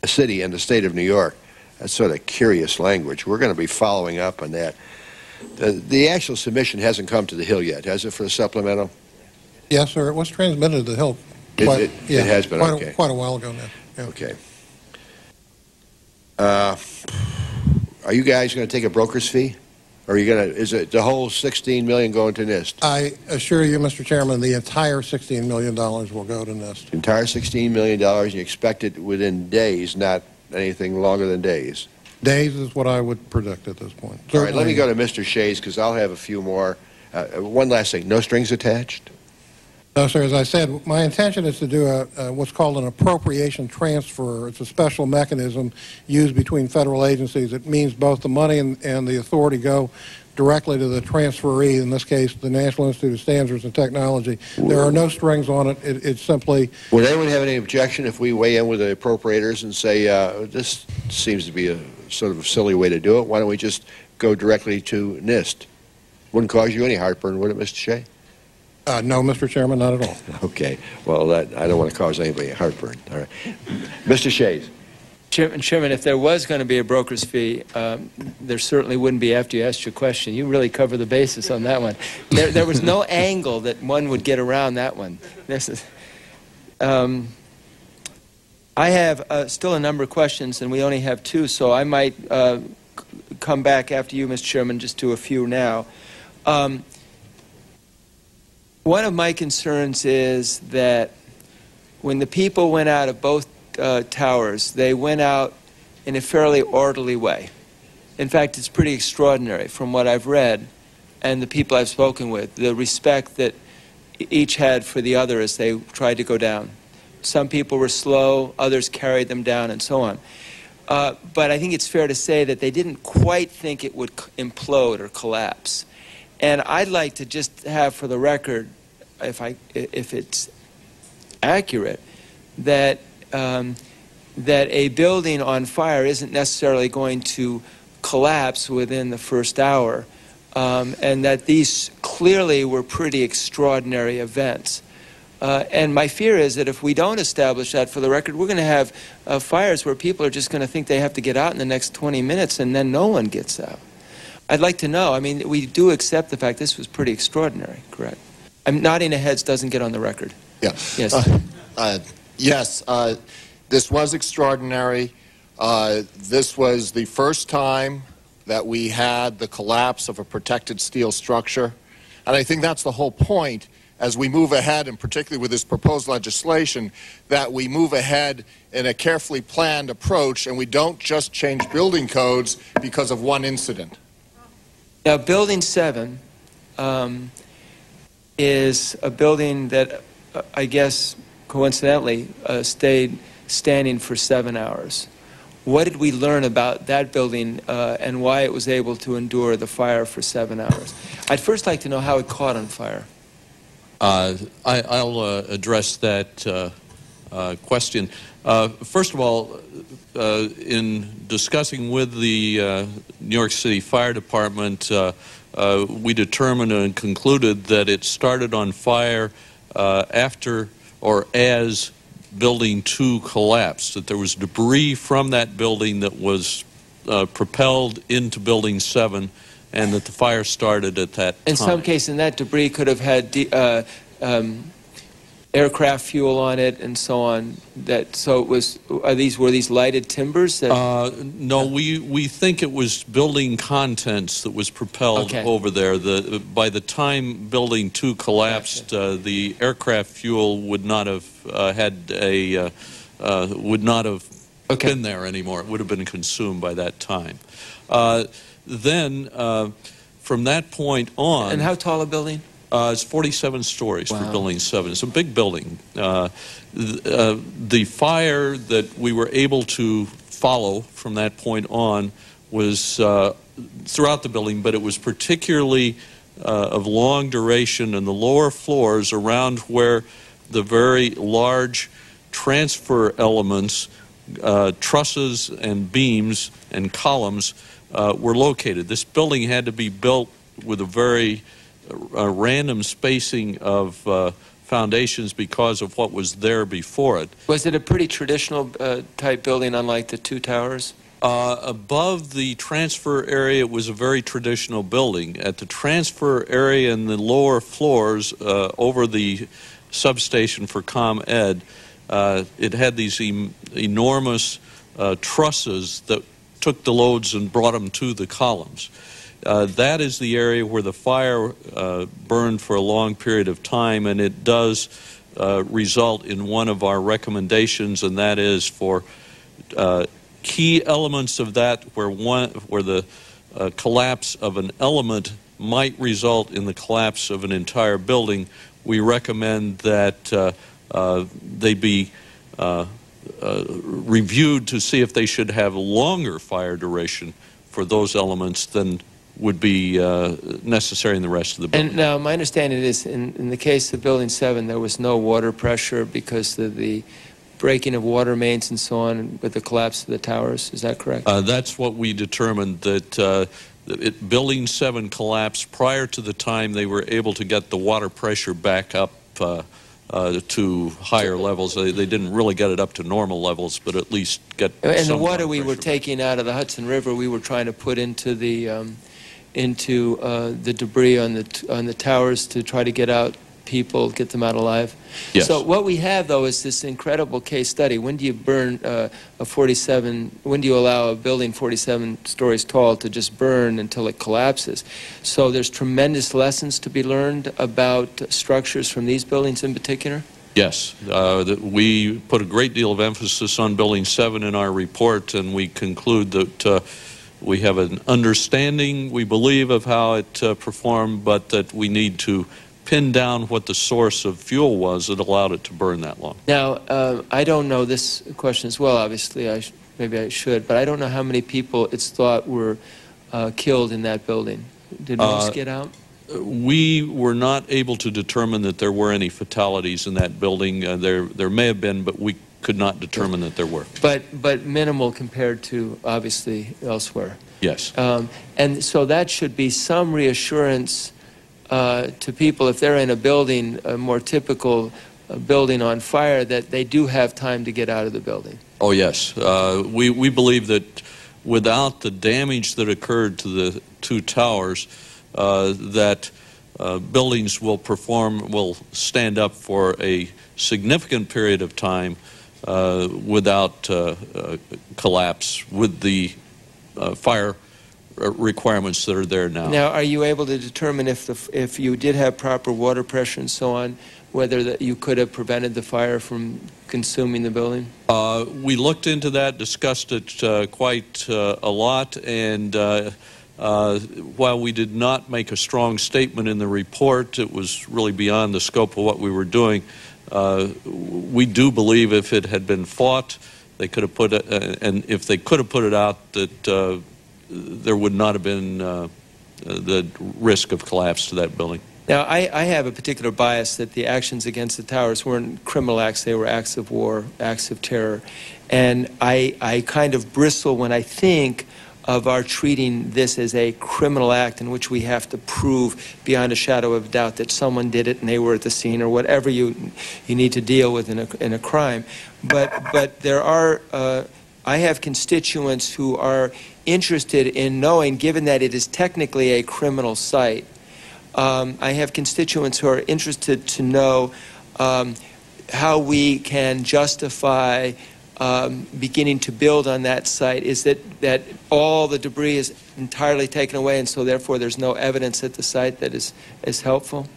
city and the state of New York. That's sort of curious language. We're going to be following up on that. The actual submission hasn't come to the Hill yet, has it, for the supplemental? Yes, sir. It was transmitted to the Hill. It has been, okay. Quite a while ago now. Yeah. Okay. Are you guys going to take a broker's fee? Or are you going to, is it the whole $16 million going to NIST? I assure you, Mr. Chairman, the entire $16 million will go to NIST. The entire $16 million, you expect it within days, not anything longer than days? Days is what I would predict at this point. All right, let me go to Mr. Shays, because I'll have a few more. One last thing, no strings attached? No, sir. As I said, my intention is to do what's called an appropriation transfer. It's a special mechanism used between federal agencies. It means both the money and the authority go directly to the transferee, in this case, the National Institute of Standards and Technology. There are no strings on it. It's simply... Would anyone have any objection if we weigh in with the appropriators and say, this seems to be a sort of a silly way to do it. Why don't we just go directly to NIST? Wouldn't cause you any heartburn, would it, Mr. Shea? No, Mr. Chairman, not at all. Okay. Well, I don't want to cause anybody heartburn. All right. Mr. Shays. Chairman, if there was going to be a broker's fee, there certainly wouldn't be after you asked your question. You really cover the basis on that one. There was no angle that one would get around that one. This is, I have still a number of questions, and we only have two, so I might come back after you, Mr. Chairman, just do a few now. One of my concerns is that when the people went out of both towers, they went out in a fairly orderly way. In fact, it's pretty extraordinary from what I've read and the people I've spoken with, the respect that each had for the other as they tried to go down. Some people were slow, others carried them down, and so on. But I think it's fair to say that they didn't quite think it would implode or collapse. And I'd like to just have for the record, if it's accurate, that that a building on fire isn't necessarily going to collapse within the first hour, and that these clearly were pretty extraordinary events. And my fear is that if we don't establish that for the record, we're going to have fires where people are just going to think they have to get out in the next 20 minutes, and then no one gets out. I'd like to know. I mean, we do accept the fact this was pretty extraordinary, correct? I'm nodding of heads doesn't get on the record. Yeah. Yes. Yes. This was extraordinary. This was the first time that we had the collapse of a protected steel structure. And I think that's the whole point as we move ahead, and particularly with this proposed legislation, that we move ahead in a carefully planned approach and we don't just change building codes because of one incident. Now, Building 7 is a building that I guess coincidentally stayed standing for 7 hours. What did we learn about that building and why it was able to endure the fire for 7 hours? I'd first like to know how it caught on fire. I'll address that question. First of all, in discussing with the New York City Fire Department, we determined and concluded that it started on fire after or as Building 2 collapsed, that there was debris from that building that was propelled into Building 7, and that the fire started at that time. In some cases, that debris could have had aircraft fuel on it and so on. So it was. Were these lighted timbers? No, we think it was building contents that was propelled over there. By the time Building 2 collapsed, the aircraft fuel would not have been there anymore. It would have been consumed by that time. Then from that point on. And how tall a building? It's 47 stories for Building 7. It's a big building. The fire that we were able to follow from that point on was throughout the building, but it was particularly of long duration in the lower floors around where the very large transfer elements, trusses and beams and columns were located. This building had to be built with a very random spacing of foundations because of what was there before it. Was it a pretty traditional type building, unlike the two towers? Above the transfer area, it was a very traditional building. At the transfer area in the lower floors, over the substation for ComEd, it had these enormous trusses that took the loads and brought them to the columns. That is the area where the fire burned for a long period of time, and it does result in one of our recommendations, and that is for key elements of that where the collapse of an element might result in the collapse of an entire building. We recommend that they be reviewed to see if they should have longer fire duration for those elements than would be necessary in the rest of the building. And now my understanding is in the case of Building 7 there was no water pressure because of the breaking of water mains and so on with the collapse of the towers. Is that correct? That's what we determined, that Building 7 collapsed prior to the time they were able to get the water pressure back up to higher levels. They didn't really get it up to normal levels, but at least get and some the water we pressure were taking out of the Hudson River, we were trying to put into the debris on the towers to try to get out people, get them out alive. Yes. So what we have though is this incredible case study. When do you burn when do you allow a building 47 stories tall to just burn until it collapses? So there's tremendous lessons to be learned about structures from these buildings in particular? Yes. We put a great deal of emphasis on Building 7 in our report, and we conclude that we have an understanding, we believe, of how it performed, but that we need to pin down what the source of fuel was that allowed it to burn that long. Now, I don't know this question as well, obviously, maybe I should, but I don't know how many people it's thought were killed in that building. Did most get out? We were not able to determine that there were any fatalities in that building. There may have been, but we could not determine that there were. But minimal compared to, obviously, elsewhere. Yes. And so that should be some reassurance to people if they're in a building, a more typical building on fire, that they do have time to get out of the building. Oh, yes. We believe that without the damage that occurred to the two towers, that buildings will stand up for a significant period of time without collapse with the fire requirements that are there now. Now, are you able to determine if you did have proper water pressure and so on, whether you could have prevented the fire from consuming the building? We looked into that, discussed it quite a lot, and while we did not make a strong statement in the report, it was really beyond the scope of what we were doing. We do believe if it had been fought, they could have put it, and if they could have put it out, that there would not have been the risk of collapse to that building. Now, I have a particular bias that the actions against the towers weren't criminal acts, they were acts of war, acts of terror. And I kind of bristle when I think of our treating this as a criminal act in which we have to prove beyond a shadow of doubt that someone did it and they were at the scene, or whatever you need to deal with in a crime. But there are, I have constituents who are interested in knowing, given that it is technically a criminal site, I have constituents who are interested to know how we can justify beginning to build on that site is that all the debris is entirely taken away, and so therefore there's no evidence at the site that is helpful?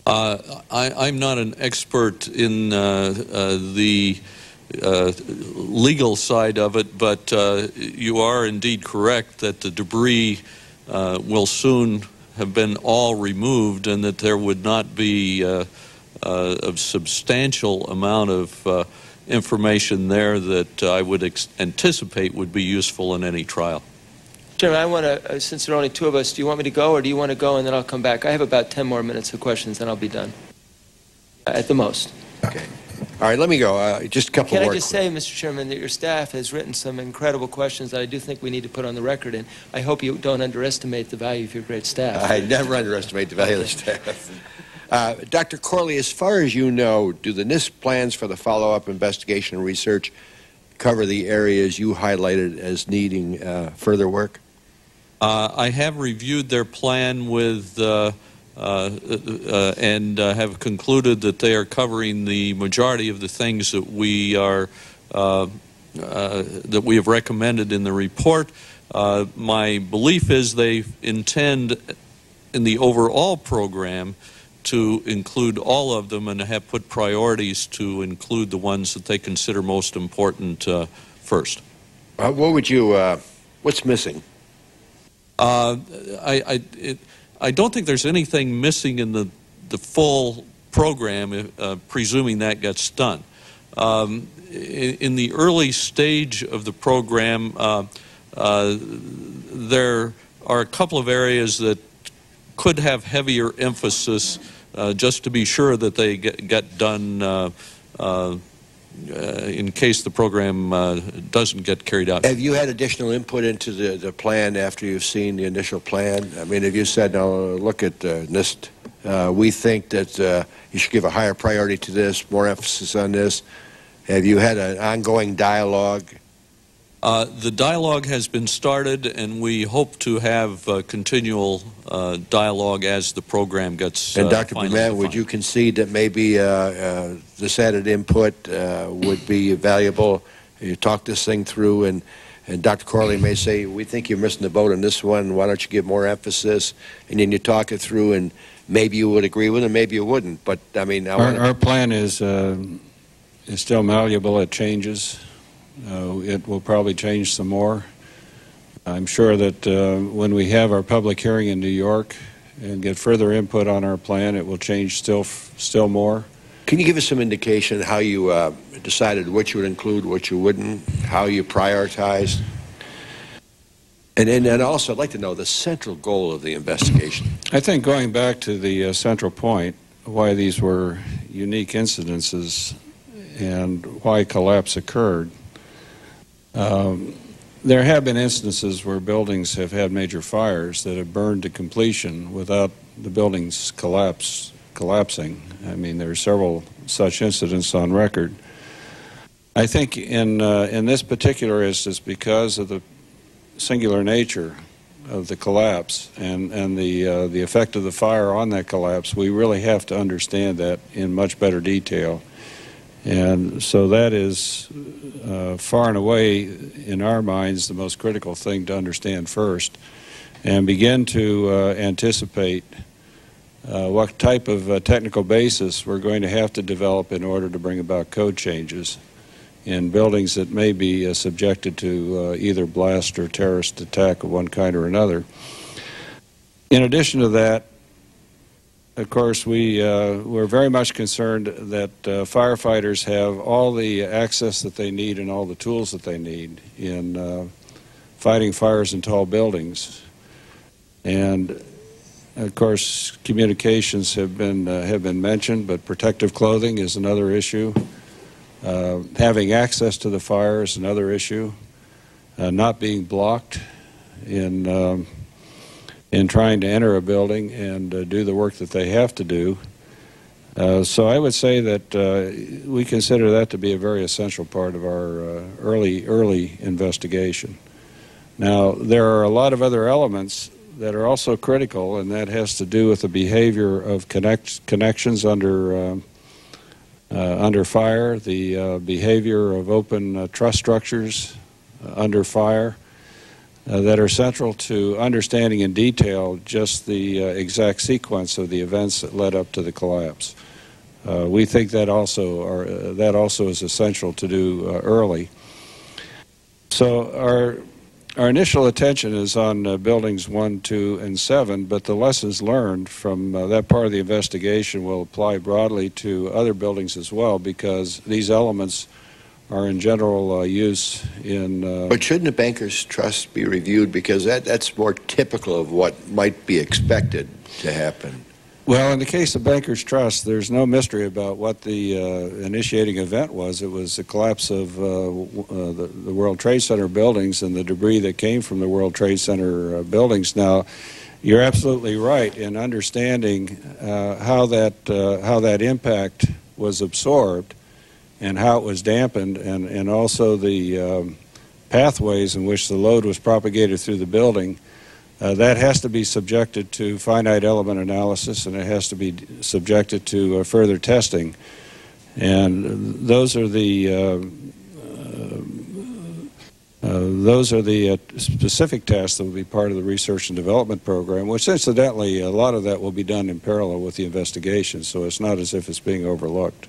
I'm not an expert in the legal side of it, but you are indeed correct that the debris will soon have been all removed, and that there would not be a substantial amount of information there that I would anticipate would be useful in any trial. Chairman, I want to, since there are only two of us, do you want me to go, or do you want to go and then I'll come back? I have about 10 more minutes of questions, and I'll be done. At the most. Okay. All right, let me go. Just a couple more. Can I just say, Mr. Chairman, that your staff has written some incredible questions that I do think we need to put on the record, and I hope you don't underestimate the value of your great staff. I never underestimate the value of the staff. Dr. Corley, as far as you know, do the NIST plans for the follow-up investigation and research cover the areas you highlighted as needing further work? I have reviewed their plan with and have concluded that they are covering the majority of the things that we are that we have recommended in the report. My belief is they intend in the overall program to include all of them, and have put priorities to include the ones that they consider most important first. What would you? What's missing? I don't think there's anything missing in the full program, presuming that gets done. In the early stage of the program, there are a couple of areas that could have heavier emphasis, just to be sure that they get done in case the program doesn't get carried out. Have you had additional input into the plan after you've seen the initial plan? I mean, have you said, now look at NIST, we think that you should give a higher priority to this, more emphasis on this? Have you had an ongoing dialogue? The dialogue has been started, and we hope to have continual dialogue as the program gets And Dr. Bement, would you concede that maybe this added input would be valuable? You talk this thing through, and Dr. Corley may say, we think you're missing the boat on this one, why don't you give more emphasis? And then you talk it through, and maybe you would agree with it, maybe you wouldn't. But, I mean, our plan is still malleable. It changes. It will probably change some more. I'm sure that when we have our public hearing in New York and get further input on our plan, it will change still more. Can you give us some indication how you decided what you would include, what you wouldn't, how you prioritized? And also, I'd like to know the central goal of the investigation. I think going back to the central point, why these were unique incidences and why collapse occurred, there have been instances where buildings have had major fires that have burned to completion without the buildings collapsing. I mean, there are several such incidents on record. I think in this particular instance, because of the singular nature of the collapse and the effect of the fire on that collapse, we really have to understand that in much better detail. And so that is far and away, in our minds, the most critical thing to understand first, and begin to anticipate what type of technical basis we're going to have to develop in order to bring about code changes in buildings that may be subjected to either blast or terrorist attack of one kind or another. In addition to that, of course, we're very much concerned that firefighters have all the access that they need and all the tools that they need in fighting fires in tall buildings. And of course, communications have been mentioned, but protective clothing is another issue. Having access to the fire is another issue. Not being blocked in trying to enter a building and do the work that they have to do. So I would say that we consider that to be a very essential part of our early investigation. Now, there are a lot of other elements that are also critical, and that has to do with the behavior of connections under under fire, the behavior of open truss structures under fire, that are central to understanding in detail just the exact sequence of the events that led up to the collapse. We think that also is essential to do early. So our initial attention is on buildings 1, 2, and 7, but the lessons learned from that part of the investigation will apply broadly to other buildings as well, because these elements are in general use in... But shouldn't a banker's trust be reviewed? Because that's more typical of what might be expected to happen. Well, in the case of banker's trust, there's no mystery about what the initiating event was. It was the collapse of the World Trade Center buildings and the debris that came from the World Trade Center buildings. Now, you're absolutely right in understanding how that impact was absorbed and how it was dampened, and also the pathways in which the load was propagated through the building. That has to be subjected to finite element analysis, and it has to be subjected to further testing. And those are the specific tests that will be part of the research and development program, which incidentally a lot of that will be done in parallel with the investigation, so it's not as if it's being overlooked.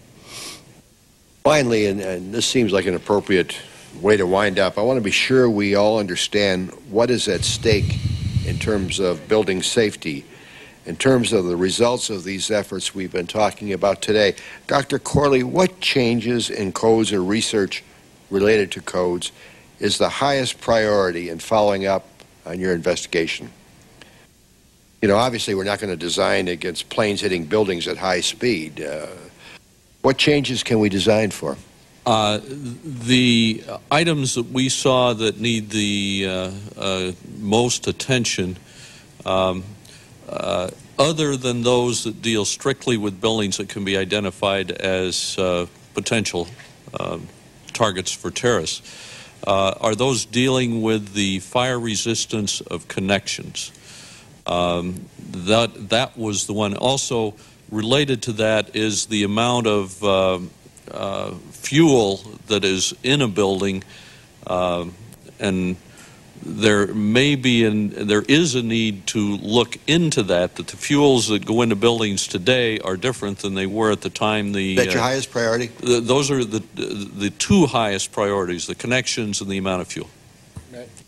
Finally, and this seems like an appropriate way to wind up, I want to be sure we all understand what is at stake in terms of building safety, in terms of the results of these efforts we've been talking about today. Dr. Corley, what changes in codes or research related to codes is the highest priority in following up on your investigation? You know, obviously we're not going to design against planes hitting buildings at high speed. What changes can we design for? The items that we saw that need the most attention, other than those that deal strictly with buildings that can be identified as potential targets for terrorists, are those dealing with the fire resistance of connections. That was the one. Also, related to that is the amount of fuel that is in a building, and there is a need to look into that the fuels that go into buildings today are different than they were at the time. That's your highest priority? Those are the two highest priorities, the connections and the amount of fuel.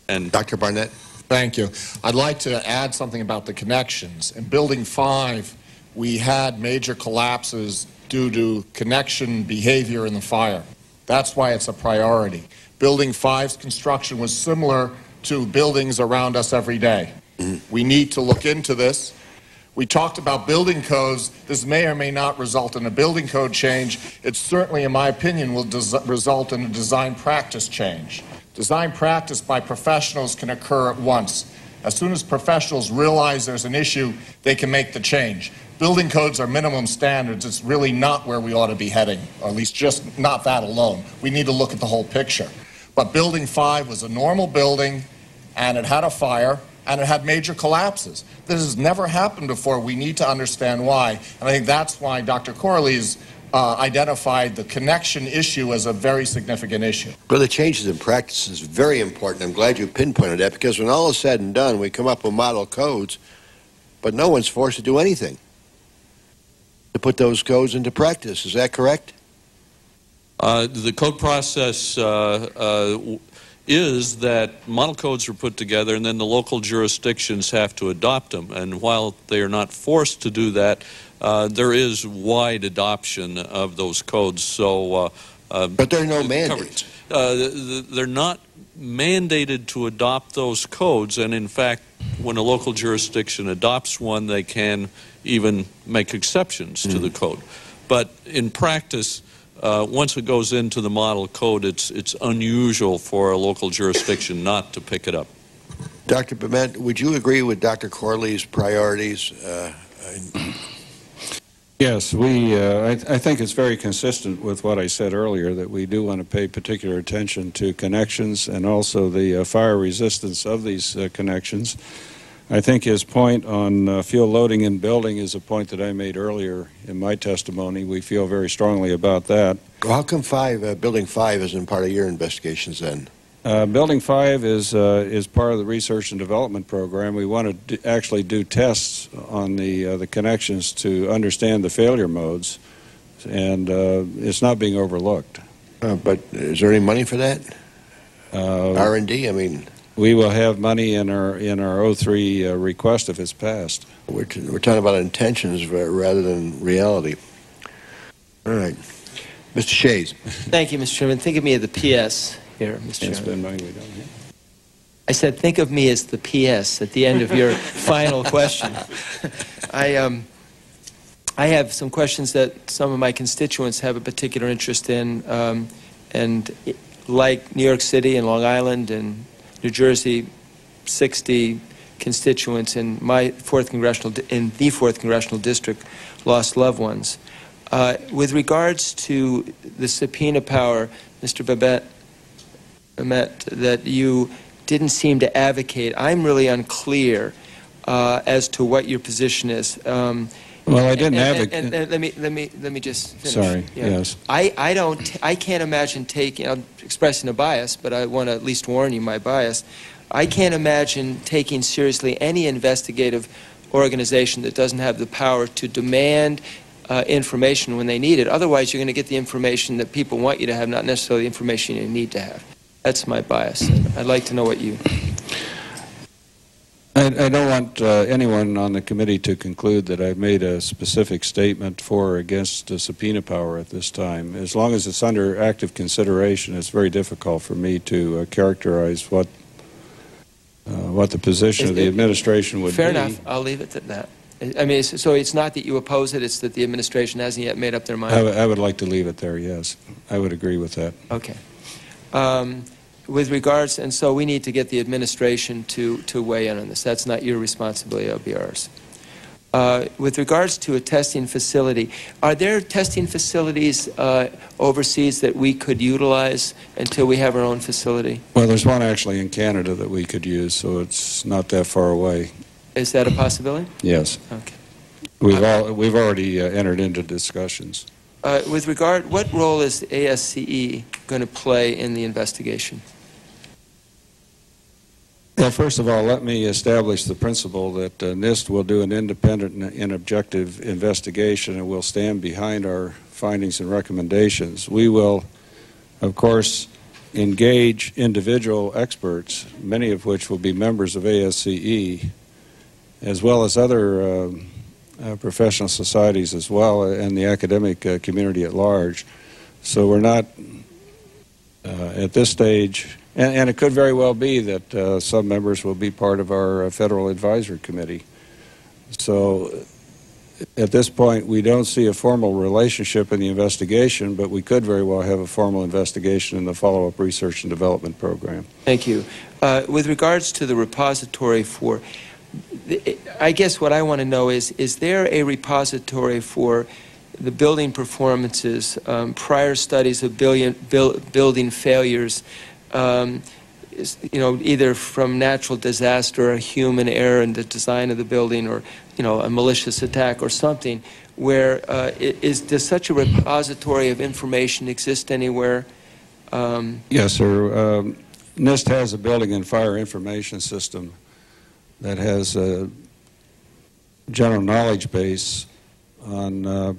And Dr. Barnett? Thank you. I'd like to add something about the connections. In Building 5, we had major collapses due to connection behavior in the fire. That's why it's a priority. Building 5's construction was similar to buildings around us every day. We need to look into this. We talked about building codes. This may or may not result in a building code change. It certainly, in my opinion, will result in a design practice change. Design practice by professionals can occur at once. As soon as professionals realize there's an issue, they can make the change. Building codes are minimum standards. It's really not where we ought to be heading, or at least just not that alone. We need to look at the whole picture. But Building 5 was a normal building, and it had a fire, and it had major collapses. This has never happened before. We need to understand why. And I think that's why Dr. Corley's identified the connection issue as a very significant issue. Well, the changes in practice is very important. I'm glad you pinpointed that, because when all is said and done, we come up with model codes, but no one's forced to do anything to put those codes into practice. Is that correct? The code process is that model codes are put together, and then the local jurisdictions have to adopt them. And while they are not forced to do that, there is wide adoption of those codes. So, but there are no mandates. They're not mandated to adopt those codes, and in fact, when a local jurisdiction adopts one, they can even make exceptions to the code. But in practice, once it goes into the model code, it's unusual for a local jurisdiction not to pick it up. Dr. Bement, would you agree with Dr. Corley's priorities? Yes, I think it's very consistent with what I said earlier, that we do want to pay particular attention to connections and also the fire resistance of these connections. I think his point on fuel loading and building is a point that I made earlier in my testimony. We feel very strongly about that. Well, how come Building 5 isn't part of your investigations then? Building 5 is part of the research and development program. We want to actually do tests on the connections to understand the failure modes, and it's not being overlooked. But is there any money for that? R&D, I mean... We will have money in our 03 request if it's passed. We're talking about intentions rather than reality. All right. Mr. Shays. Thank you, Mr. Chairman. Think of me as the PS here, Mr. Chairman. Spend money we don't have. I said think of me as the PS at the end of your final question. I have some questions that some of my constituents have a particular interest in, and like New York City and Long Island and New Jersey, 60 constituents in the 4th Congressional District lost loved ones. With regards to the subpoena power, Mr. Bement, that you didn't seem to advocate, I'm really unclear as to what your position is. Well, I didn't advocate. Let me just finish. Sorry. Yeah. Yes. I can't imagine taking. I'm expressing a bias, but I want to at least warn you my bias. I can't imagine taking seriously any investigative organization that doesn't have the power to demand information when they need it. Otherwise, you're going to get the information that people want you to have, not necessarily the information you need to have. That's my bias. I'd like to know what you. I don't want anyone on the committee to conclude that I've made a specific statement for or against subpoena power at this time. As long as it's under active consideration, it's very difficult for me to characterize what the position of the administration would be. Fair enough. I'll leave it at that. I mean, so it's not that you oppose it, it's that the administration hasn't yet made up their mind? I would like to leave it there, yes. I would agree with that. Okay. With regards, and so we need to get the administration to weigh in on this. That's not your responsibility, it'll be ours. With regards to a testing facility, are there testing facilities overseas that we could utilize until we have our own facility? Well, there's one actually in Canada that we could use, so it's not that far away. Is that a possibility? Yes. Okay. We've already entered into discussions. With regard, what role is ASCE going to play in the investigation? Well, first of all, let me establish the principle that NIST will do an independent and objective investigation and will stand behind our findings and recommendations. We will, of course, engage individual experts, many of which will be members of ASCE, as well as other professional societies as well, and the academic community at large. So we're not, at this stage, and it could very well be that some members will be part of our Federal Advisory Committee. So at this point, we don't see a formal relationship in the investigation, but we could very well have a formal investigation in the follow-up research and development program. Thank you. With regards to the repository for, I guess what I want to know is there a repository for the building performances, prior studies of building failures, either from natural disaster or human error in the design of the building, or a malicious attack or something, where does such a repository of information exist anywhere? Yes, sir. NIST has a building and fire information system that has a general knowledge base on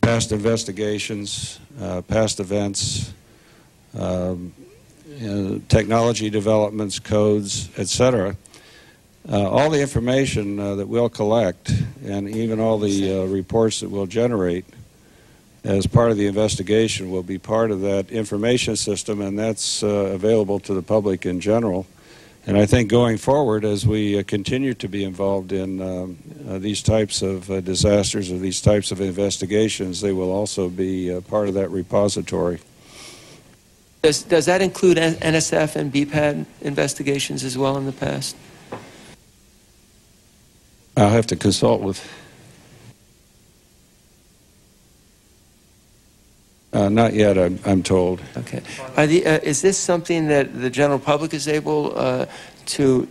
past investigations, past events, technology developments, codes, etc. All the information that we'll collect, and even all the reports that we'll generate as part of the investigation, will be part of that information system, and that's available to the public in general. And I think going forward, as we continue to be involved in these types of disasters or these types of investigations, they will also be part of that repository. Does that include NSF and BPAD investigations as well in the past? I'll have to consult with Not yet, I'm told. Okay. Is this something that the general public is able to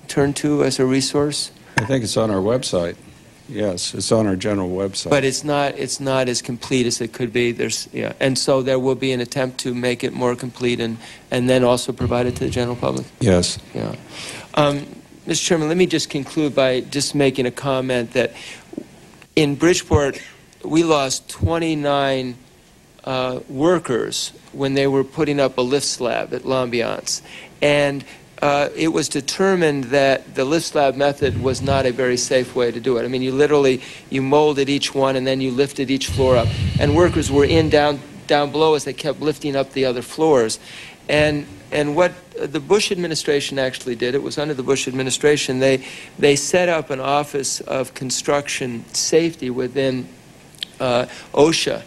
turn to as a resource? I think it's on our website. Yes, it's on our general website. But it's not as complete as it could be. And so there will be an attempt to make it more complete and then also provide it to the general public. Yes. Yeah. Mr. Chairman, let me just conclude by just making a comment that in Bridgeport we lost 29 workers when they were putting up a lift slab at L'Ambiance, and it was determined that the lift slab method was not a very safe way to do it. I mean, you molded each one and then you lifted each floor up, and workers were down below as they kept lifting up the other floors. And what the Bush administration actually did, it was under the Bush administration, they set up an Office of Construction Safety within OSHA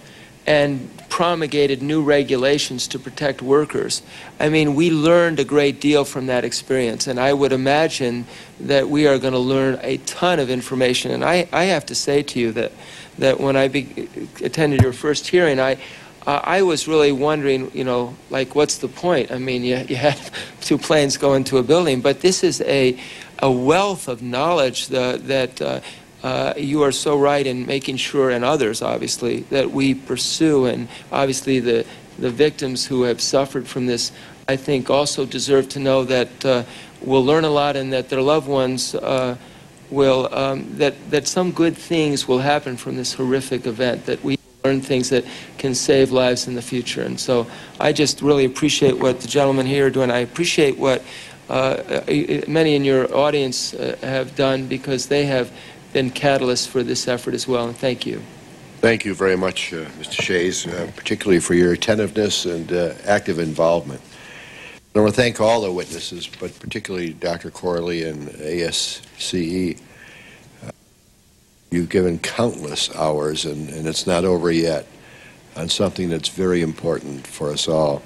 and promulgated new regulations to protect workers. I mean, we learned a great deal from that experience, and I would imagine that we are going to learn a ton of information. And I have to say to you that when I attended your first hearing, I was really wondering, like, what's the point? I mean, you had two planes go into a building, but this is a wealth of knowledge that you are so right in making sure, and others obviously, that we pursue. And obviously the victims who have suffered from this, I think, also deserve to know that we'll learn a lot and that their loved ones will, that some good things will happen from this horrific event, that we learn things that can save lives in the future. And so I just really appreciate what the gentlemen here are doing. I appreciate what many in your audience have done, because they have been catalysts for this effort as well, and thank you. Thank you very much, Mr. Shays, particularly for your attentiveness and active involvement. I want to thank all the witnesses, but particularly Dr. Corley and ASCE. You've given countless hours, and it's not over yet, on something that's very important for us all.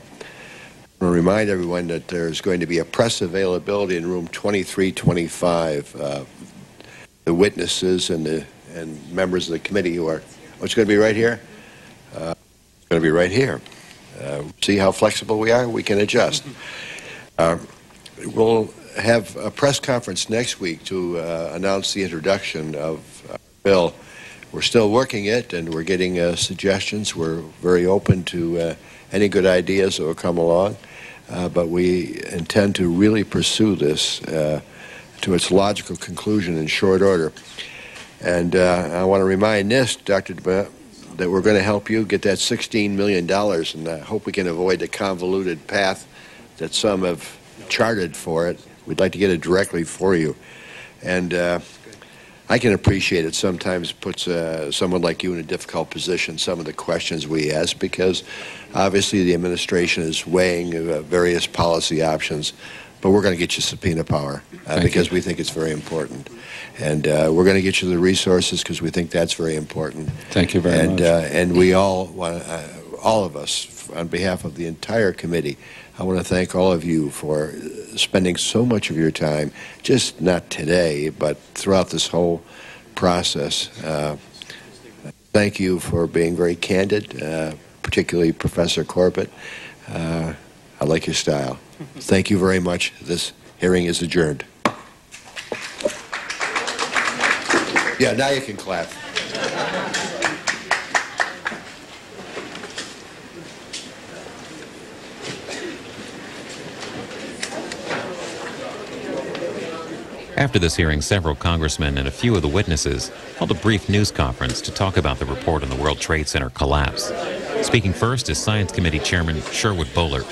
I want to remind everyone that there's going to be a press availability in room 2325. The witnesses and members of the committee who are, it's going to be right here? It's going to be right here. See how flexible we are? We can adjust. We'll have a press conference next week to announce the introduction of our bill. We're still working it, and we're getting suggestions. We're very open to any good ideas that will come along, but we intend to really pursue this to its logical conclusion in short order. And I want to remind NIST, Dr. Bement, that we're going to help you get that $16 million, and I hope we can avoid the convoluted path that some have charted for it. We'd like to get it directly for you. And I can appreciate it sometimes puts someone like you in a difficult position, some of the questions we ask, because obviously the administration is weighing various policy options. But we're going to get you subpoena power because we think it's very important. And we're going to get you the resources because we think that's very important. Thank you very much. And we all want, all of us, on behalf of the entire committee, I want to thank all of you for spending so much of your time, just not today, but throughout this whole process. Thank you for being very candid, particularly Professor Corbett. I like your style. Thank you very much. This hearing is adjourned. Yeah, now you can clap. After this hearing, several congressmen and a few of the witnesses held a brief news conference to talk about the report on the World Trade Center collapse. Speaking first is Science Committee Chairman Sherwood Boehlert.